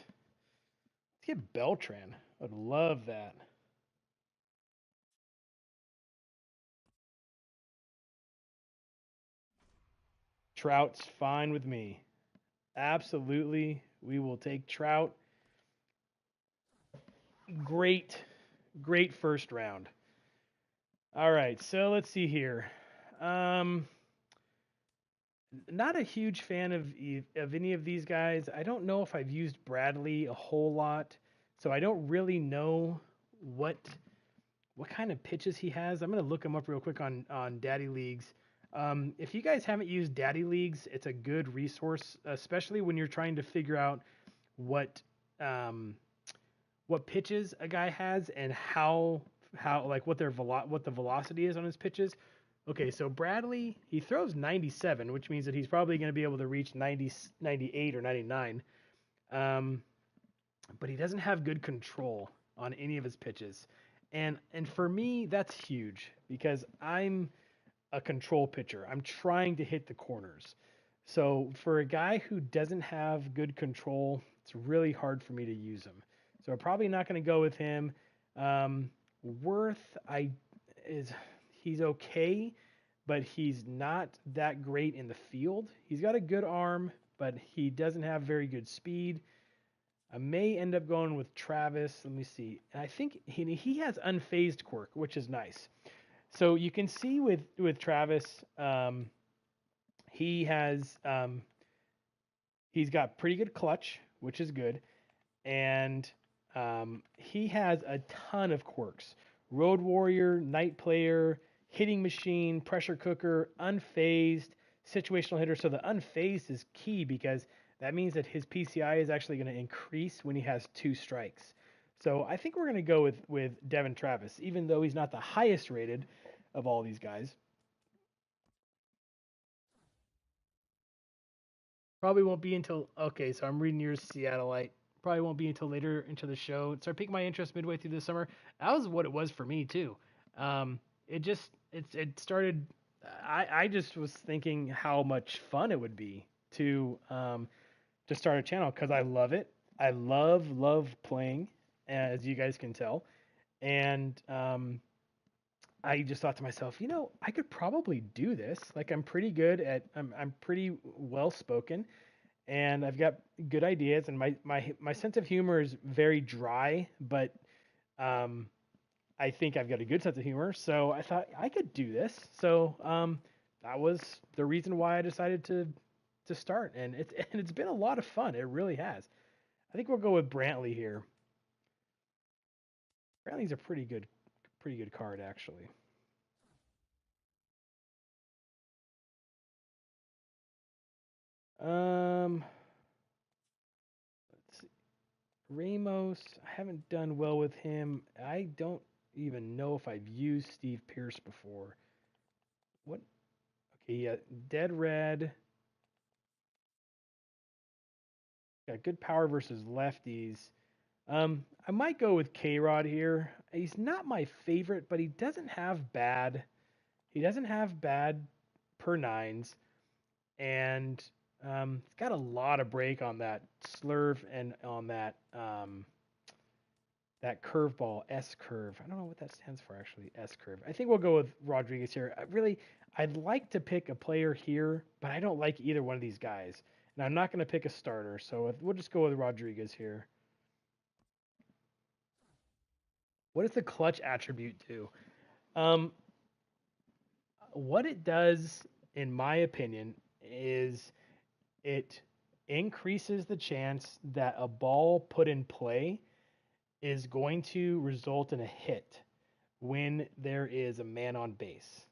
Speaker 2: Beltran. I'd love that. Trout's fine with me. Absolutely, we will take Trout. Great first round. All right, so let's see here. Not a huge fan of any of these guys. I don't know if I've used Bradley a whole lot, so I don't really know what kind of pitches he has. I'm gonna look him up real quick on Daddy Leagues. If you guys haven't used Daddy Leagues, it's a good resource, especially when you're trying to figure out what pitches a guy has and how like what the velocity is on his pitches. Okay, so Bradley, he throws 97, which means that he's probably going to be able to reach 90, 98 or 99. But he doesn't have good control on any of his pitches. And for me, that's huge because I'm a control pitcher. I'm trying to hit the corners. So for a guy who doesn't have good control, it's really hard for me to use him. So I'm probably not going to go with him. Worth, he's okay, but he's not that great in the field. He's got a good arm, but he doesn't have very good speed. I may end up going with Travis. Let me see. And I think he has unfazed quirk, which is nice. So you can see with Travis, he has he's got pretty good clutch, which is good, and he has a ton of quirks. Road Warrior, Night Player. hitting machine, pressure cooker, unfazed, situational hitter. So the unfazed is key because that means that his PCI is actually going to increase when he has 2 strikes. So I think we're going to go with Devin Travis, even though he's not the highest rated of all these guys. Probably won't be until, okay, so I'm reading yours, Seattleite. Probably won't be until later into the show. It started piquing my interest midway through the summer. That was what it was for me too. It started. I just was thinking how much fun it would be to start a channel because I love it. I love playing, as you guys can tell, and I just thought to myself, I could probably do this. Like I'm pretty good at. I'm pretty well spoken, and I've got good ideas, and my sense of humor is very dry, but I think I've got a good sense of humor, so I thought I could do this. So that was the reason why I decided to start, and it's been a lot of fun. It really has. I think we'll go with Brantley here. Brantley's a pretty good card actually. Let's see. Ramos, I haven't done well with him. I don't even know if I've used Steve Pearce before. What? Okay, yeah, dead red. Got good power versus lefties. I might go with K-Rod here. He's not my favorite, but he doesn't have bad. He doesn't have bad per nines, and it's got a lot of break on that slurve and on that that curveball, S curve. I don't know what that stands for actually, S curve. I think we'll go with Rodriguez here. I'd like to pick a player here, but I don't like either one of these guys. And I'm not going to pick a starter, so we'll just go with Rodriguez here. What does the clutch attribute do? What it does, in my opinion, is it increases the chance that a ball put in play is going to result in a hit when there is a man on base.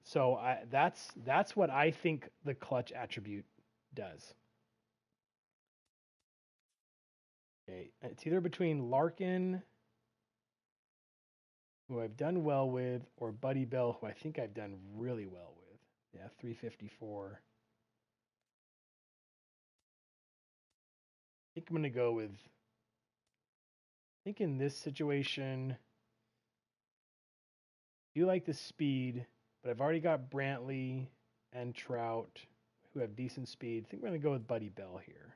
Speaker 2: So that's what I think the clutch attribute does. Okay, it's either between Larkin, who I've done well with, or Buddy Bell, who I think I've done really well with. Yeah, 354. I think I'm going to go with, I think in this situation, I do like the speed, but I've already got Brantley and Trout, who have decent speed. I think we're going to go with Buddy Bell here.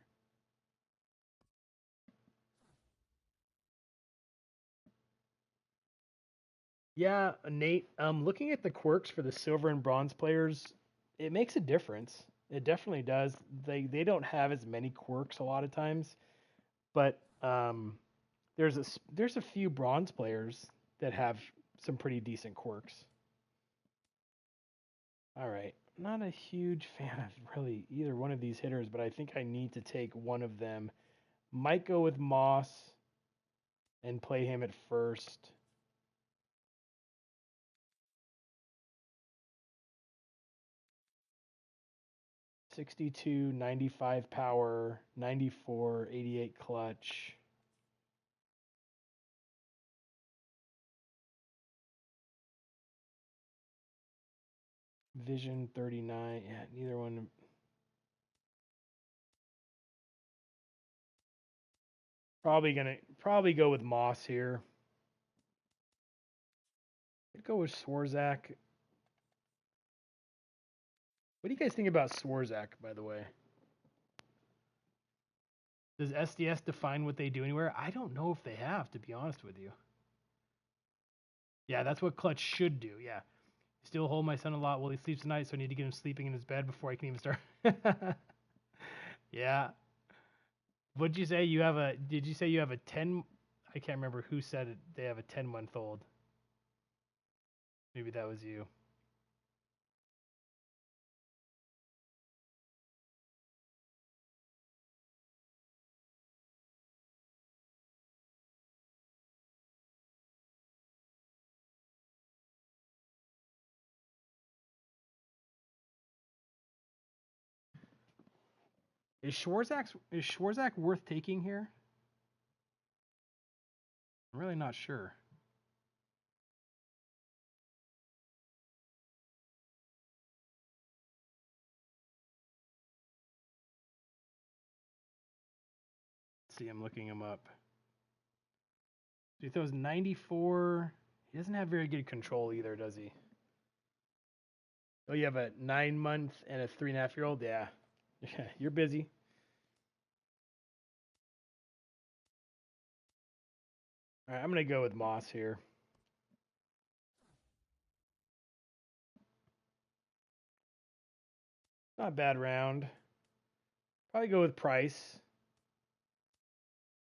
Speaker 2: Yeah, Nate, looking at the quirks for the silver and bronze players, it makes a difference. It definitely does. They don't have as many quirks a lot of times, but there's a few bronze players that have some pretty decent quirks. All right, not a huge fan of really either one of these hitters, but I think I need to take one of them. Might go with Moss and play him at first. .62, 95 power, 94, 88 clutch. Vision 39. Yeah, neither one. Probably go with Moss here. I'd go with Swarzak. What do you guys think about Swarzak, by the way? Does SDS define what they do anywhere? I don't know if they have, to be honest with you. Yeah, that's what clutch should do. Yeah. Still hold my son a lot while he sleeps tonight, so I need to get him sleeping in his bed before I can even start. Yeah. What'd you say? Did you say you have a 10? I can't remember who said it. They have a 10-month-old. Maybe that was you. Is Schwarzak worth taking here? I'm really not sure. Let's see, I'm looking him up. He throws 94. He doesn't have very good control either, does he? Oh, you have a 9-month and a 3.5-year-old? Yeah. You're busy. All right, I'm going to go with Moss here. Not a bad round. Probably go with Price.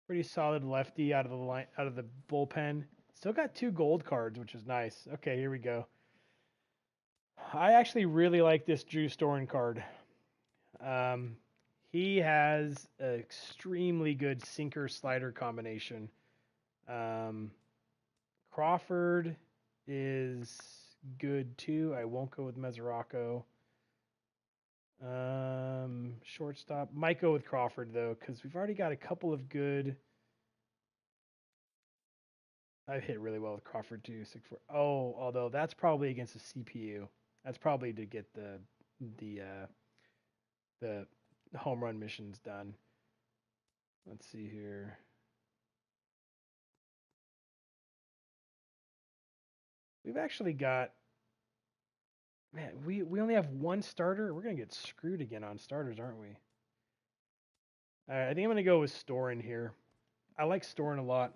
Speaker 2: Pretty solid lefty out of the bullpen. Still got 2 gold cards, which is nice. Okay, here we go. I actually really like this Drew Storen card. He has an extremely good sinker slider combination. Crawford is good too. I won't go with Mesoraco. Shortstop. Might go with Crawford though, because we've already got a couple of good. I've hit really well with Crawford too. 6-4. Oh, although that's probably against a CPU. That's probably to get the home run missions done. Let's see here. We've actually got. Man, we only have 1 starter. We're gonna get screwed again on starters, aren't we? All right, I think I'm gonna go with Storen here. I like Storen a lot.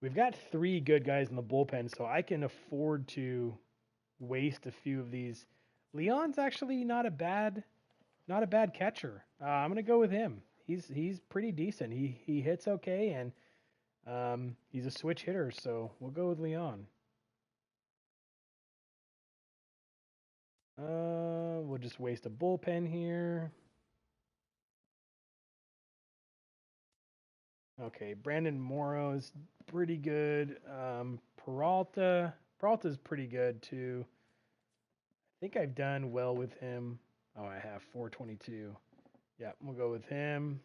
Speaker 2: We've got 3 good guys in the bullpen, so I can afford to waste a few of these. Leon's actually not a bad catcher. I'm gonna go with him. He's pretty decent. He hits okay, and he's a switch hitter, so we'll go with Leon. We'll just waste a bullpen here. Okay, Brandon Morrow's pretty good. Peralta's pretty good too. I think I've done well with him. Oh, I have 422. Yeah, we'll go with him.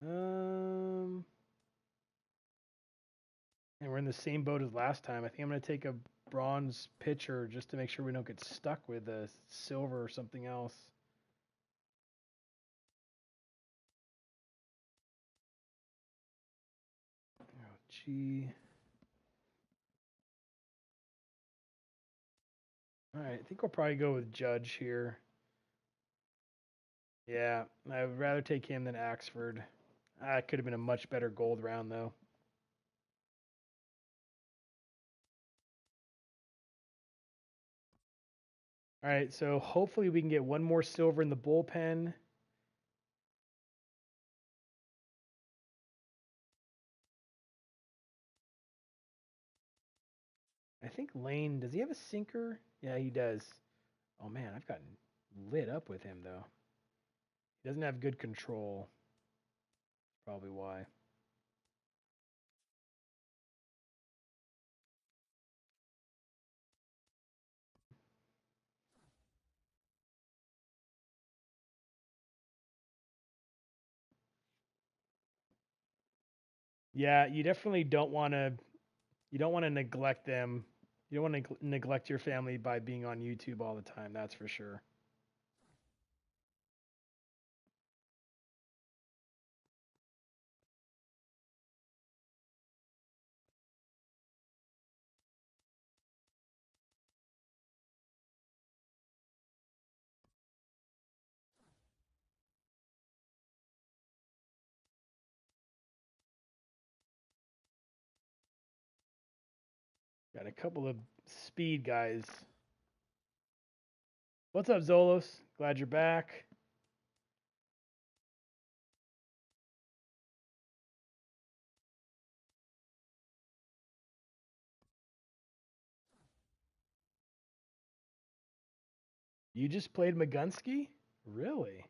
Speaker 2: And we're in the same boat as last time. I think I'm going to take a bronze pitcher just to make sure we don't get stuck with a silver or something else. Oh, gee. All right, I think we'll probably go with Judge here. Yeah, I would rather take him than Axford. It could have been a much better gold round, though. All right, so hopefully we can get 1 more silver in the bullpen. I think Lane, does he have a sinker? Yeah, he does. Oh, man, I've gotten lit up with him, though. He doesn't have good control. Probably why. Yeah, you definitely don't want to. You don't want to neglect them. You don't want to neglect your family by being on YouTube all the time. That's for sure. Got a couple of speed guys. What's up, Zolos? Glad you're back. You just played Magunski? Really?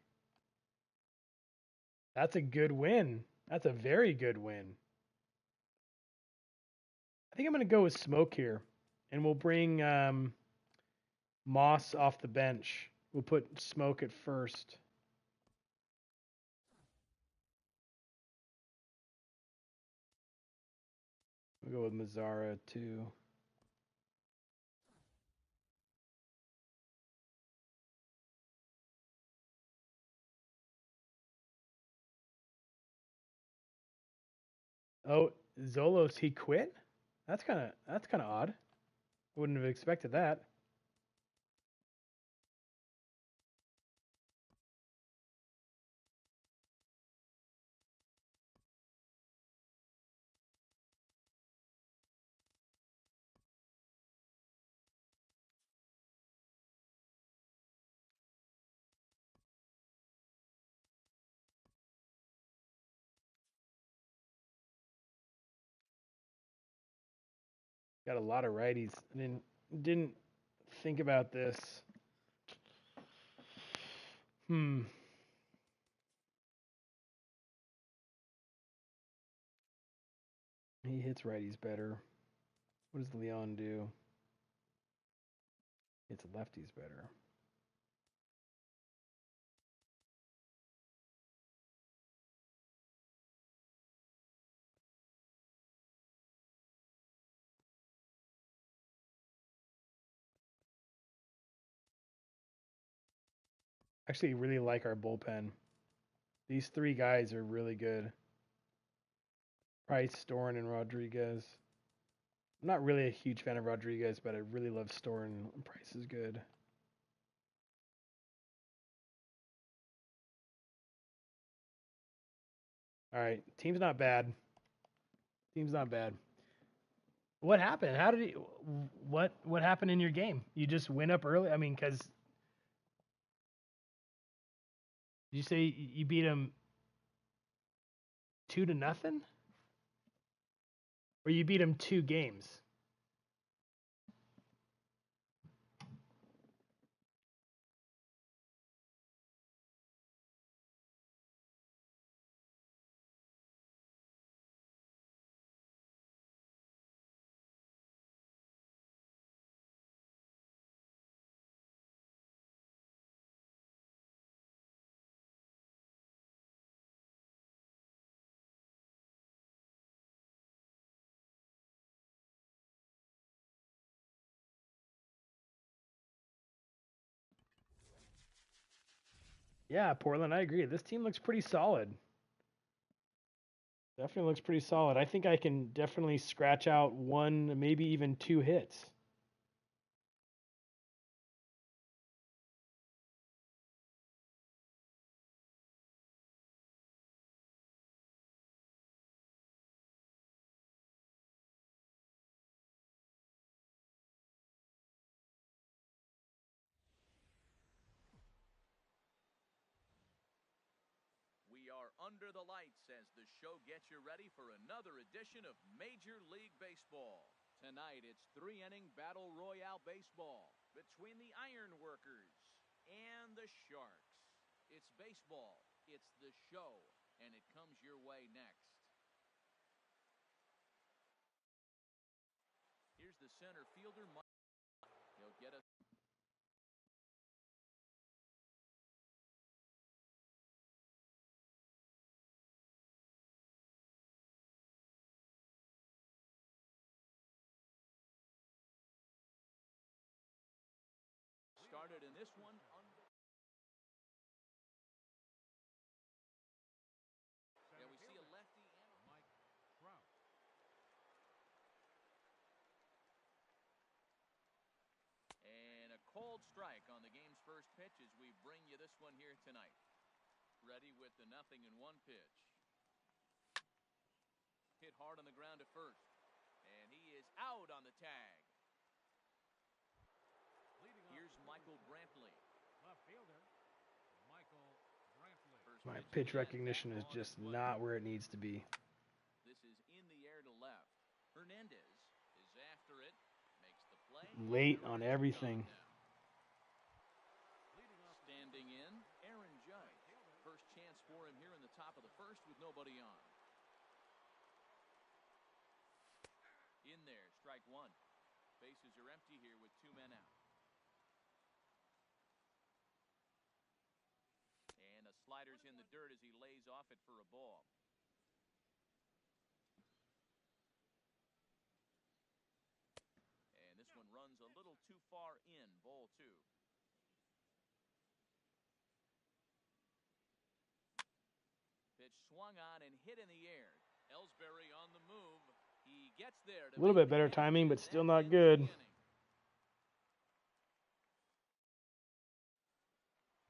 Speaker 2: That's a good win. That's a very good win. I think I'm going to go with Smoke here. And we'll bring Moss off the bench. We'll put Smoke at first. We'll go with Mazzara too. Oh, Zolos, he quit? That's kind of odd. Wouldn't have expected that. Got a lot of righties. I didn't think about this. He hits righties better. What does Leon do? Hits lefties better. Actually, really like our bullpen. These three guys are really good. Price, Storin, and Rodriguez. I'm not really a huge fan of Rodriguez, but I really love Storin. Price is good. All right, team's not bad. Team's not bad. What happened? How did he? What happened in your game? You just went up early. I mean, because did you say you beat him 2-0, or you beat him 2 games? Yeah, Portland, I agree. This team looks pretty solid. Definitely looks pretty solid. I think I can definitely scratch out 1, maybe even 2 hits.
Speaker 1: We are under the lights as the show gets you ready for another edition of Major League Baseball. Tonight, it's 3-inning Battle Royale baseball between the Iron Workers and the Sharks. It's baseball, it's the show, and it comes your way next. Here's the center fielder, Mike. He'll get us. Started in this one. Yeah, we see a lefty and
Speaker 5: Mike Trout.
Speaker 1: And a cold strike on the game's first pitch as we bring you this one here tonight. Ready with the 0-1 pitch. Hit hard on the ground at first. And he is out on the tag. Here's Michael Brantley.
Speaker 5: Left fielder, Michael Brantley.
Speaker 2: My pitch recognition is just not where it needs to be.
Speaker 1: This is in the air to left. Hernandez is after it. Makes the play.
Speaker 2: Late on everything.
Speaker 1: strike one. Bases are empty here with 2 men out. And a slider's in the dirt as he lays off it for a ball. And this one runs a little too far in, ball 2. Pitch swung on and hit in the air. Ellsbury on the move. He gets there.
Speaker 2: A little bit better timing, but still not good.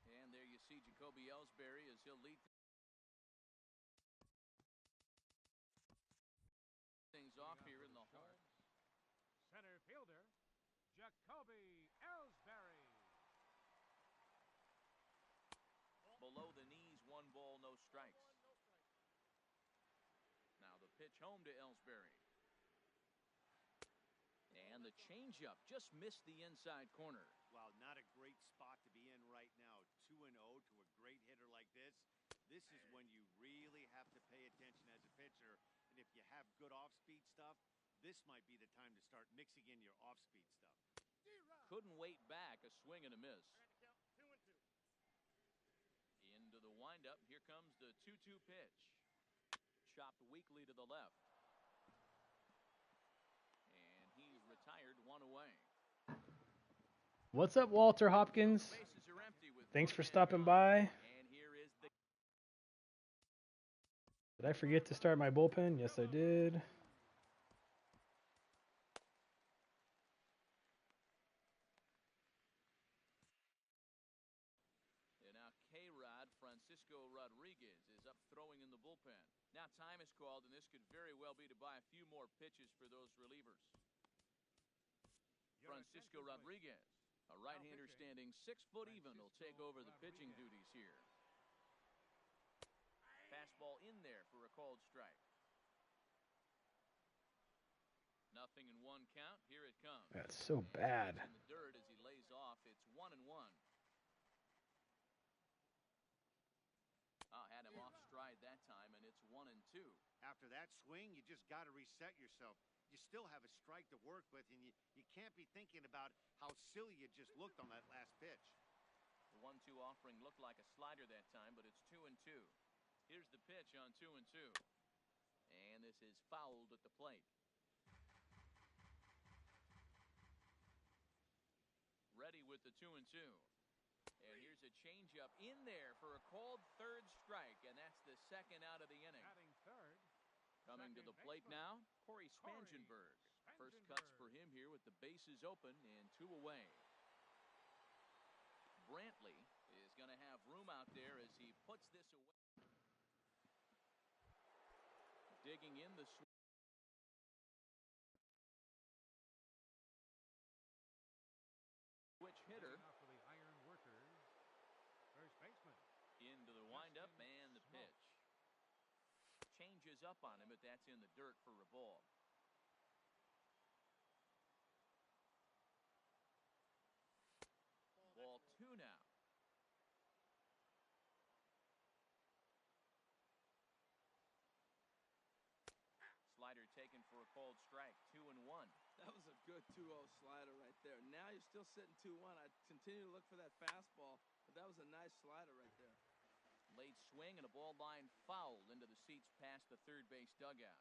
Speaker 1: And there you see Jacoby Ellsbury as he'll lead things off here in the home.
Speaker 5: Center fielder, Jacoby Ellsbury.
Speaker 1: Below the knees, 1 ball, no strikes. Now the pitch home to Ellsbury. And the changeup just missed the inside corner.
Speaker 4: Wow, not a great spot to be in right now. 2-0 to a great hitter like this. This is when you really have to pay attention as a pitcher. And if you have good off-speed stuff, this might be the time to start mixing in your off-speed stuff.
Speaker 1: Couldn't wait back. A swing and a miss. Into the windup. Here comes the 2-2 pitch. Chopped weakly to the left. And he's retired, 1 away.
Speaker 2: What's up, Walter Hopkins? Thanks for stopping by.
Speaker 1: And here is the...
Speaker 2: Did I forget to start my bullpen? Yes, I did.
Speaker 1: K-Rod, Francisco Rodriguez is up throwing in the bullpen. Now time is called, and this could very well be to buy a few more pitches for those relievers. Francisco Rodriguez, a right-hander standing 6 foot even, will take over the pitching duties here. Fastball in there for a called strike. 0-1 count. Here it comes.
Speaker 2: That's so bad.
Speaker 1: In the dirt as he lays off. It's 1-1. Had him off stride that time, and it's 1-2.
Speaker 4: After that swing, you just got to reset yourself. You still have a strike to work with, and you can't be thinking about how silly you just looked on that last pitch.
Speaker 1: The 1-2 offering looked like a slider that time, but it's 2-2. Here's the pitch on 2-2. And this is fouled at the plate. Ready with the 2-2. And here's a changeup in there for a called 3rd strike, and that's the 2nd out of the inning. Coming to the plate now, Corey Spangenberg. First cuts for him here with the bases open and 2 away. Brantley is going to have room out there as he puts this away. Digging in the switch hitter. Into the windup and the pitch. Changes up on him, but that's in the dirt for a ball. Ball 2 now. Slider taken for a called strike. 2-1.
Speaker 3: That was a good 2-0 slider right there. Now you're still sitting 2-1. I continue to look for that fastball, but that was a nice slider right there.
Speaker 1: Late swing and a ball line fouled into the seats past the 3rd base dugout.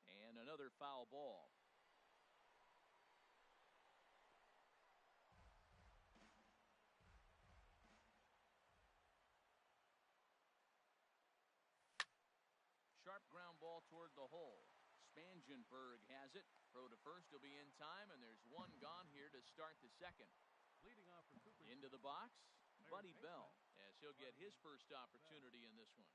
Speaker 1: And another foul ball. Sharp ground ball toward the hole. Spangenberg has it. Throw to first will be in time, and there's 1 gone here to start the 2nd.
Speaker 5: Leading off for Cooper.
Speaker 1: Into the box, Buddy Bell, as he'll get his first opportunity in this one.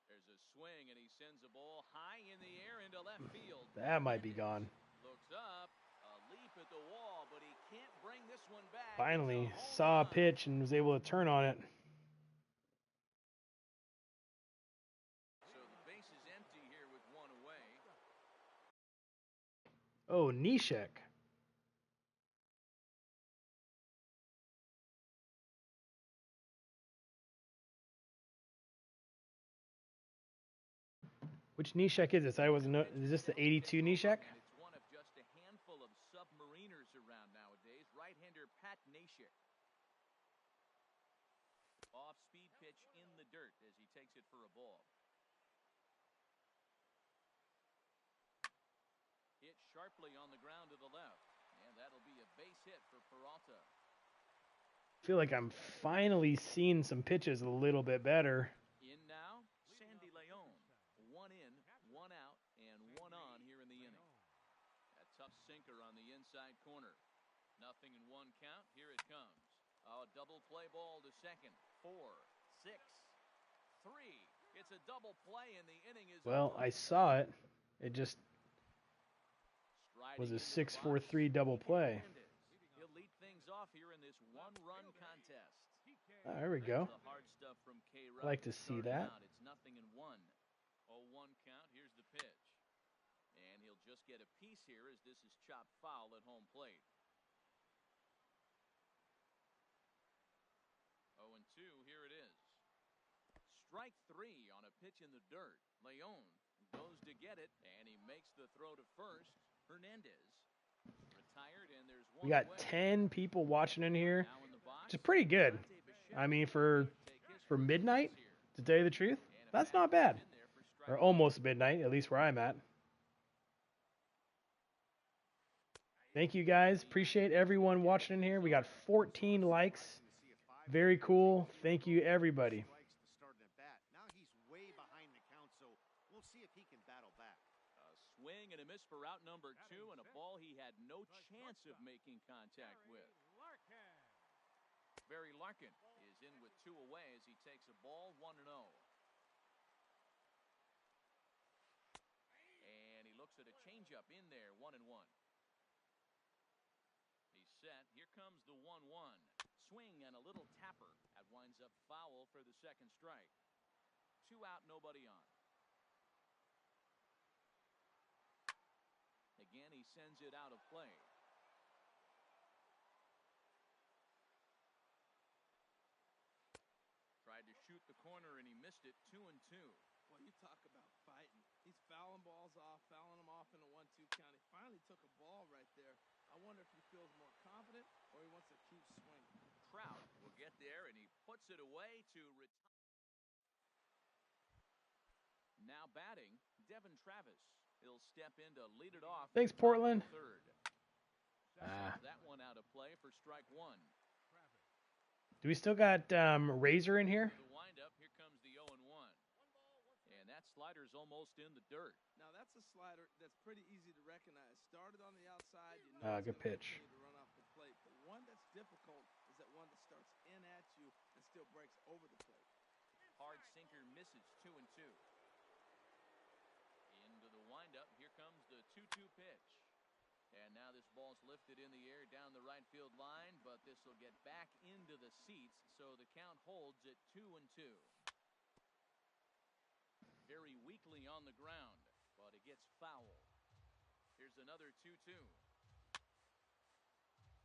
Speaker 1: There's a swing, and he sends a ball high in the air into left field.
Speaker 2: That might be gone.
Speaker 1: Looks up, a leap at the wall, but he can't bring this one back.
Speaker 2: Finally saw a pitch and was able to turn on it.
Speaker 1: So the base is empty here with 1 away.
Speaker 2: Oh, Nishek. Which Nishek is this? I wasn't know. Is this the 82 Nishek?
Speaker 1: And it's one of just a handful of submariners around nowadays. Right-hander Pat Neshek. Off-speed pitch in the dirt as he takes it for a ball. Hit sharply on the ground to the left. And that'll be a base hit for Peralta.
Speaker 2: I feel like I'm finally seeing some pitches a little bit better.
Speaker 1: In now, Sandy Leon. 1 in, 1 out, and 1 on here in the inning. A tough sinker on the inside corner. 0-1 count. Here it comes. A double play ball to second. 4, 6, 3. It's a double play, and the inning is
Speaker 2: Well,
Speaker 1: over.
Speaker 2: I saw it. It just was a 6-4-3 double play.
Speaker 1: He'll lead things off here in this one-run contest.
Speaker 2: Oh, there we go.
Speaker 1: The hard stuff from
Speaker 2: I like to see that.
Speaker 1: It's 0-1. 0-1 count. Here's the pitch. And he'll just get a piece here as this is chopped foul at home plate. 0-2. Here it is. Strike 3 on a pitch in the dirt. Leon goes to get it, and he makes the throw to first. Hernandez retired, and there's one.
Speaker 2: We got 10 people watching in here, which is pretty good. I mean, for midnight, to tell you the truth, that's not bad. Or almost midnight, at least where I'm at. Thank you guys. Appreciate everyone watching in here. We got 14 likes. Very cool. Thank you, everybody.
Speaker 4: Now he's way behind the count, so we'll see if he can battle back.
Speaker 1: A swing and a miss for out number 2, and a ball he had no chance of making contact with. Barry Larkin is in with 2 away as he takes a ball 1-0. And he looks at a changeup in there, 1-1. He's set. Here comes the 1-1. Swing and a little tapper. That winds up foul for the second strike. 2 out, nobody on. Again, he sends it out of play. Tried to shoot the corner and he missed it. 2-2.
Speaker 3: Well, you talk about fighting. He's fouling balls off, fouling them off in a 1-2 count. He finally took a ball right there. I wonder if he feels more confident or he wants to keep swinging.
Speaker 1: Trout will get there, and he puts it away to retire. Now batting, Devin Travis. He'll step in to lead it off.
Speaker 2: Thanks, Portland.
Speaker 1: Third. That one out of play for strike 1.
Speaker 2: Do we still got Razor in here?
Speaker 1: The windup. Here comes the 0-1. And that slider's almost in the dirt.
Speaker 3: Now that's a slider that's pretty easy to recognize. Started on the outside, you know,
Speaker 2: good pitch.
Speaker 3: To run off the plate. The one that's difficult is that one that starts in at you and still breaks over the plate.
Speaker 1: Hard sinker misses. 2-2. Into the windup. Here comes the 2-2 pitch. And now this ball's lifted in the air down the right field line, but this will get back into the seats, so the count holds at 2-2. Very weakly on the ground, but it gets foul. Here's another 2-2.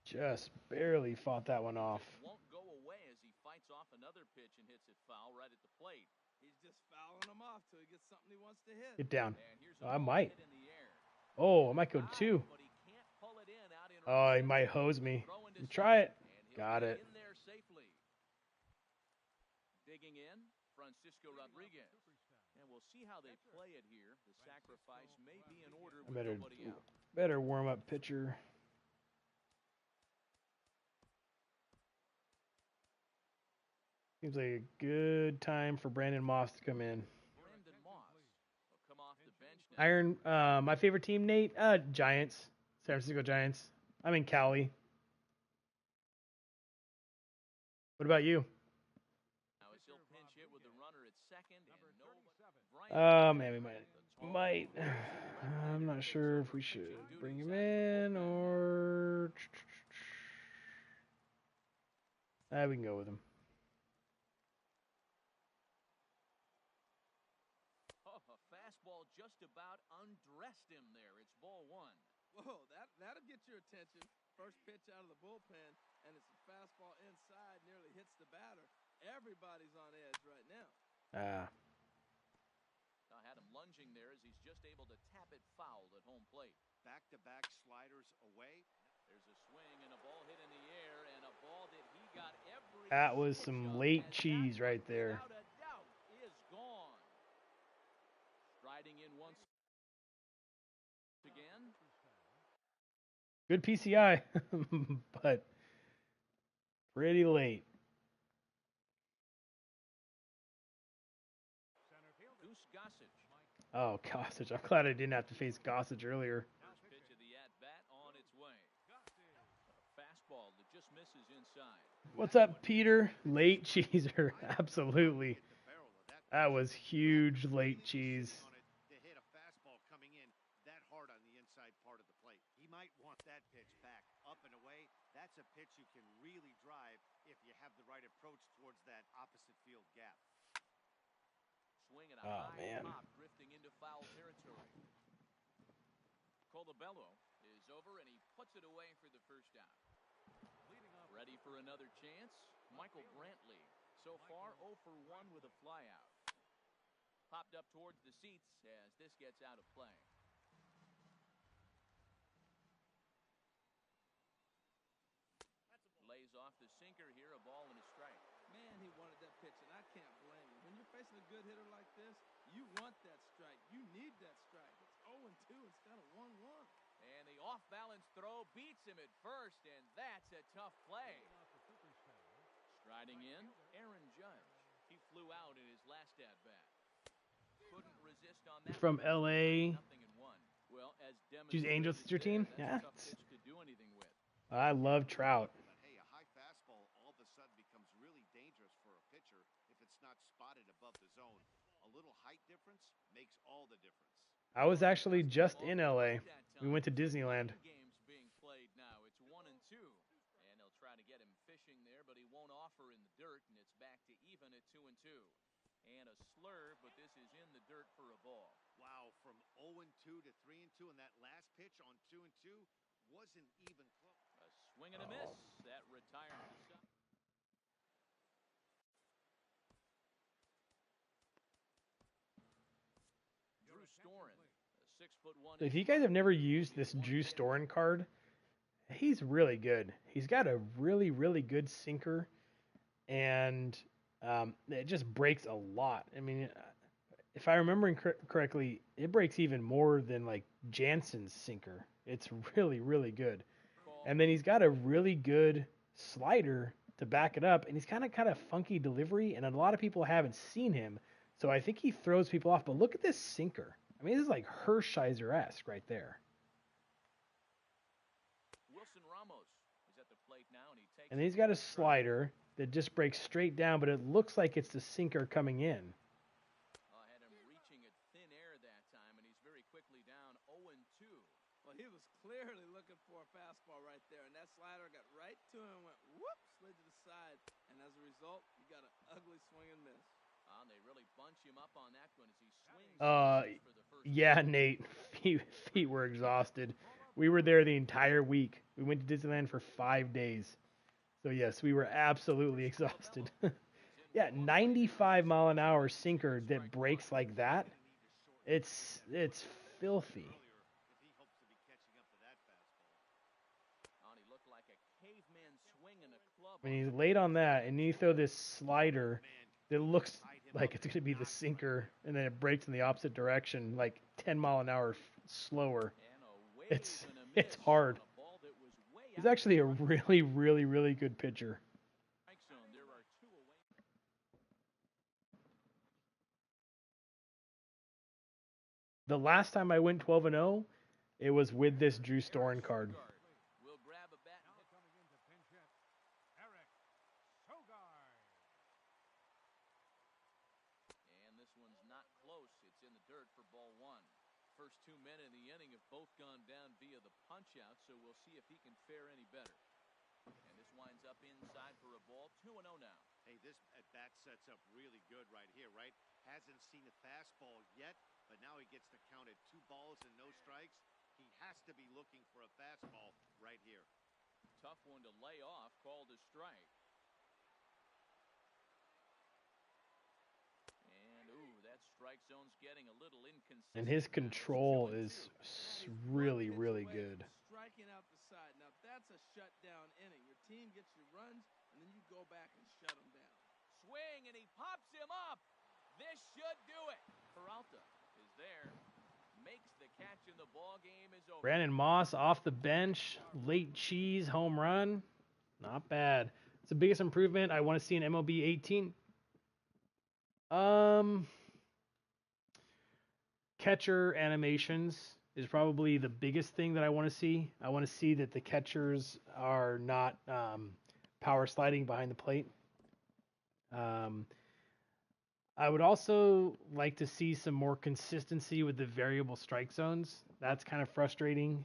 Speaker 2: Just barely fought that one off.
Speaker 1: It won't go away as he fights off another pitch and hits it foul right at the plate.
Speaker 3: He's just fouling them off till he gets something he wants to hit.
Speaker 2: Get down.
Speaker 1: Oh,
Speaker 2: I might. Oh, I might go 2. Oh, he might hose me. Try it. Got it.
Speaker 1: In there safely. Digging in, Francisco Rodriguez. And we'll see how they play it here. The sacrifice may be in order with nobody out.
Speaker 2: Better warm up pitcher. Seems like a good time for Brandon Moss to come in.
Speaker 1: Brandon Moss will come off the bench now.
Speaker 2: Iron, my favorite team, Nate, Giants. San Francisco Giants. I'm in Cali. What about you?
Speaker 1: Now as he'll pinch hit with the runner at second and
Speaker 2: Man, we might. I'm not sure if we should bring him in or. We can go with him.
Speaker 1: Oh, a fastball just about undressed him there. It's ball 1.
Speaker 3: Whoa, that'll get your attention. First pitch out of the bullpen, and it's a fastball inside, nearly hits the batter. Everybody's on edge right now.
Speaker 1: I had him lunging there just able to tap it foul at home plate.
Speaker 4: Back-to-back sliders away.
Speaker 1: There's a swing and a ball hit in the air, and a ball that he got every
Speaker 2: That was
Speaker 1: switch
Speaker 2: some
Speaker 1: of,
Speaker 2: late
Speaker 1: as
Speaker 2: cheese
Speaker 1: that
Speaker 2: right
Speaker 1: one,
Speaker 2: there.
Speaker 1: without a doubt, is gone. Striding in once again.
Speaker 2: Good PCI, but pretty late.
Speaker 1: Goose Gossage.
Speaker 2: Oh, Gossage. I'm glad I didn't have to face Gossage earlier.
Speaker 1: First pitch of the at-bat on its way. A fastball that just misses inside.
Speaker 2: What's up, Peter? Late cheeser. Absolutely. That was huge late cheese.
Speaker 4: To hit a fastball coming in that hard on the inside part of the plate. He might want that pitch back up and away. That's a pitch you can really drive if you have the right approach towards that opposite field gap.
Speaker 1: Swing and a high pop drifting into foul territory. Colabello is over and he puts it away for the first out. Ready for another chance? Michael Brantley. So far 0 for 1 with a flyout. Popped up towards the seats as this gets out of play. Lays off the sinker here, a ball and a strike.
Speaker 3: Man, he wanted that pitch, and I can't blame him. When you're facing a good hitter like this, you want that strike. You need that strike. It's 0-2. It's got a 1-1.
Speaker 1: And the off-balance throw beats him at first, and that's a tough play. Striding in, Aaron Judge. He flew out in his last at-bat. Couldn't resist on that.
Speaker 2: From LA.
Speaker 1: Well, as
Speaker 2: Choose Angels as your team? Yeah.
Speaker 1: To do anything with.
Speaker 2: I love Trout.
Speaker 4: But hey, a high fastball all of a sudden becomes really dangerous for a pitcher if it's not spotted above the zone. A little height difference makes all the difference.
Speaker 2: I was actually just in LA. We went to Disneyland.
Speaker 1: Games being played now. It's 1-2. And they'll try to get him fishing there, but he won't offer in the dirt, and it's back to even at 2-2. And a slurve, but this is in the dirt for a ball.
Speaker 4: Wow, from 0-2 to 3-2, and that last pitch on 2-2 wasn't even close.
Speaker 1: A swing and a miss. That retired the side. Drew Storen, a 6'1".
Speaker 2: If you guys have never used this Drew Storen card, he's really good. He's got a really, really good sinker, and it just breaks a lot. I mean, if I remember correctly, it breaks even more than like Jansen's sinker. It's really, really good. And then he's got a really good slider to back it up, and he's kind of funky delivery, and a lot of people haven't seen him, so I think he throws people off. But look at this sinker. I mean, this is like Hershiser-esque right there.
Speaker 1: Wilson Ramos is at the plate now, and he takes.
Speaker 2: And he's got a slider that just breaks straight down, but it looks like it's the sinker coming in.
Speaker 1: Had him reaching at thin air that time, and he's very quickly down 0-2.
Speaker 3: Well, he was clearly looking for a fastball right there, and that slider got right to him and went whoop, slid to the side, and as a result, you got an ugly swing and miss.
Speaker 1: They really bunch him up on that one as he swings. For the first
Speaker 2: yeah, Nate, feet were exhausted. We were there the entire week. We went to Disneyland for 5 days. So yes, we were absolutely exhausted. Yeah, 95-mile-an-hour sinker that breaks like that. It's filthy. I mean, he's late on that, and then you throw this slider that looks like it's going to be the sinker, and then it breaks in the opposite direction, like 10 mile an hour slower. It's hard. He's actually a really, really, really good pitcher. The last time I went 12-0, it was with this Drew Storen card.
Speaker 1: Will grab a bat.
Speaker 5: Coming in to pinch hit, Eric Sogard.
Speaker 1: And this one's not close. It's in the dirt for ball one. First 2 men in the inning have both gone down via the punch-out, so we'll see if he can fare any better. And this winds up inside for a ball. 2-0 now.
Speaker 4: Hey, this at-bat sets up really good right here, right? Hasn't seen a fastball yet, but now he gets to count at 2 balls and no strikes. He has to be looking for a fastball right here.
Speaker 1: Tough one to lay off, called a strike. And, ooh, that's strike zone's getting a little inconsistent.
Speaker 2: And his control is really, really good.
Speaker 3: Striking out the side. Now that's a shutdown inning. Your team gets your runs, and then you go back and shut them down.
Speaker 1: Swing, and he pops him up. This should do it. Peralta is there. Makes the catch, and the ball game is over.
Speaker 2: Brandon Moss off the bench. Late cheese home run. Not bad. It's the biggest improvement I want to see in MLB 18. Catcher animations is probably the biggest thing that I want to see. I want to see that the catchers are not power sliding behind the plate. I would also like to see some more consistency with the variable strike zones. That's kind of frustrating.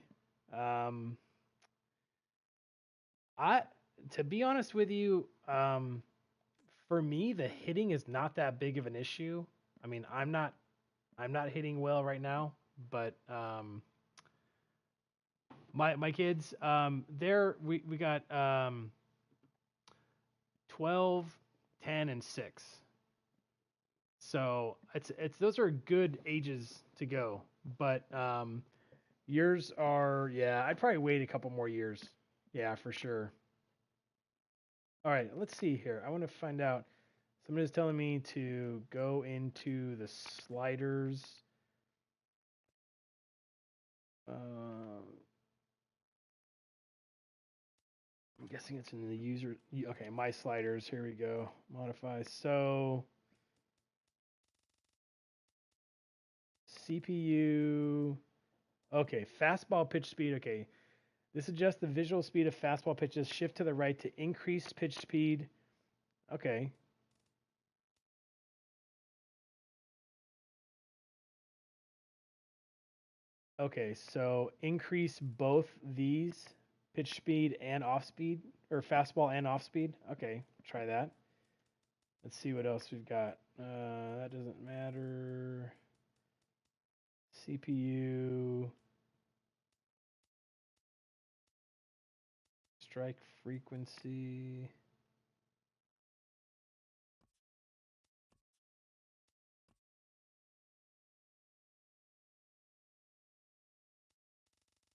Speaker 2: To be honest with you, for me, the hitting is not that big of an issue. I mean, I'm not hitting well right now, but my kids, we got 12, 10, and 6. So it's those are good ages to go, but yours are, yeah, I'd probably wait a couple more years. Yeah, for sure. All right, let's see here. I want to find out. Somebody's telling me to go into the sliders. I'm guessing it's in the user. Okay, my sliders. Here we go. Modify. So CPU. Okay, fastball pitch speed. Okay, this adjusts the visual speed of fastball pitches. Shift to the right to increase pitch speed. Okay. Okay, so increase both these, pitch speed and off speed, or fastball and off speed. Okay, try that. Let's see what else we've got. That doesn't matter. CPU. Strike frequency.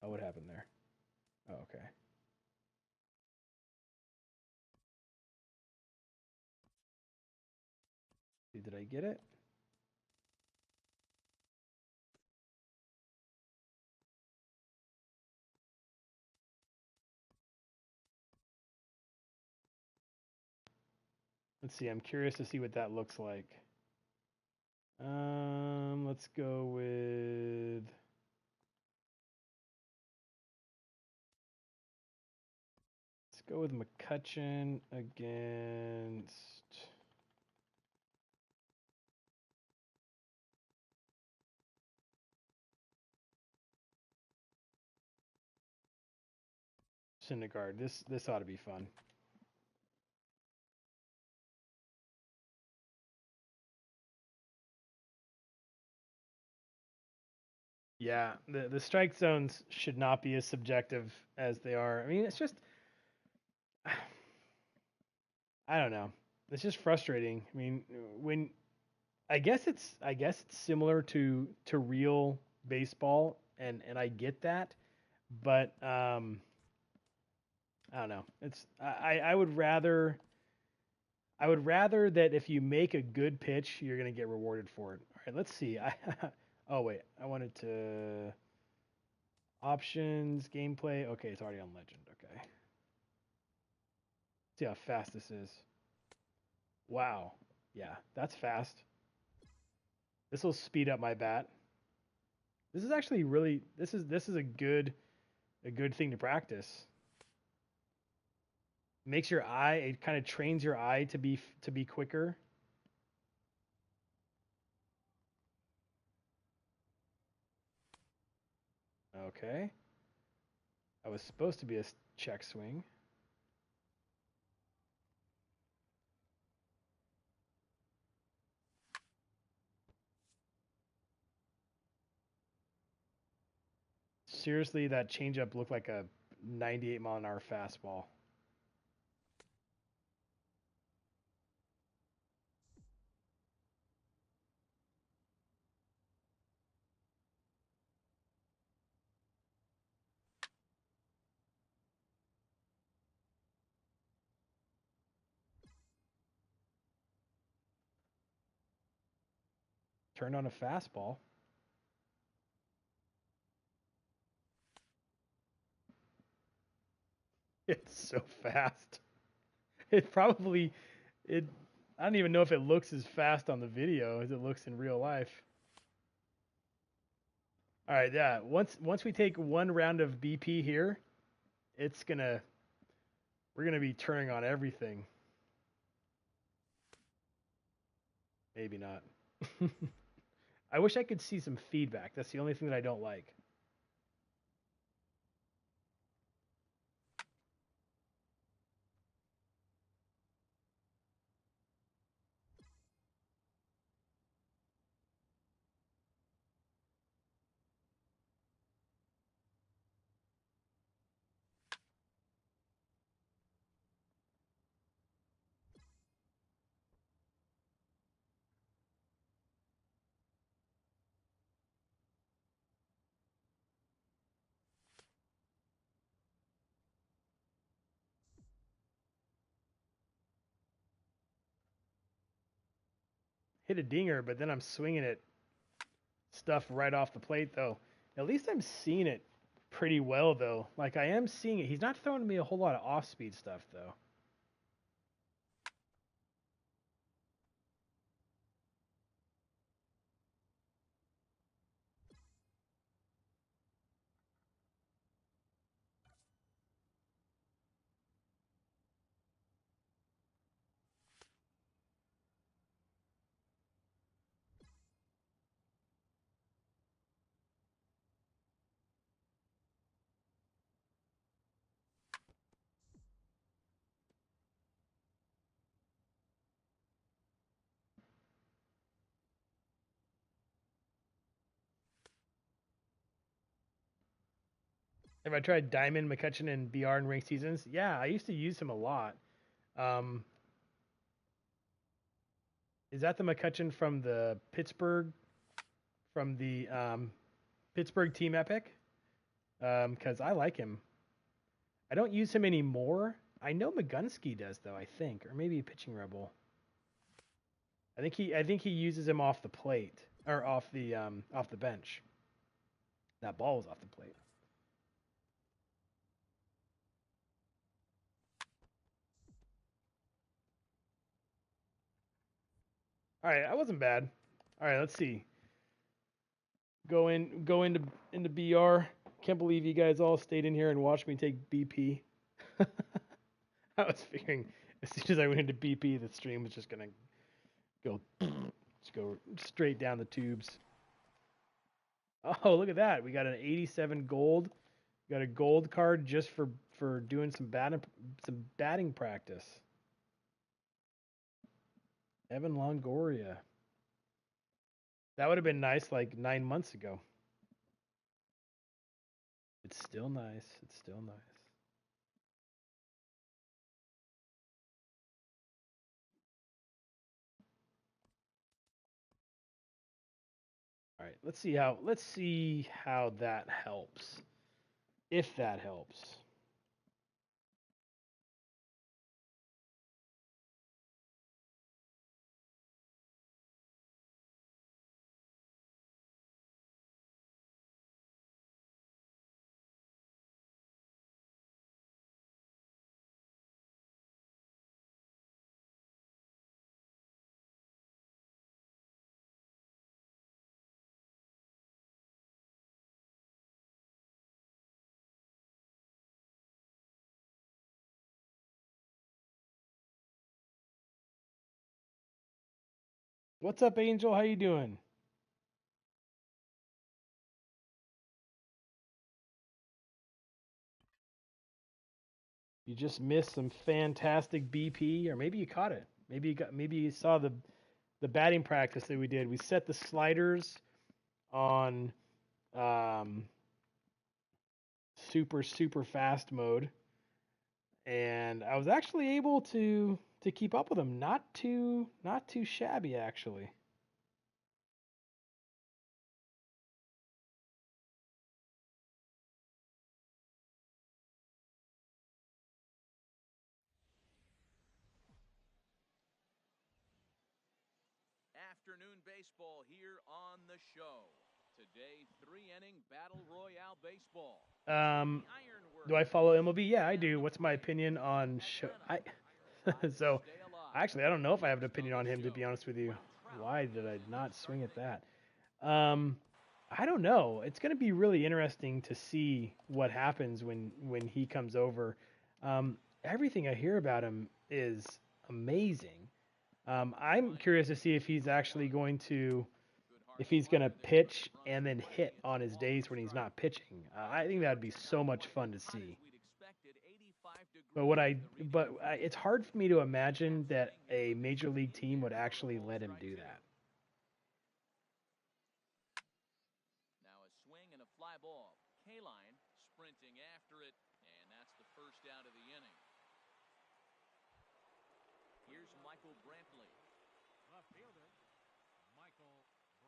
Speaker 2: Oh, what happened there? Oh, okay. Did I get it? Let's see. I'm curious to see what that looks like. Let's go with. Let's go with McCutcheon against. Syndergaard. This ought to be fun. Yeah, the strike zones should not be as subjective as they are. I mean, it's just I don't know. It's just frustrating. I mean, when I guess it's similar to real baseball, and I get that, but I don't know. It's I would rather that if you make a good pitch, you're gonna get rewarded for it. All right, let's see. Oh wait, I wanted to options gameplay. Okay, it's already on Legend. Okay, see how fast this is. Wow, yeah, that's fast. This will speed up my bat. This is actually really this is a good thing to practice. Makes your eye, it kind of trains your eye to be quicker. Okay. That was supposed to be a check swing. Seriously, that changeup looked like a 98-mile-an-hour fastball. Turned on a fastball. It's so fast. It probably I don't even know if it looks as fast on the video as it looks in real life. All right, yeah. Once we take one round of BP here, we're gonna be turning on everything. Maybe not. I wish I could see some feedback. That's the only thing that I don't like. Hit a dinger, but then I'm swinging it stuff right off the plate, though. At least I'm seeing it pretty well, though. Like, I am seeing it. He's not throwing me a whole lot of off-speed stuff, though. Have I tried Diamond, McCutcheon, and BR in ranked seasons? Yeah, I used to use him a lot. Is that the McCutcheon from the Pittsburgh Team Epic? Because I like him. I don't use him anymore. I know Magunski does, though, I think, or maybe Pitching Rebel. I think he uses him off the plate or off the bench. That ball was off the plate. All right, that wasn't bad. All right, let's see. Go into BR. Can't believe you guys all stayed in here and watched me take BP. I was figuring as soon as I went into BP, the stream was just gonna go straight down the tubes. Oh, look at that! We got an 87 gold. We got a gold card just for doing some batting practice. Evan Longoria. That would have been nice like 9 months ago. It's still nice. It's still nice. All right, let's see how that helps. If that helps. What's up, Angel? How you doing? You just missed some fantastic BP, or maybe you caught it. Maybe you saw the batting practice that we did. We set the sliders on super fast mode, and I was actually able to keep up with them. Not too shabby, actually.
Speaker 1: afternoon baseball here on the show. Today, 3-inning Battle Royale baseball.
Speaker 2: Do I follow MLB? Yeah, I do. What's my opinion on so actually I don't know if I have an opinion on him, to be honest with you. Why did I not swing at that? I don't know. It's going to be really interesting to see what happens when he comes over. Everything I hear about him is amazing. I'm curious to see if he's actually going to pitch and then hit on his days when he's not pitching. I think that'd be so much fun to see. But it's hard for me to imagine that a major league team would actually let him do that.
Speaker 1: Now a swing and a fly ball. K-line sprinting after it, and that's the first out of the inning. Here's Michael Brantley.
Speaker 5: Left fielder, Michael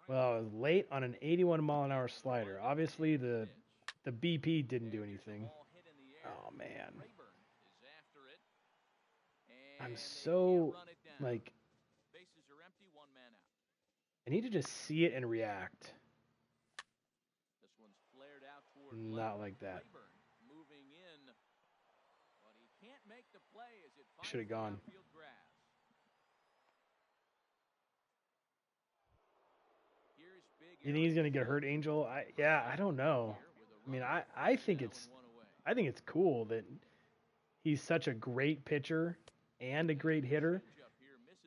Speaker 5: Brantley.
Speaker 2: Well, it was late on an 81-mile-an-hour slider. Obviously, the BP didn't do anything. Oh, man. I'm so, like,
Speaker 1: bases are empty, 1 man out.
Speaker 2: I need to just see it and react.
Speaker 1: This one's flared out toward
Speaker 2: Not like that.
Speaker 1: Moving in, but he can't make the play as it
Speaker 2: Should have gone.
Speaker 1: outfield grass. Here's big.
Speaker 2: You think he's gonna get hurt, Angel? I don't know. I mean, I think it's cool that he's such a great pitcher and a great hitter.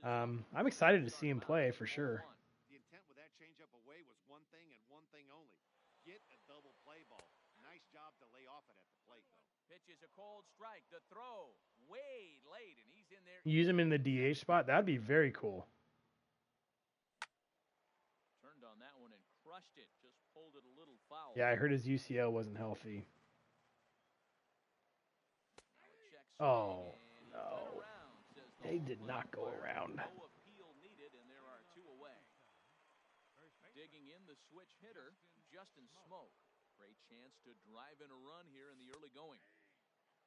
Speaker 2: I'm excited to see him play for sure.
Speaker 4: The intent with that changeup away was one thing and one thing only. Get a double play ball. Nice job to lay off it at the plate, though.
Speaker 1: Pitch is a cold strike. The throw way late, and he's in there.
Speaker 2: Use him in the DH spot. That'd be very cool.
Speaker 1: Turned on that one and crushed it. Just pulled it a little foul.
Speaker 2: Yeah, I heard his UCL wasn't healthy. Oh, no. They did not go around.
Speaker 1: No appeal needed, and there are 2 away. Digging in the switch hitter, Justin Smoke. Great chance to drive in a run here in the early going.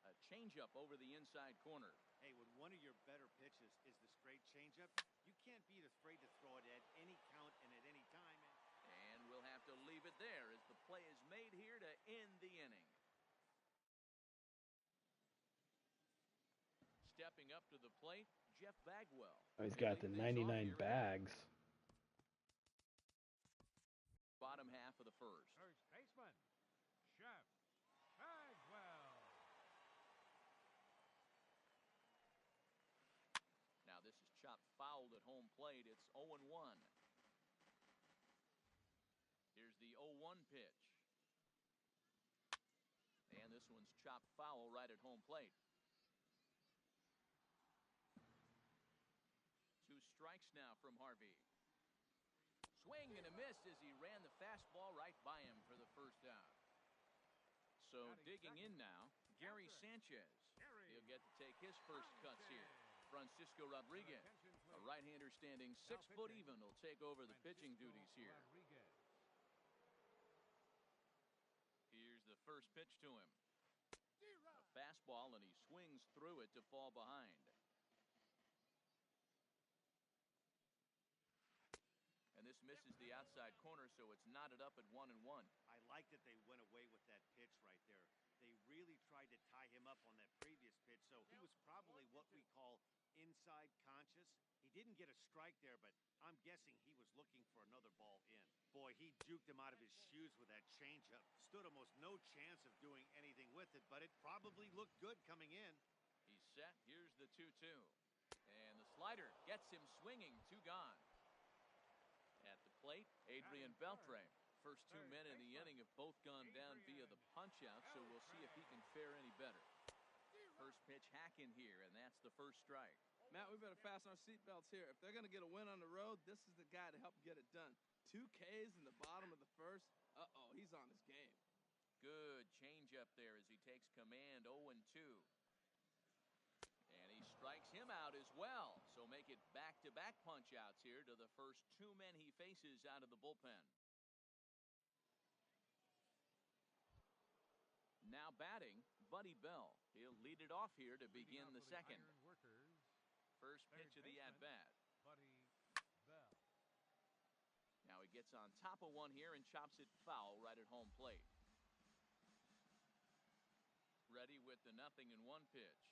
Speaker 1: A changeup over the inside corner.
Speaker 4: Hey, when one of your better pitches is the straight changeup, you can't be afraid to throw it at any count and at any time.
Speaker 1: And we'll have to leave it there as the play is made here to end the inning. Stepping up to the plate, Jeff Bagwell.
Speaker 2: Oh, he's got the 99 bags.
Speaker 1: Bottom half of the first.
Speaker 5: First baseman, Jeff Bagwell.
Speaker 1: Now this is chopped fouled at home plate. It's 0-1. Here's the 0-1 pitch. And this one's chopped foul right at home plate. 2 strikes now from Harvey. Swing and a miss as he ran the fastball right by him for the first out. So digging in now, Gary Sanchez. He'll get to take his first cuts here. Francisco Rodriguez, a right-hander standing 6 foot even, will take over the pitching duties here. Here's the first pitch to him. A fastball, and he swings through it to fall behind. And this misses the outside corner, so it's knotted up at 1-1.
Speaker 4: I like that they went away with that pitch right there. They really tried to tie him up on that previous pitch, so he was probably what we call inside conscious. He didn't get a strike there, but I'm guessing he was looking for another ball in. Boy, he juked him out of his shoes with that changeup. Stood almost no chance of doing anything with it, but it probably looked good coming in.
Speaker 1: He's set. Here's the 2-2. And the slider gets him swinging. 2 gone. At the plate, Adrian Beltre. First 2 men in the inning have both gone down via the punch-out, so we'll see if he can fare any better. First pitch hack in here, and that's the first strike.
Speaker 3: Matt, we better fasten our seatbelts here. If they're going to get a win on the road, this is the guy to help get it done. 2 Ks in the bottom of the first. Uh-oh, he's on his game.
Speaker 1: Good change-up there as he takes command. 0-2. And he strikes him out as well. So make it back-to-back punch-outs here to the first 2 men he faces out of the bullpen. Now batting, Buddy Bell. He'll lead it off here to begin the second. First pitch of the at-bat.
Speaker 5: Buddy Bell.
Speaker 1: gets on top of one here and chops it foul right at home plate. Ready with the 0-1 pitch.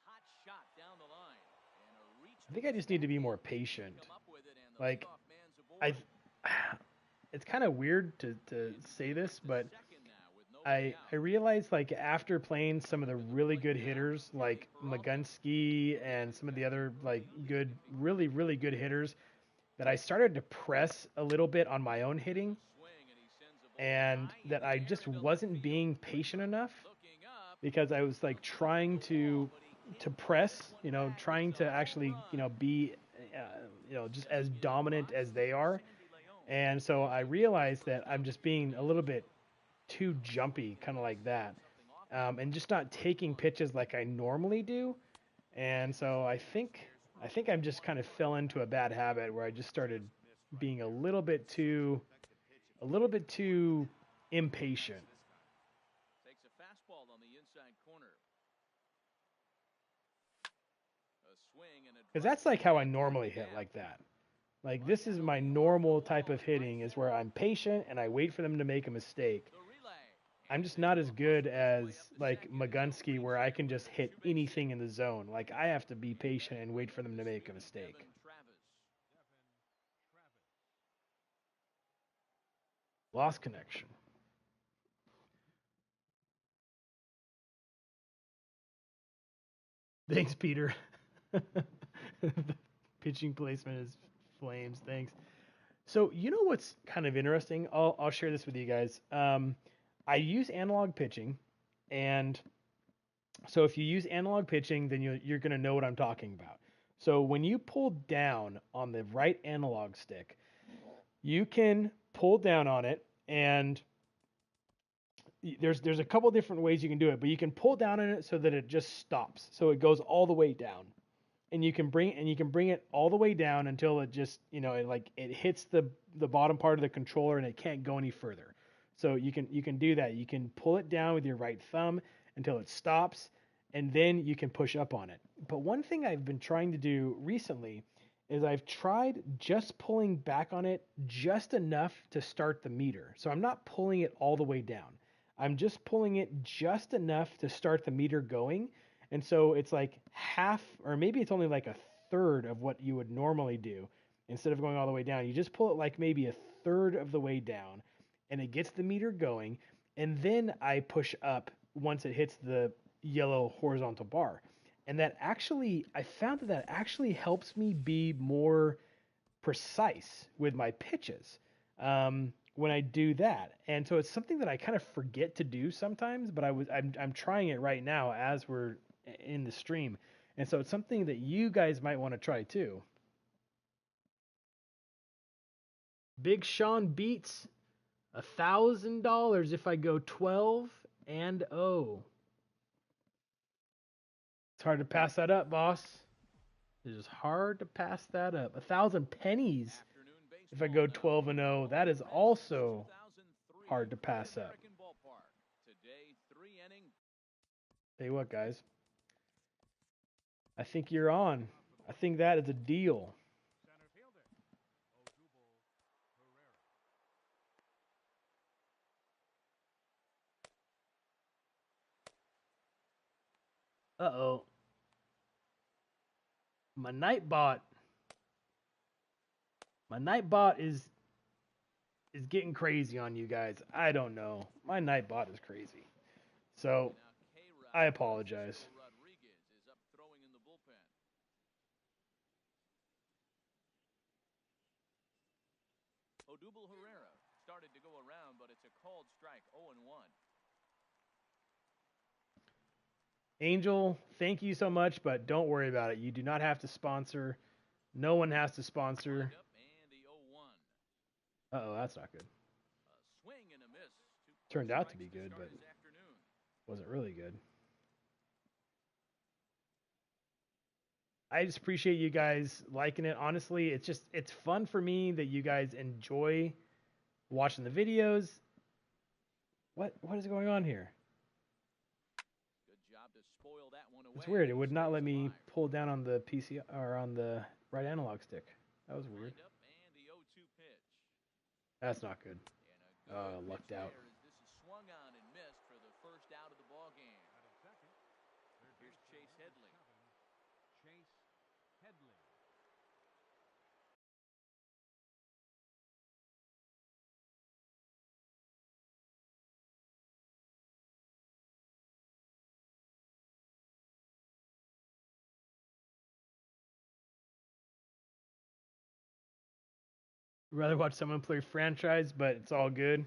Speaker 1: Hot shot down the line. And a reach.
Speaker 2: I think I just need to be more patient. Like, it's kind of weird to say this, but I realized, like, after playing some of the really good hitters like Magunski and some of the other like good, really, really good hitters, that I started to press a little bit on my own hitting, and that I just wasn't being patient enough, because I was like trying to press, trying to actually, be, just as dominant as they are. And so I realized that I'm just being a little bit too jumpy, kind of like that, and just not taking pitches like I normally do. And so I think I'm just kind of fell into a bad habit where I just started being a little bit too impatient.
Speaker 1: Takes a fastball on the inside corner.
Speaker 2: Because that's like how I normally hit, like that. Like, this is my normal type of hitting, is where I'm patient and I wait for them to make a mistake. I'm just not as good as like Magunski, where I can just hit anything in the zone. Like, I have to be patient and wait for them to make a mistake. Lost connection. Thanks, Peter. The pitching placement is flames. Thanks. So, you know what's kind of interesting? I'll share this with you guys. I use analog pitching, and so if you use analog pitching, then you're going to know what I'm talking about. So when you pull down on the right analog stick, you can pull down on it, and there's a couple different ways you can do it, but you can pull down on it so that it just stops. So it goes all the way down. And you can bring it all the way down until it just, it hits the bottom part of the controller and it can't go any further. So you can do that. You can pull it down with your right thumb until it stops, and then you can push up on it. But one thing I've been trying to do recently is I've tried just pulling back on it just enough to start the meter. So I'm not pulling it all the way down. I'm just pulling it just enough to start the meter going. And so it's like half, or maybe it's only like a third of what you would normally do. Instead of going all the way down, you just pull it like maybe a third of the way down, and it gets the meter going. And then I push up once it hits the yellow horizontal bar. And I found that actually helps me be more precise with my pitches when I do that. And so it's something that I kind of forget to do sometimes, but I'm trying it right now as we're in the stream. And so it's something that you guys might want to try too. Big Sean beats $1,000 if I go 12-0. It's hard to pass that up, boss. It is hard to pass that up. 1,000 pennies if I go 12-0. That is also hard to pass up. Tell you what, guys. I think you're on. I think that is a deal. Uh-oh. My Nightbot is getting crazy on you guys. I don't know. My Nightbot is crazy. So, I apologize.
Speaker 1: Odubel Herrera started to go around, but it's a called strike, 0-1.
Speaker 2: Angel, thank you so much, but don't worry about it. You do not have to sponsor. No one has to sponsor. Uh-oh, that's not good. Turned out to be good, but wasn't really good. I just appreciate you guys liking it. Honestly, it's fun for me that you guys enjoy watching the videos. What is going on here? It's weird. It would not let me pull down on the PC or on the right analog stick. That was weird. That's not good. Lucked out.
Speaker 1: This is swung on and missed for the first out of the ball game. Here's Chase Headley.
Speaker 5: Chase Headley.
Speaker 2: Rather watch someone play franchise, but it's all good.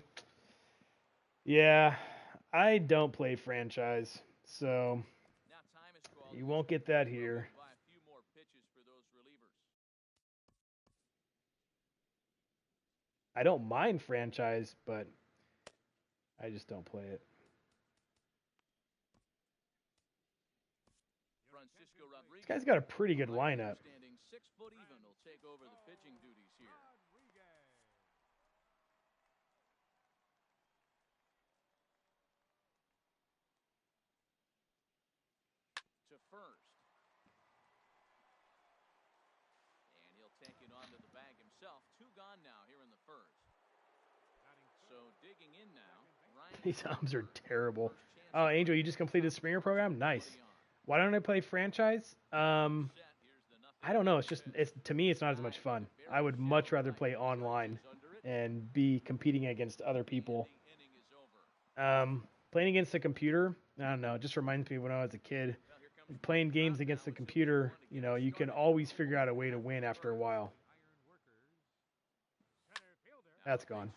Speaker 2: Yeah, I don't play franchise, so you won't get that here. I don't mind franchise, but I just don't play it. This guy's got a pretty good lineup.
Speaker 1: 6 foot even will take over the pitching duties here. To first. And he'll take it onto the bag himself. 2 gone now here in the first. So digging in now.
Speaker 2: These arms are terrible. Oh, Angel, you just completed the Springer program? Nice. Why don't I play franchise? I don't know. It's to me, it's not as much fun. I would much rather play online and be competing against other people. Playing against a computer, I don't know. It just reminds me of when I was a kid. Playing games against the computer, you know, you can always figure out a way to win after a while. That's gone.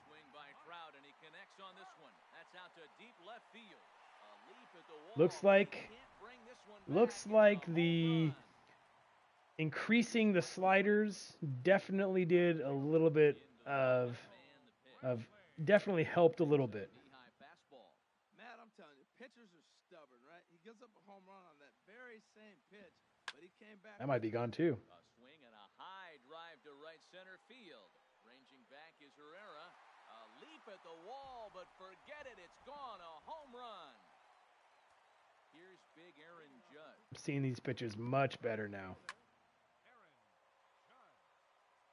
Speaker 2: Looks like the increasing the sliders definitely did a little bit of definitely helped a little bit.
Speaker 3: Matt, I'm telling you, pitchers are stubborn, right? He gives up a home run on that very same pitch, but he came back.
Speaker 2: That might be gone too.
Speaker 1: A swing and a high drive to right center field. Ranging back is Herrera. A leap at the wall, but forget it. It's gone. A home run. Here's big Aaron Judge.
Speaker 2: I'm seeing these pitches much better now.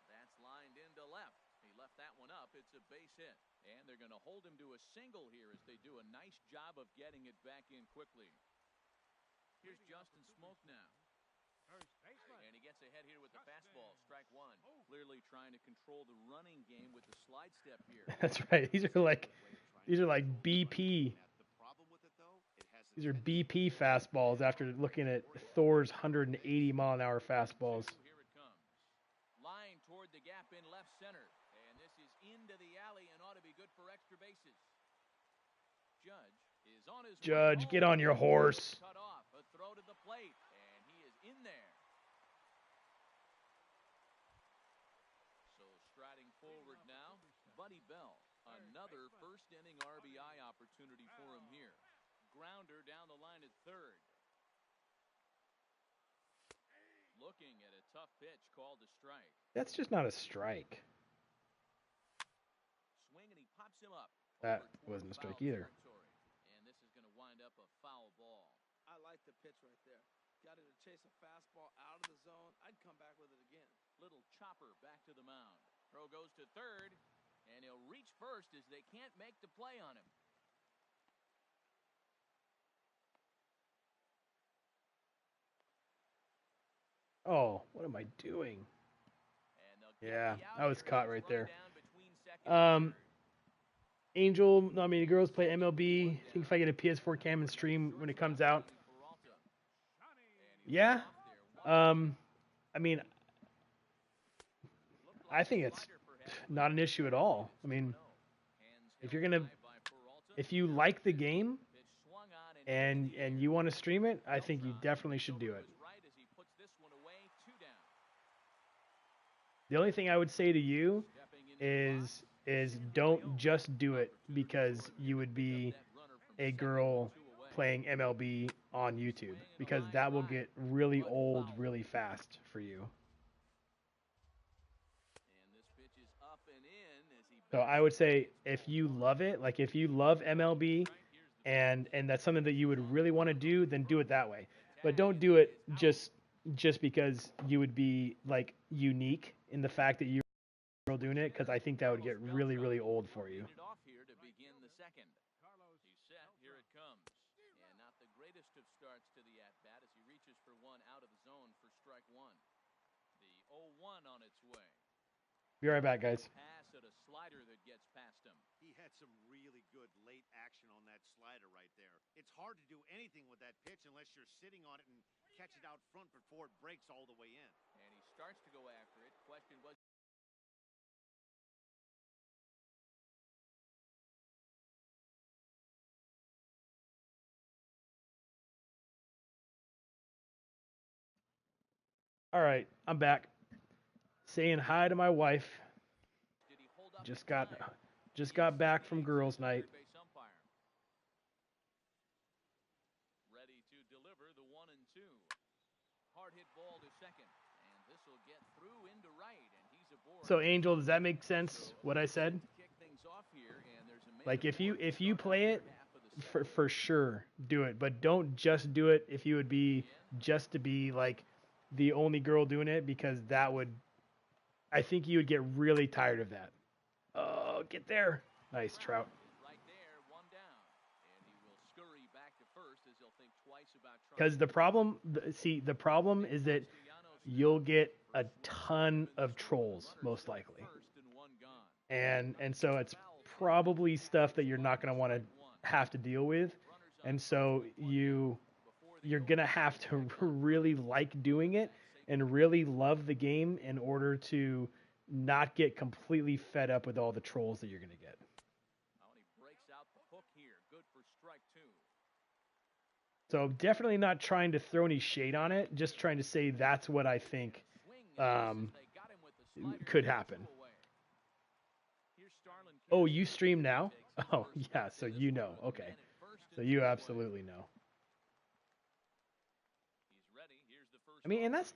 Speaker 1: That's lined into left. He left that one up. It's a base hit. And they're going to hold him to a single here as they do a nice job of getting it back in quickly. Here's Justin Smoke now. And he gets ahead here with the fastball. Strike 1. Clearly trying to control the running game with the slide step here.
Speaker 2: That's right. These are like BP. These are BP fastballs after looking at Thor's 180 mile an hour fastballs.
Speaker 1: Here it comes. Line toward the gap in left center. And this is into the alley and ought to be good for extra bases. Judge is on his
Speaker 2: Judge, get on your horse.
Speaker 1: Cut off. A throw to the plate. And he is in there. So striding forward now, Buddy Bell. Another first inning RBI opportunity for him here. Grounder down the line at third. Looking at a tough pitch called a strike.
Speaker 2: That's just not a strike.
Speaker 1: Swing and he pops him up.
Speaker 2: That wasn't a strike either.
Speaker 1: And this is going to wind up a foul ball.
Speaker 3: I like the pitch right there. Got it to chase a fastball out of the zone. I'd come back with it again.
Speaker 1: Little chopper back to the mound. Throw goes to third. And he'll reach first as they can't make the play on him.
Speaker 2: Oh, what am I doing? Yeah, I was caught right there. Angel, I mean, the girls play MLB. I think if I get a PS4 cam and stream when it comes out. Yeah. I mean, I think it's not an issue at all. I mean, if you like the game and you want to stream it, I think you definitely should do it. The only thing I would say to you is don't just do it because you would be a girl playing MLB on YouTube, because that will get really old really fast for you. So I would say if you love it, like if you love MLB and that's something that you would really want to do, then do it that way. But don't do it just because you would be like unique in the fact that you girl doing it, because I think that would get really, really old for you.
Speaker 1: Lead it off here to begin the second. He's set. Here it comes. And not the greatest of starts to the at-bat as he reaches for one out of the zone for strike one. The 0-1 on its way.
Speaker 2: Be right back, guys.
Speaker 1: Pass at a slider that gets past him.
Speaker 4: He had some really good late action on that slider right there. It's hard to do anything with that pitch unless you're sitting on it and catch it out front before it breaks all the way in.
Speaker 1: And he starts to go after it. Question was...
Speaker 2: All right, I'm back. Saying hi to my wife. Just got back from girls' night.
Speaker 1: Ready to deliver the 1-2. Hard hit ball to second, and this will get through into right, and he's aboard.
Speaker 2: So Angel, does that make sense? What I said? Like if you play it, for sure do it, but don't just do it if you would be just to be like the only girl doing it, because that would, I think you would get really tired of that. Oh, get there. Nice, Trout.
Speaker 1: Right there, one down. And he will scurry back to first as he'll think twice about trying.
Speaker 2: Because the problem is that you'll get a ton of trolls, most likely. And so it's probably stuff that you're not going to want to have to deal with. And so you're going to have to really like doing it and really love the game in order to not get completely fed up with all the trolls that you're going to get.
Speaker 1: He breaks out the hook here. Good for strike two.
Speaker 2: So definitely not trying to throw any shade on it, just trying to say that's what I think could happen. Oh, you stream now? Oh, yeah, so you know. Okay. So you absolutely know. I mean, and that's,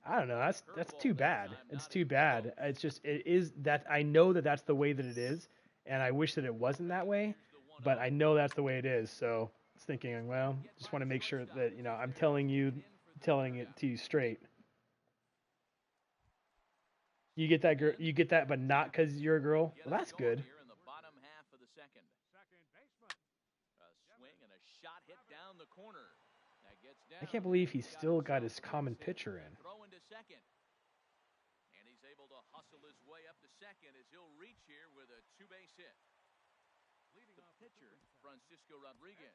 Speaker 2: I don't know, that's too bad. It's too bad. It's just, it is that, I know that that's the way that it is, and I wish that it wasn't that way, but I know that's the way it is, so it's thinking, well, just want to make sure that, you know, I'm telling it to you straight. You get that girl, you get that, but not because you're a girl. Well, that's good.
Speaker 1: In the bottom half of the second. A swing and a shot hit down the corner. That gets down.
Speaker 2: I can't believe he's still got his common pitcher in.
Speaker 1: Throw into second. And he's able to hustle his way up to second as he'll reach here with a two-base hit. The pitcher, Francisco Rodriguez,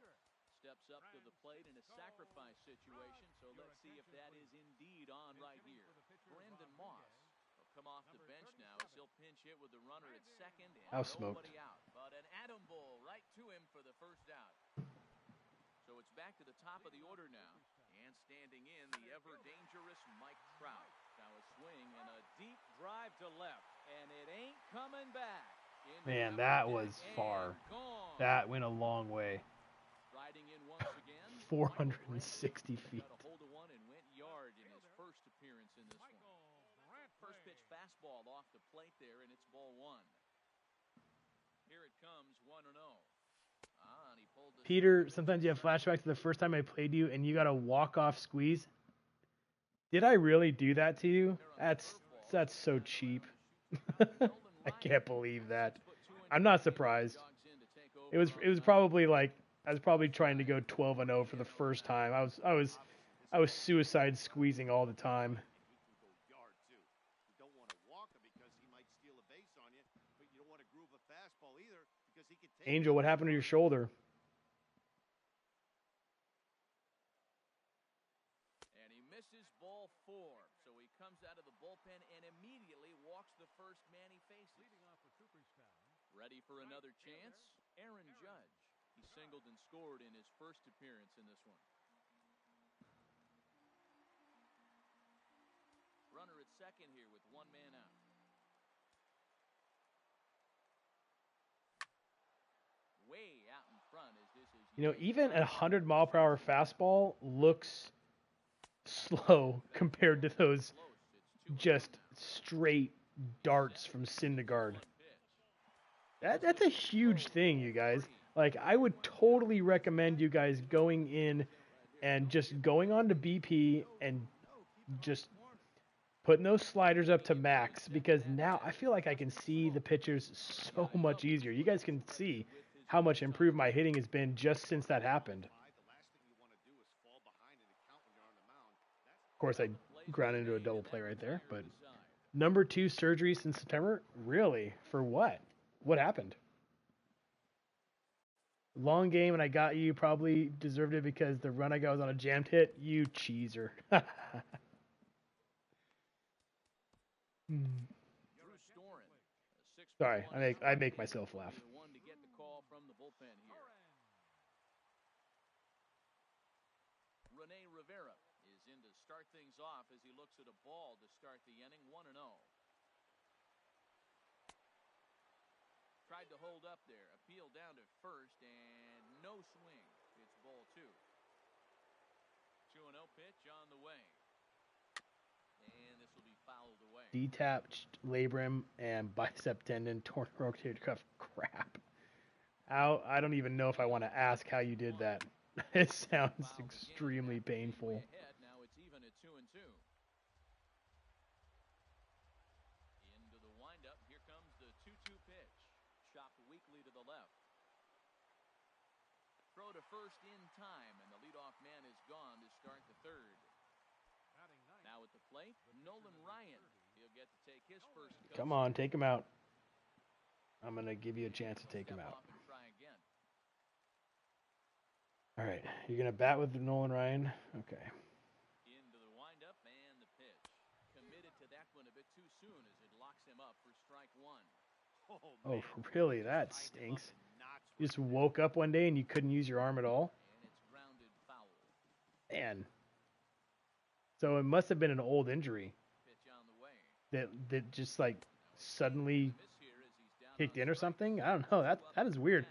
Speaker 1: steps up to the plate in a sacrifice situation, so let's see if that is indeed on right here. Brandon Moss will come off the bench now as he'll pinch hit with the runner at second and nobody out. But an atom ball right to him for the first out. So it's back to the top of the order now. And standing in, the ever-dangerous Mike Trout. Now a swing and a deep drive to left. And it ain't coming back.
Speaker 2: Man, that was far. That went a long way.
Speaker 1: Riding in once again.
Speaker 2: 460 feet.
Speaker 1: Got a hold of one and went yard in his first appearance in this one. First pitch fastball off the plate there, and it's ball one. Here it comes, 1-0. And he pulled the
Speaker 2: Peter, sometimes you have flashbacks to the first time I played you, and you got a walk-off squeeze. Did I really do that to you? That's so cheap. I can't believe that. I'm not surprised. It was probably like I was probably trying to go 12-0 for the first time. I was suicide squeezing all the time. Angel, what happened to your shoulder?
Speaker 1: And he misses ball four. So he comes out of the bullpen and immediately walks the first man he faces. Ready for another chance? Aaron Judge. He singled and scored in his first appearance in this one. Runner at second here with one man out. Way out in front as this is.
Speaker 2: You know, even a 100-mile-per-hour fastball looks slow compared to those just straight darts from Syndergaard. That's a huge thing, you guys. Like, I would totally recommend you guys going in and just going on to BP and just putting those sliders up to max, because now I feel like I can see the pitches so much easier. You guys can see how much improved my hitting has been just since that happened. Of course, I ground into a double play right there, but number 2 surgery since September? Really? For what? What happened? Long game and I got you. Probably deserved it because the run I got was on a jammed hit. You cheeser. Sorry, I make myself laugh.
Speaker 1: Rene Rivera is in to start things off as he looks at a ball to start the inning, 1-0. Tried to hold up there, appeal down to first, and no swing. It's ball 2. 2-0 pitch on the way. And this will be fouled away.
Speaker 2: Detached labrum and bicep tendon, torn rotator cuff. Crap. I don't even know if I want to ask how you did that. It sounds extremely painful.
Speaker 1: Now it's even at 2-2. Into the windup. Here comes the 2-2 pitch. Chopped weakly to the left. Throw to first in time, and the leadoff man is gone to start the third. Now at the plate, Nolan Ryan. He'll get to take his first.
Speaker 2: Come on, take him out. I'm going to give you a chance to take him out. All right, you're going to bat with Nolan Ryan? Okay.
Speaker 1: Into the windup and the pitch. Committed to that one a bit too soon as it locks him up for strike 1.
Speaker 2: Oh, really? That stinks. You just woke up one day and you couldn't use your arm at all?
Speaker 1: And it's grounded foul.
Speaker 2: Man. So it must have been an old injury that just like suddenly kicked in or something. I don't know. That is weird.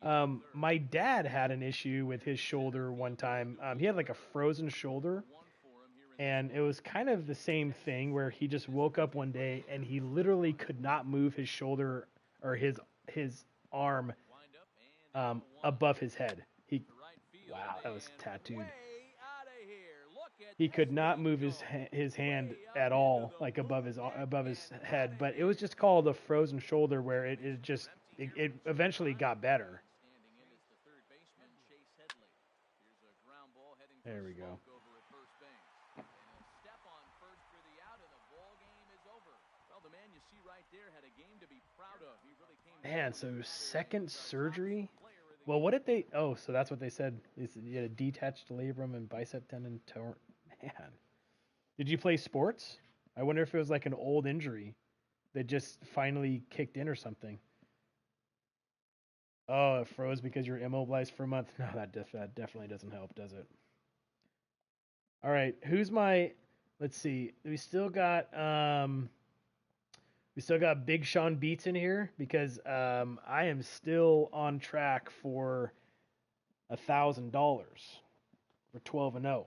Speaker 2: My dad had an issue with his shoulder one time. He had like a frozen shoulder, and it was kind of the same thing where he just woke up one day and he literally could not move his shoulder or his arm above his head. Wow, that was tattooed. He could not move his hand at all, like above his head. But it was just called a frozen shoulder, where it eventually got better. There we go. Man, so second surgery? Well, what did they... Oh, so that's what they said. You had a detached labrum and bicep tendon torn. Man. Did you play sports? I wonder if it was like an old injury that just finally kicked in or something. Oh, it froze because you're immobilized for a month? No, that definitely doesn't help, does it? All right, who's my... Let's see. We still got Big Sean Beats in here because I am still on track for $1,000 for 12-0.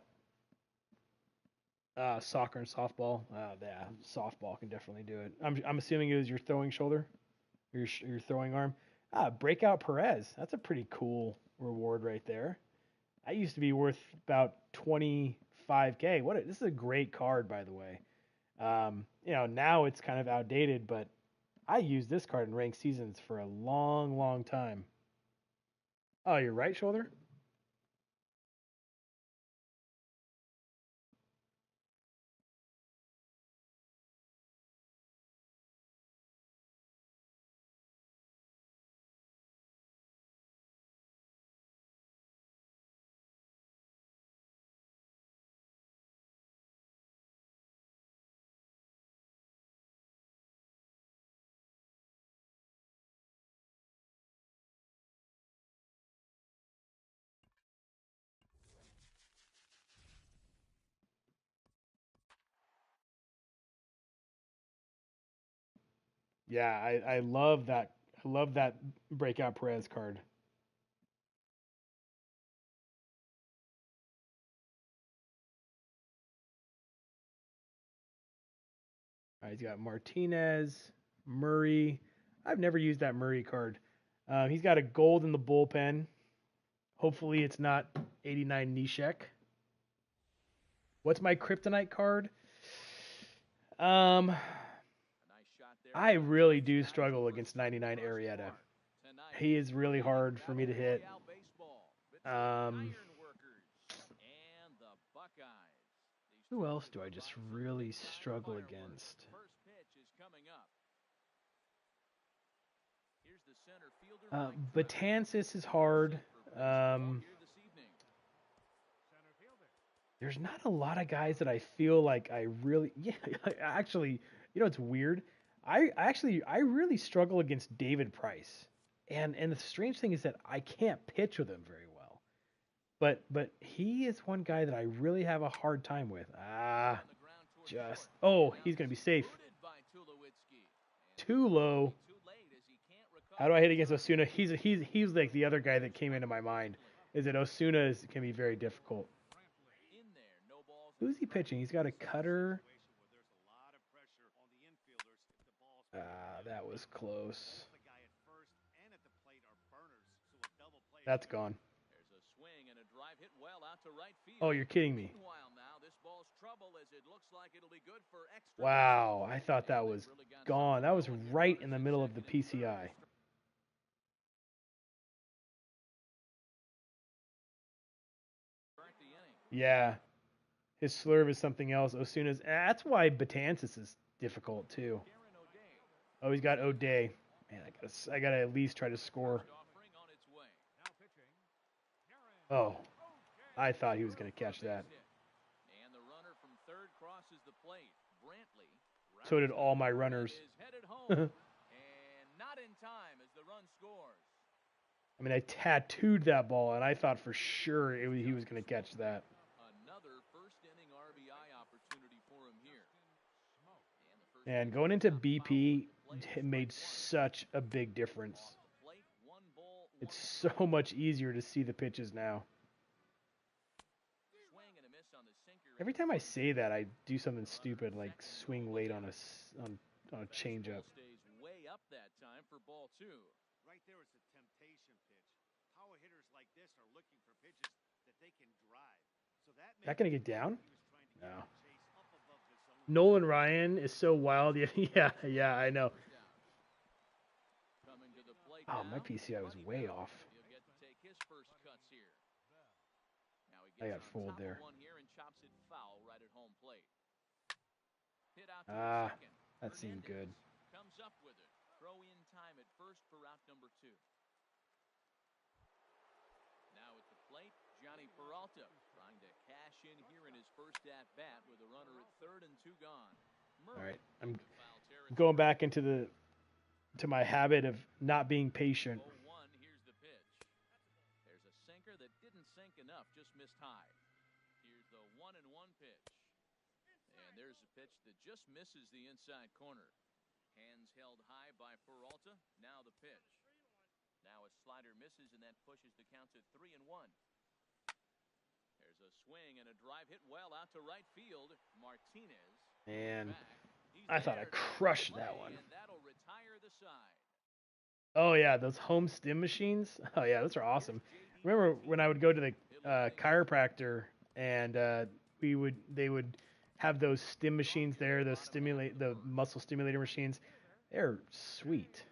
Speaker 2: Soccer and softball. Yeah, softball can definitely do it. I'm assuming it was your throwing shoulder, or your throwing arm. Breakout Perez. That's a pretty cool reward right there. I used to be worth about $25K. This is a great card, by the way. Now it's kind of outdated, but I used this card in ranked seasons for a long, long time. Oh, your right shoulder? Yeah, I love that. I love that Breakout Perez card. All right, he's got Martinez, Murray. I've never used that Murray card. He's got a gold in the bullpen. Hopefully it's not 89 Nishek. What's my kryptonite card? Um,
Speaker 1: A nice shot there.
Speaker 2: I really do struggle against 99 Arrieta. He is really hard for me to hit. Who else do I just really struggle against?
Speaker 1: First pitch is coming up. Here's the center fielder.
Speaker 2: Betances is hard. There's not a lot of guys that I feel like I really. Yeah, actually, you know it's weird. I really struggle against David Price, and the strange thing is that I can't pitch with him very well. But he is one guy that I really have a hard time with. He's gonna be safe. Too low. How do I hit against Osuna? He's like the other guy that came into my mind. Is that Osuna can be very difficult. Who's he pitching? He's got a cutter. That was close. That's gone. Oh, you're kidding me. Wow, I thought that was gone. That was right in the middle of the PCI. Yeah. His slurve is something else. Osuna's. That's why Betances is difficult too. Oh, he's got O'Day. Man, I gotta at least try to score. Oh, I thought he was gonna catch that. So did all my runners. I mean, I tattooed that ball, and I thought for sure he was gonna catch that. And going into BP made such a big difference. It's so much easier to see the pitches now. Every time I say that, I do something stupid like swing late on a changeup.
Speaker 4: Right there is a temptation pitch. Power hitters like this are looking for pitches that they can drive. So
Speaker 2: that gonna get down? No. Nolan Ryan is so wild. Yeah, I know. Oh, my PCI was way off. I got fooled there. That seemed good.
Speaker 1: Comes up with it. Throw in time at first for out number 2. Now at the plate, Johnny Peralta trying to cash in here in his first at bat with a runner at third and 2 gone.
Speaker 2: All right, I'm going back into my habit of not being patient.
Speaker 1: 0-1, here's the pitch. There's a sinker that didn't sink enough, just missed high. Here's the 1-1 pitch. And there's a pitch that just misses the inside corner. Hands held high by Peralta. Now the pitch. Now a slider misses, and that pushes the count to 3-1. There's a swing and a drive hit well out to right field. Martinez.
Speaker 2: And I thought I crushed that one.
Speaker 1: And that'll retire the side.
Speaker 2: Oh yeah, those home stim machines. Oh yeah, those are awesome. Remember when I would go to the chiropractor and they would have those stim machines there, the muscle stimulator machines. They're sweet.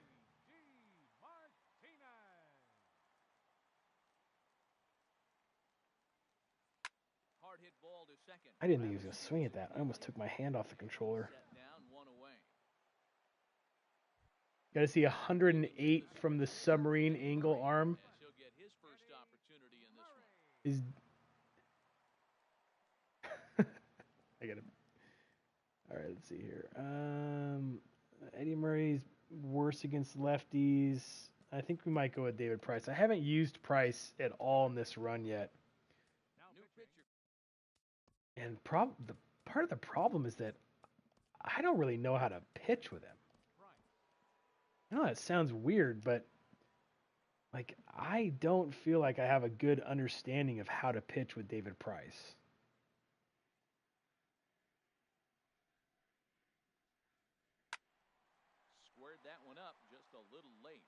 Speaker 2: I didn't think he was going to swing at that. I almost took my hand off the controller. Got to see 108 from the submarine angle arm. I got to. All right, let's see here. Eddie Murray's worse against lefties. I think we might go with David Price. I haven't used Price at all in this run yet. And part of the problem is that I don't really know how to pitch with him. I know that sounds weird, but like I don't feel like I have a good understanding of how to pitch with David Price.
Speaker 1: Squared that one up just a little late.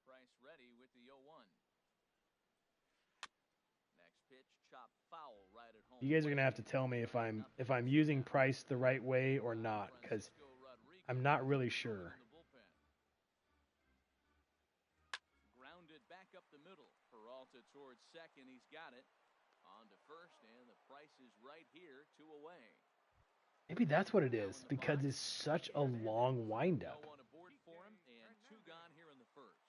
Speaker 1: Price ready with the 0-1. Next pitch
Speaker 2: You guys are gonna have to tell me if I'm using Price the right way or not, because I'm not really sure.
Speaker 1: Grounded back up the middle. Peralta towards second. He's got it. On to first, and the Price is right here, 2 away.
Speaker 2: Maybe that's what it is, because it's such a long windup.
Speaker 1: No one aboard for him, and 2 gone here in the first.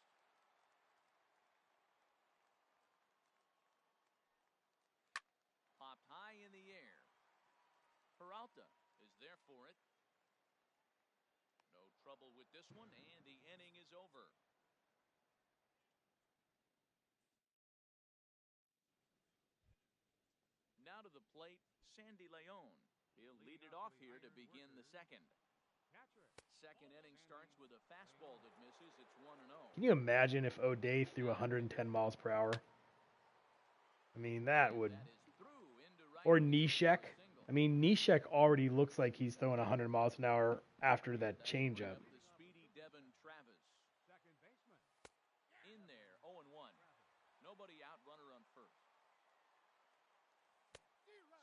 Speaker 1: Popped high in the air. Peralta is there for it. No trouble with this one, and the inning is over. Now to the plate, Sandy Leon. He'll lead it off here to begin the second. Second inning starts with a fastball that misses. It's 1-0.
Speaker 2: Can you imagine if O'Day threw 110 miles per hour? I mean, that would... Or Neshek. I mean, Neshek already looks like he's throwing 100 miles an hour after that changeup.
Speaker 1: The speedy Devin Travis. In there, 0-1. Nobody out, runner on first.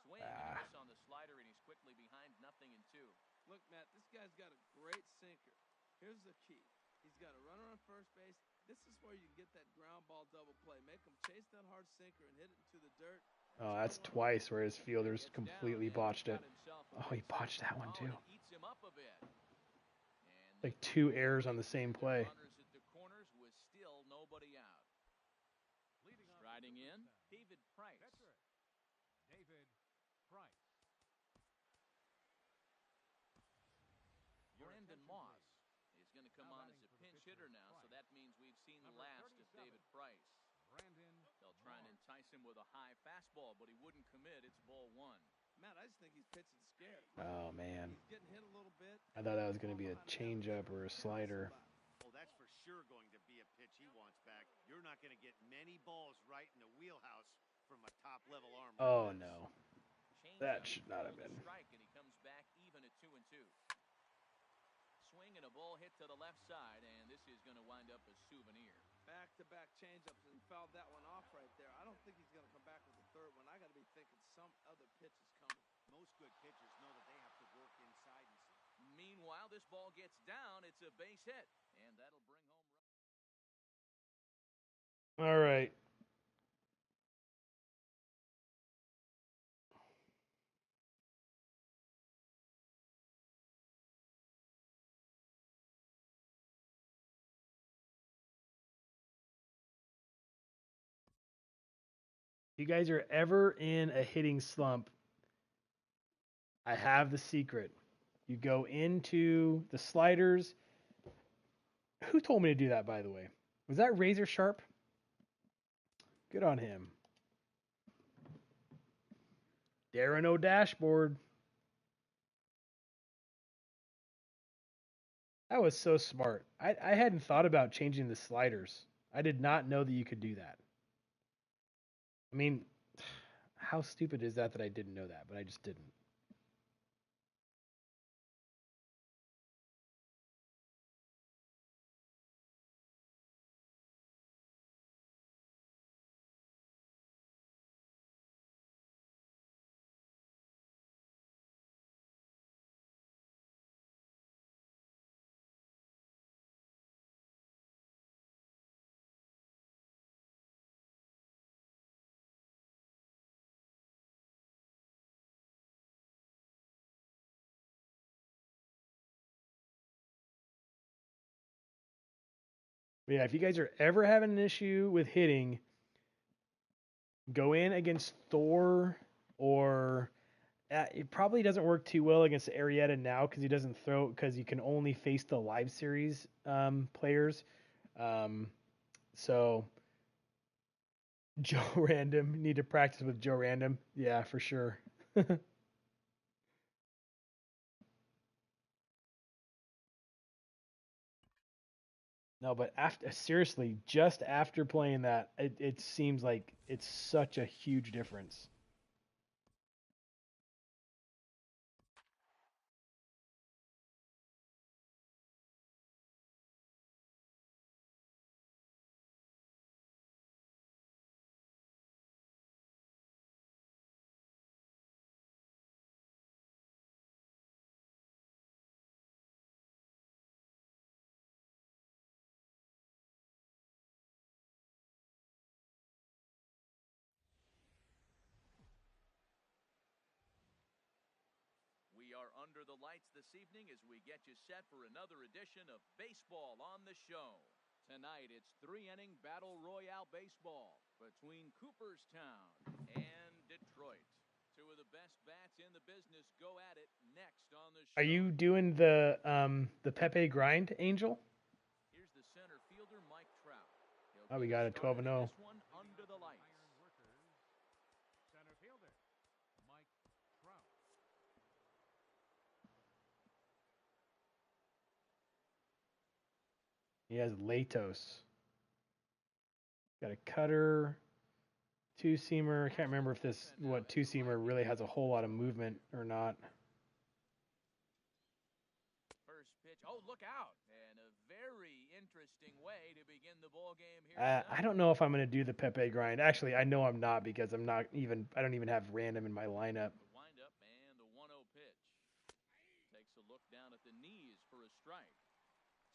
Speaker 1: Swing and a miss on the slider, and he's quickly behind 0-2.
Speaker 3: Look, Matt, this guy's got a great sinker. Here's the key. He's got a runner on first base. This is where you get that ground ball double play. Make him chase that hard sinker and hit it into the dirt.
Speaker 2: Oh, that's twice where his fielders completely botched it. Oh, he botched that one too. Like 2 errors on the same play.
Speaker 1: Runners at the corners with still nobody out. Striding in, David Price.
Speaker 5: David Price.
Speaker 1: Brandon Moss is going to come on as a pinch hitter now, so that means we've seen the last of David Price. They'll try and entice him with a high fastball, but he wouldn't commit. It's ball 1.
Speaker 3: Matt, I just think he's pitching scared.
Speaker 2: Oh, man.
Speaker 3: He's getting hit a little bit.
Speaker 2: I thought that was going to be a changeup or a slider.
Speaker 4: Oh, that's for sure going to be a pitch he wants back. You're not going to get many balls right in the wheelhouse from a top-level arm.
Speaker 2: Oh, no. That should not have been.
Speaker 1: Strike, and he comes back even at 2-2. Swing and a ball hit to the left side, and this is going to wind up a souvenir.
Speaker 3: Back-to-back changeups, and he fouled that one off right there. I don't think he's going to come back with the third one. I got to be thinking some other pitch is coming.
Speaker 4: Most good pitchers know that they have to work inside.
Speaker 1: Meanwhile, this ball gets down. It's a base hit, and that'll bring home run.
Speaker 2: All right. If you guys are ever in a hitting slump, I have the secret. You go into the sliders. Who told me to do that, by the way? Was that Razor Sharp? Good on him. Darren O dashboard. That was so smart. I hadn't thought about changing the sliders. I did not know that you could do that. I mean, how stupid is that I didn't know that, but I just didn't. But yeah, if you guys are ever having an issue with hitting, go in against Thor, or it probably doesn't work too well against Arrieta now because he doesn't throw, because you can only face the live series players. So Joe Random, need to practice with Joe Random. Yeah, for sure. No, but after, seriously, just after playing that, it seems like it's such a huge difference.
Speaker 1: under the lights this evening as we get you set for another edition of Baseball on the Show. Tonight, it's 3-inning Battle Royale baseball between Cooperstown and Detroit. Two of the best bats in the business go at it next on the show.
Speaker 2: Are you doing the Pepe grind, Angel?
Speaker 1: Here's the center fielder, Mike Trout.
Speaker 2: Oh, we got a 12-0.
Speaker 1: This one under the lights.
Speaker 5: Iron workers. Center fielder, Mike Trout.
Speaker 2: He has Latos. Got a cutter, two-seamer. I can't remember if this two-seamer really has a whole lot of movement or not.
Speaker 1: First pitch. Oh, look out. And a very interesting way to begin the ball game here.
Speaker 2: I don't know if I'm going to do the Pepe grind. Actually, I know I'm not because I don't even have random in my lineup.
Speaker 1: The windup and the 1-0 pitch. Takes a look down at the knees for a strike.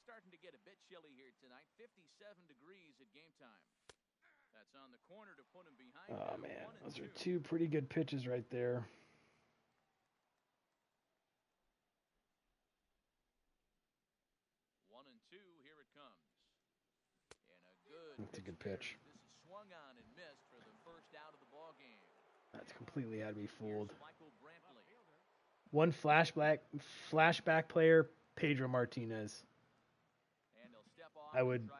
Speaker 1: Starting to get a bit chilly here tonight. 57 degrees at game time. That's on the corner to put him behind.
Speaker 2: Oh, man. Those are two pretty good pitches right there.
Speaker 1: 1-2. Here it comes. And a good.
Speaker 2: That's a good pitch.
Speaker 1: This is swung on and missed for the first out of the ball game.
Speaker 2: That's completely had me fooled.
Speaker 1: Here's Michael Brantley.
Speaker 2: One flashback player, Pedro Martinez.
Speaker 1: And he'll step off
Speaker 2: I would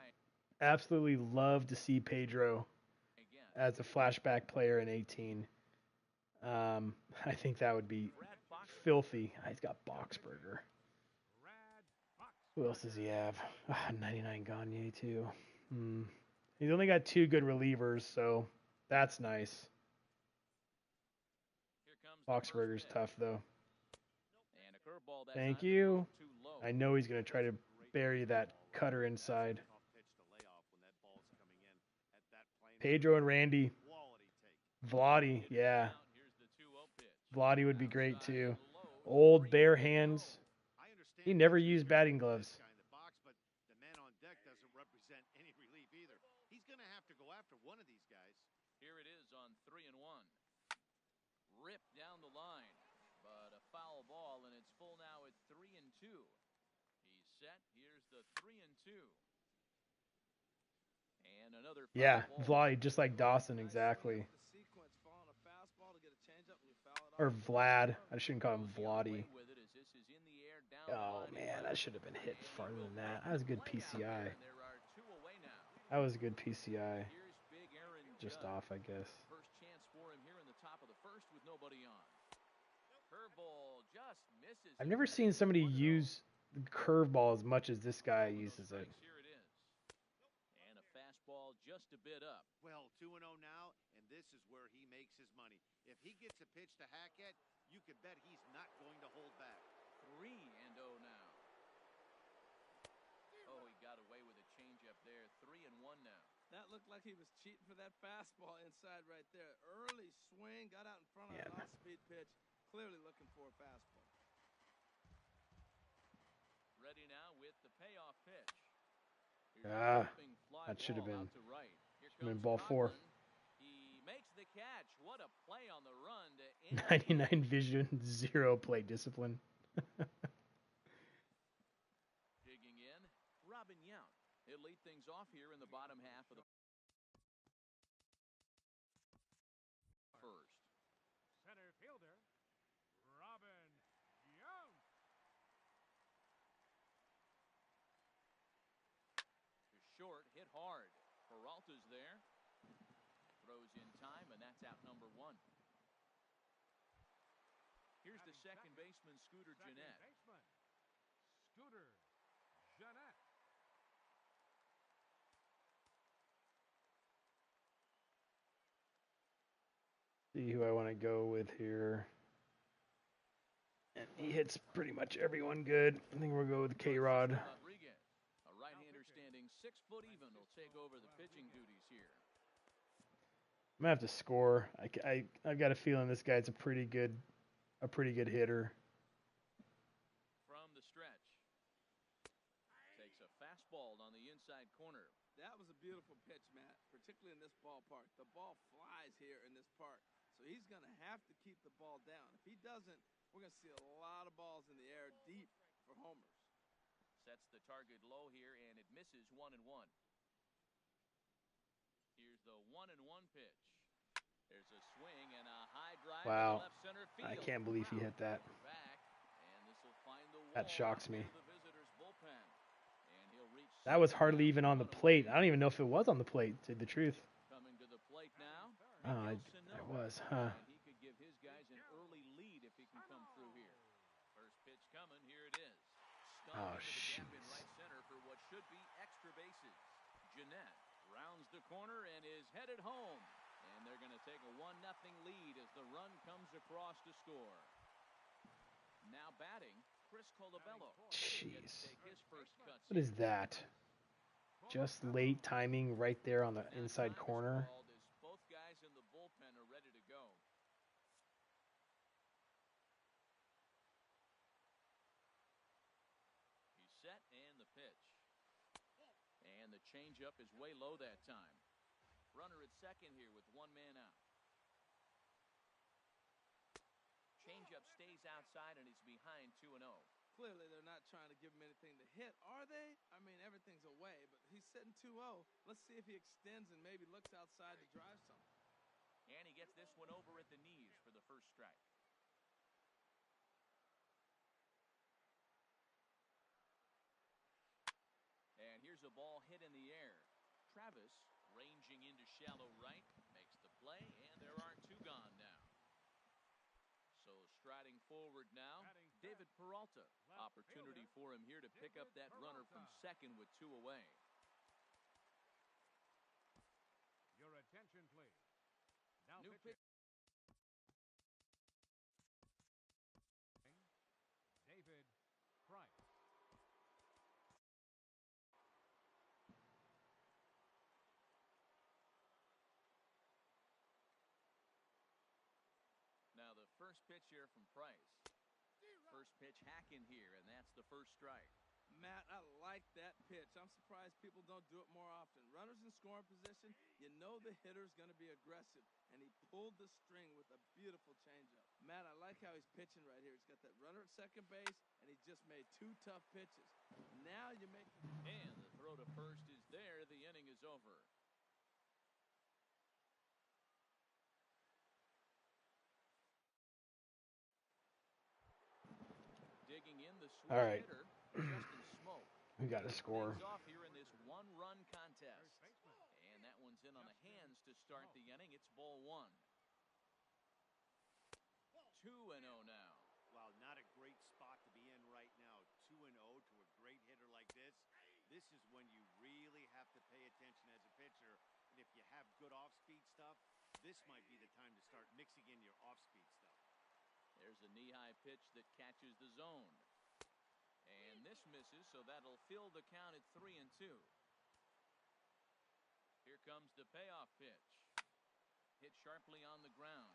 Speaker 2: absolutely love to see Pedro as a flashback player in 18. I think that would be filthy. He's got Boxberger. Who else does he have? 99 Gagne too. He's only got two good relievers, so that's nice. Boxberger's tough though. Thank you. I know he's going to try to bury that cutter inside. Pedro and Randy. Vladdy, yeah. Vladdy would be great too. Old bare hands. He never used batting gloves.
Speaker 4: But the man on deck doesn't represent any relief either. He's going to have to go after one of these guys.
Speaker 1: Here it is on 3-1. Ripped down the line, but a foul ball, and it's full now at 3-2. He's set. Here's the 3-2. And another foul ball.
Speaker 2: Vladdy, just like Dawson, exactly. Or Vlad. I shouldn't call him Vladdy. Oh, man, that should have been hit farther than that. That was a good PCI. That was a good PCI. Just off, I guess.
Speaker 1: First chance for him here in the top of the first with nobody on. Curveball just misses.
Speaker 2: I've never seen somebody use the curveball as much as this guy uses it.
Speaker 1: Here it is. And a fastball just a bit up.
Speaker 4: Well, 2-0 now, and this is where he makes his money. If he gets a pitch to hack at, you can bet he's not going to hold back.
Speaker 1: 3-0 now. Oh, he got away with a changeup there. 3-1 now.
Speaker 3: That looked like he was cheating for that fastball inside right there. Early swing, got out in front of an off-speed pitch. Clearly looking for a fastball.
Speaker 1: Ready now with the payoff pitch.
Speaker 2: That should have been. Ball 4.
Speaker 1: He makes the catch. What a play on the run to
Speaker 2: 99 vision, 0 play discipline.
Speaker 1: Digging in, Robin Yount. He'll lead things off here in the bottom half of the first.
Speaker 5: Center fielder, Robin Yount.
Speaker 1: To short, hit hard. Peralta's there. Throws in time, and that's out number 1. Here's the second baseman, Scooter Gennett.
Speaker 5: Scooter Gennett.
Speaker 2: See who I want to go with here. And he hits pretty much everyone good. I think we'll go with K-Rod.
Speaker 1: Rodriguez, a right-hander standing 6 foot even, will take over the pitching duties here.
Speaker 2: I'm gonna have to score. I've got a feeling this guy's a pretty good hitter.
Speaker 1: From the stretch, takes a fastball on the inside corner.
Speaker 3: That was a beautiful pitch, Matt, particularly in this ballpark. The ball flies here in this park. So he's going to have to keep the ball down. If he doesn't, we're going to see a lot of balls in the air deep for homers.
Speaker 1: Sets the target low here, and it misses 1-1. Here's the 1-1 pitch. There's a swing and a high drive to left center field.
Speaker 2: I can't believe he hit that.
Speaker 1: Back, and this will find the wall.
Speaker 2: That shocks me.
Speaker 1: The visitor's bullpen. And he'll reach.
Speaker 2: That was hardly even on the plate. I don't even know if it was on the plate, to tell you the truth.
Speaker 1: Coming to the plate now.
Speaker 2: Oh, it was, huh?
Speaker 1: And he could give his guys an early lead if he can come through here. First pitch coming. Here it is.
Speaker 2: Oh,
Speaker 1: jeez. In right center for what should be extra bases. Jeanette rounds the corner and is headed home. And they're going to take a 1-0 lead as the run comes across to score. Now batting, Chris Colabello.
Speaker 2: Jeez. What is that? Just late timing right there on the inside corner.
Speaker 1: Both guys in the bullpen are ready to go. He's set and the pitch. And the changeup is way low that time. Runner at second here with one man out. Changeup stays outside and he's behind 2-0.
Speaker 3: Clearly they're not trying to give him anything to hit, are they? I mean, everything's away, but he's sitting 2-0. Let's see if he extends and maybe looks outside to drive something.
Speaker 1: And he gets this one over at the knees for the first strike. And here's a ball hit in the air. Travis ranging into shallow right, makes the play, and there are two gone now. So striding forward now, David Peralta. Opportunity for him here to pick up that runner from second with two away.
Speaker 5: Your attention, please. Now
Speaker 1: New
Speaker 5: pitching. David Price.
Speaker 1: Now the first pitch here from Price. First pitch hacking here, and that's the first strike.
Speaker 3: Matt, I like that pitch. I'm surprised people don't do it more often. Runners in scoring position, you know the hitter's going to be aggressive, and he pulled the string with a beautiful changeup. Matt, I like how he's pitching right here. He's got that runner at second base, and he just made two tough pitches. Now you make...
Speaker 1: And the throw to first is there. The inning is over. Digging in the switch hitter, Justin Smoke.
Speaker 2: We got to score.
Speaker 1: Off here in this one-run contest. And that one's in on the hands to start the inning. It's ball one. 2-0 now.
Speaker 4: Wow, not a great spot to be in right now. 2-0 to a great hitter like this. This is when you really have to pay attention as a pitcher. And if you have good off-speed stuff, this might be the time to start mixing in your off-speed stuff.
Speaker 1: There's a knee-high pitch that catches the zone. And this misses, so that'll fill the count at 3-2. Here comes the payoff pitch. Hit sharply on the ground.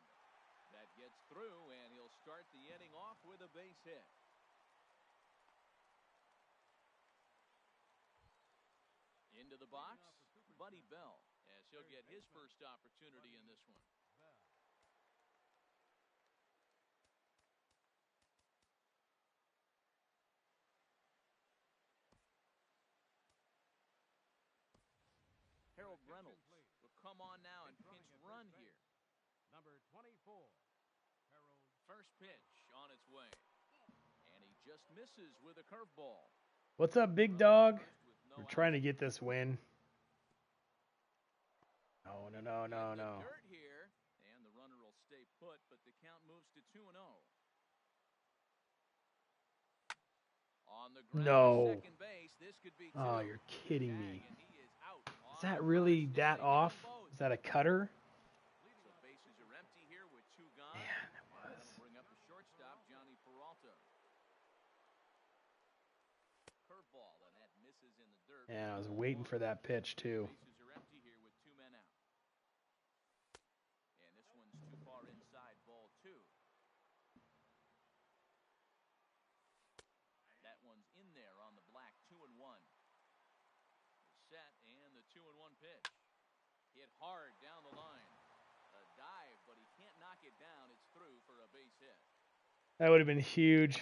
Speaker 1: That gets through, and he'll start the inning off with a base hit. Into the box, Buddy Bell, as he'll get his first opportunity in this one. Harold Reynolds will come on now and pinch run here.
Speaker 5: Number 24, Harold.
Speaker 1: First pitch on its way. And he just misses with a curveball.
Speaker 2: What's up, big dog? We're trying to get this win. No.
Speaker 1: Dirt here, and the runner will stay put, but the count moves to 2-0. On the ground,
Speaker 2: no.
Speaker 1: Second base, this could be
Speaker 2: Oh,
Speaker 1: two.
Speaker 2: you're kidding me.
Speaker 1: Is
Speaker 2: that really that off? Is that a cutter?
Speaker 1: So bases are empty here with two gone.
Speaker 2: Man, it was.
Speaker 1: Bring up the shortstop, Johnny Peralta. Curveball, and that misses in the dirt.
Speaker 2: And I was waiting for that pitch too.
Speaker 1: Bases are empty here with two men out. And this one's too far inside, ball two. That one's in there on the black, 2-1. Set, and the 2-1 pitch. Hit hard down the line. A dive, but he can't knock
Speaker 2: That would have been huge.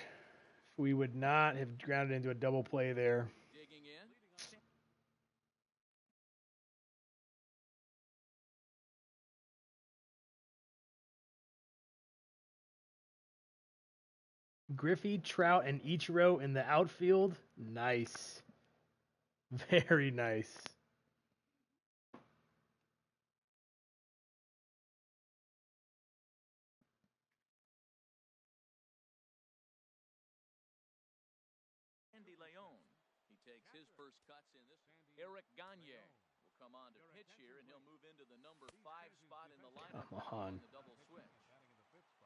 Speaker 2: We would not have grounded into a double play there.
Speaker 1: Digging in.
Speaker 2: Griffey, Trout, and Ichiro in the outfield. Nice. Very nice.
Speaker 1: Andy Leon. He takes his first cuts in this. Eric Gagne will come on to pitch here, and he'll move into the number 5 spot in the lineup on the double switch.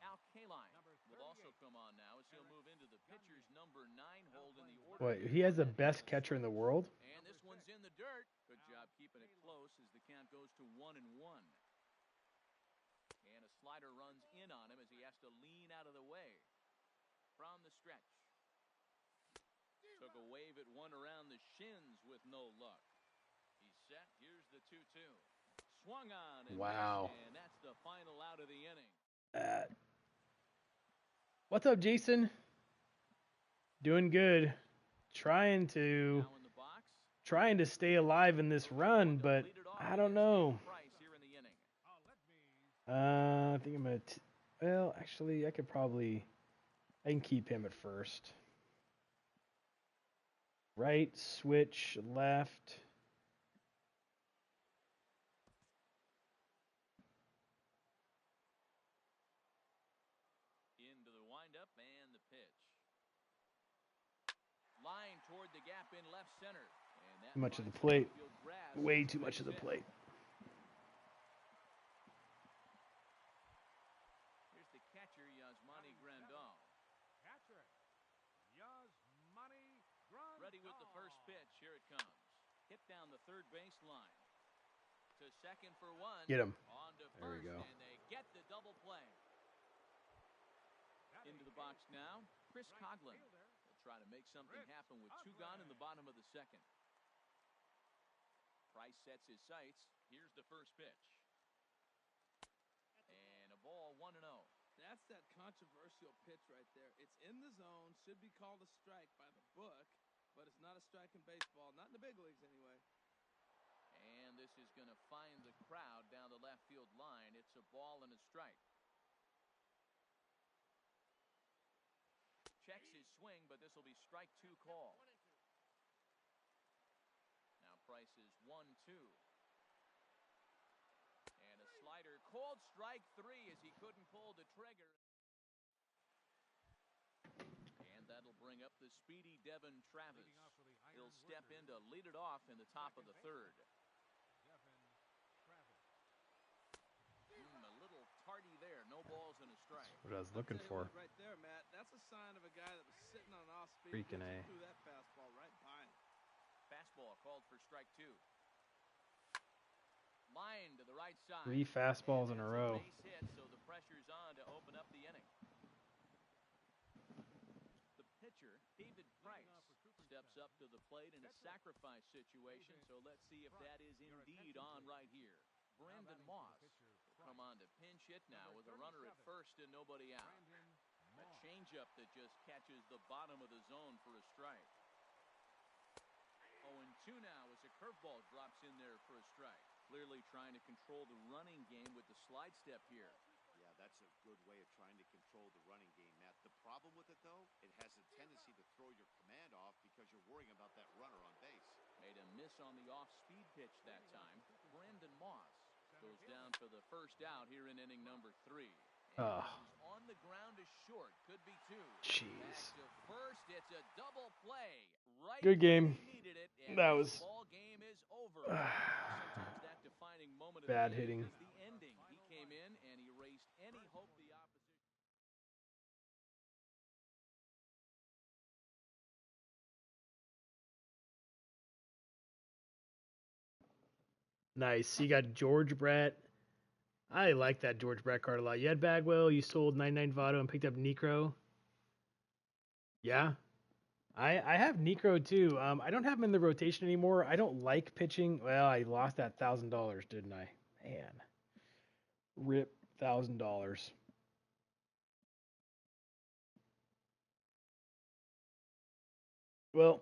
Speaker 1: Al Kaline will also come on now as he'll move into the pitcher's number 9 hold in the order.
Speaker 2: What, he has the best catcher in the world?
Speaker 1: And this one's in the dirt. Good job keeping it close as the count goes to 1-1. And a slider runs in on him as he has to lean out of the way. From the stretch. Took a wave at one around the shins with no luck. He's set. Here's the 2-2. Swung on. And
Speaker 2: wow.
Speaker 1: And that's the final out of the inning.
Speaker 2: What's up, Jason? Doing good. Trying to stay alive in this run, but I don't know. I think I'm gonna. Well, actually, I can keep him at first. Right, switch, left.
Speaker 1: Into the windup and the pitch. Line toward the gap in left center. And that
Speaker 2: Too much of the plate. Way too much of the plate.
Speaker 1: Here's the catcher, Yasmani Grandal. Ready with the first pitch. Here it comes. Hit down the third baseline. To second for one.
Speaker 2: Get him.
Speaker 1: On to
Speaker 2: there
Speaker 1: first,
Speaker 2: we go.
Speaker 1: And they get the double play. Into the box now, Chris Coughlin will try to make something happen with 2 gone in the bottom of the second. Price sets his sights. Here's the first pitch. And a ball 1-0.
Speaker 3: That's that controversial pitch right there. It's in the zone, should be called a strike by the book, but it's not a strike in baseball, not in the big leagues anyway.
Speaker 1: And this is going to find the crowd down the left field line. It's a ball and a strike. Checks his swing, but this will be strike 2 call. Now Price is 1-2. And a slider called strike 3 as he couldn't pull the trigger. And that'll bring up the speedy Devin Travis. He'll step in to lead it off in the top of the third. A little tardy there. No balls and a strike.
Speaker 2: What I was looking for.
Speaker 3: Right there, Matt. That's a sign of a guy that was sitting on off speed.
Speaker 2: Freaking A.
Speaker 3: Threw that fastball right by him.
Speaker 1: Fastball called for strike 2. Line to the right side.
Speaker 2: 3 fastballs in a row.
Speaker 1: Base hit, so the pressure's on to open up the inning. The pitcher, David Price, steps up to the plate in a sacrifice situation, so let's see if that is indeed on right here. Brandon Moss will come on to pinch hit now with a runner at first and nobody out. A changeup that just catches the bottom of the zone for a strike. 0-2 now as a curveball drops in there for a strike. Clearly trying to control the running game with the slide step here.
Speaker 4: Yeah, that's a good way of trying to control the running game, Matt. The problem with it, though, it has a tendency to throw your command off because you're worrying about that runner on base.
Speaker 1: Made a miss on the off-speed pitch that time. Brandon Moss goes down for the first out here in inning number 3. On the ground is short. Could be 2.
Speaker 2: Jeez.
Speaker 1: Back to first. It's a double play. Right.
Speaker 2: Good game.
Speaker 1: It,
Speaker 2: that was.
Speaker 1: Ball game is over. Sometimes that defining moment
Speaker 2: bad
Speaker 1: of the
Speaker 2: hitting.
Speaker 1: is the ending. He came in and he erased any hope the opposition.
Speaker 2: Nice. You got George Brett. I like that George Brett card a lot. You had Bagwell. You sold 99 Votto and picked up Necro. Yeah. I have Necro too. I don't have him in the rotation anymore. I don't like pitching. Well, I lost that $1,000, didn't I? Man. Rip $1,000. Well,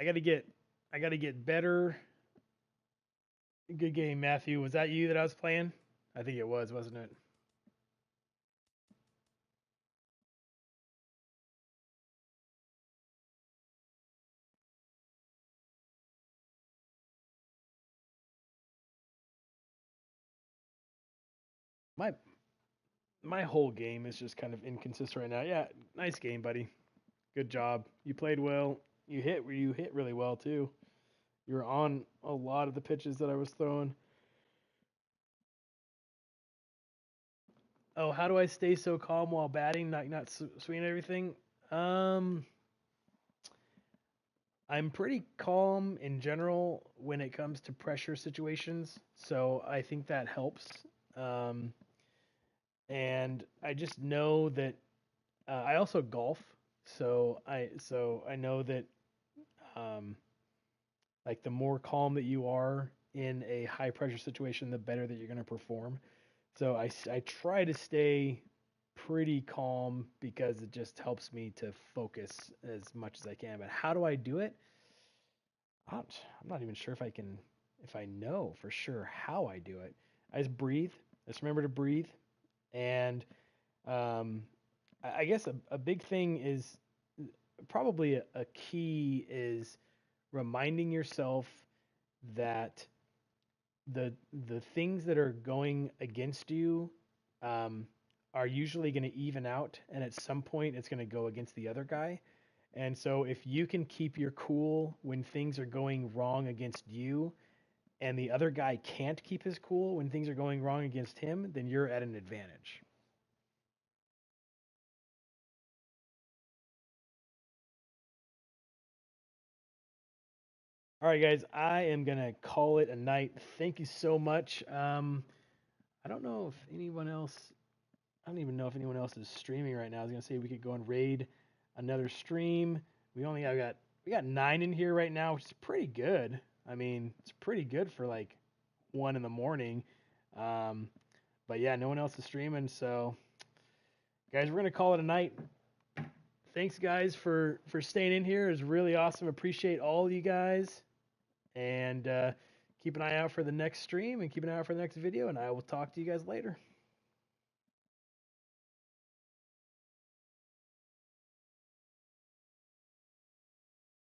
Speaker 2: I got to get better. Good game, Matthew. Was that you that I was playing? I think it was, wasn't it? My whole game is just kind of inconsistent right now. Yeah, nice game, buddy. Good job. You played well. You hit really well too. You were on a lot of the pitches that I was throwing. Oh, how do I stay so calm while batting, not swinging everything? Um, I'm pretty calm in general when it comes to pressure situations, so I think that helps. Um, and I just know that I also golf, so I know that um, like the more calm that you are in a high pressure situation, the better that you're going to perform. So I try to stay pretty calm because it just helps me to focus as much as I can. But how do I do it? I'm not even sure if I know for sure how I do it. I just breathe. Just remember to breathe. And um, I guess a big thing is probably a key is reminding yourself that the things that are going against you um, are usually going to even out, and at some point it's going to go against the other guy. And so if you can keep your cool when things are going wrong against you, and the other guy can't keep his cool when things are going wrong against him, then you're at an advantage. All right, guys, I am gonna call it a night. Thank you so much. I don't know if anyone else. I don't even know if anyone else is streaming right now. I was gonna say we could go and raid another stream. We got 9 in here right now, which is pretty good. I mean, it's pretty good for like 1 in the morning. Um, but yeah, no one else is streaming, so guys, we're gonna call it a night. Thanks, guys, for staying in here. It was really awesome. Appreciate all of you guys, and keep an eye out for the next stream and keep an eye out for the next video. And I will talk to you guys later.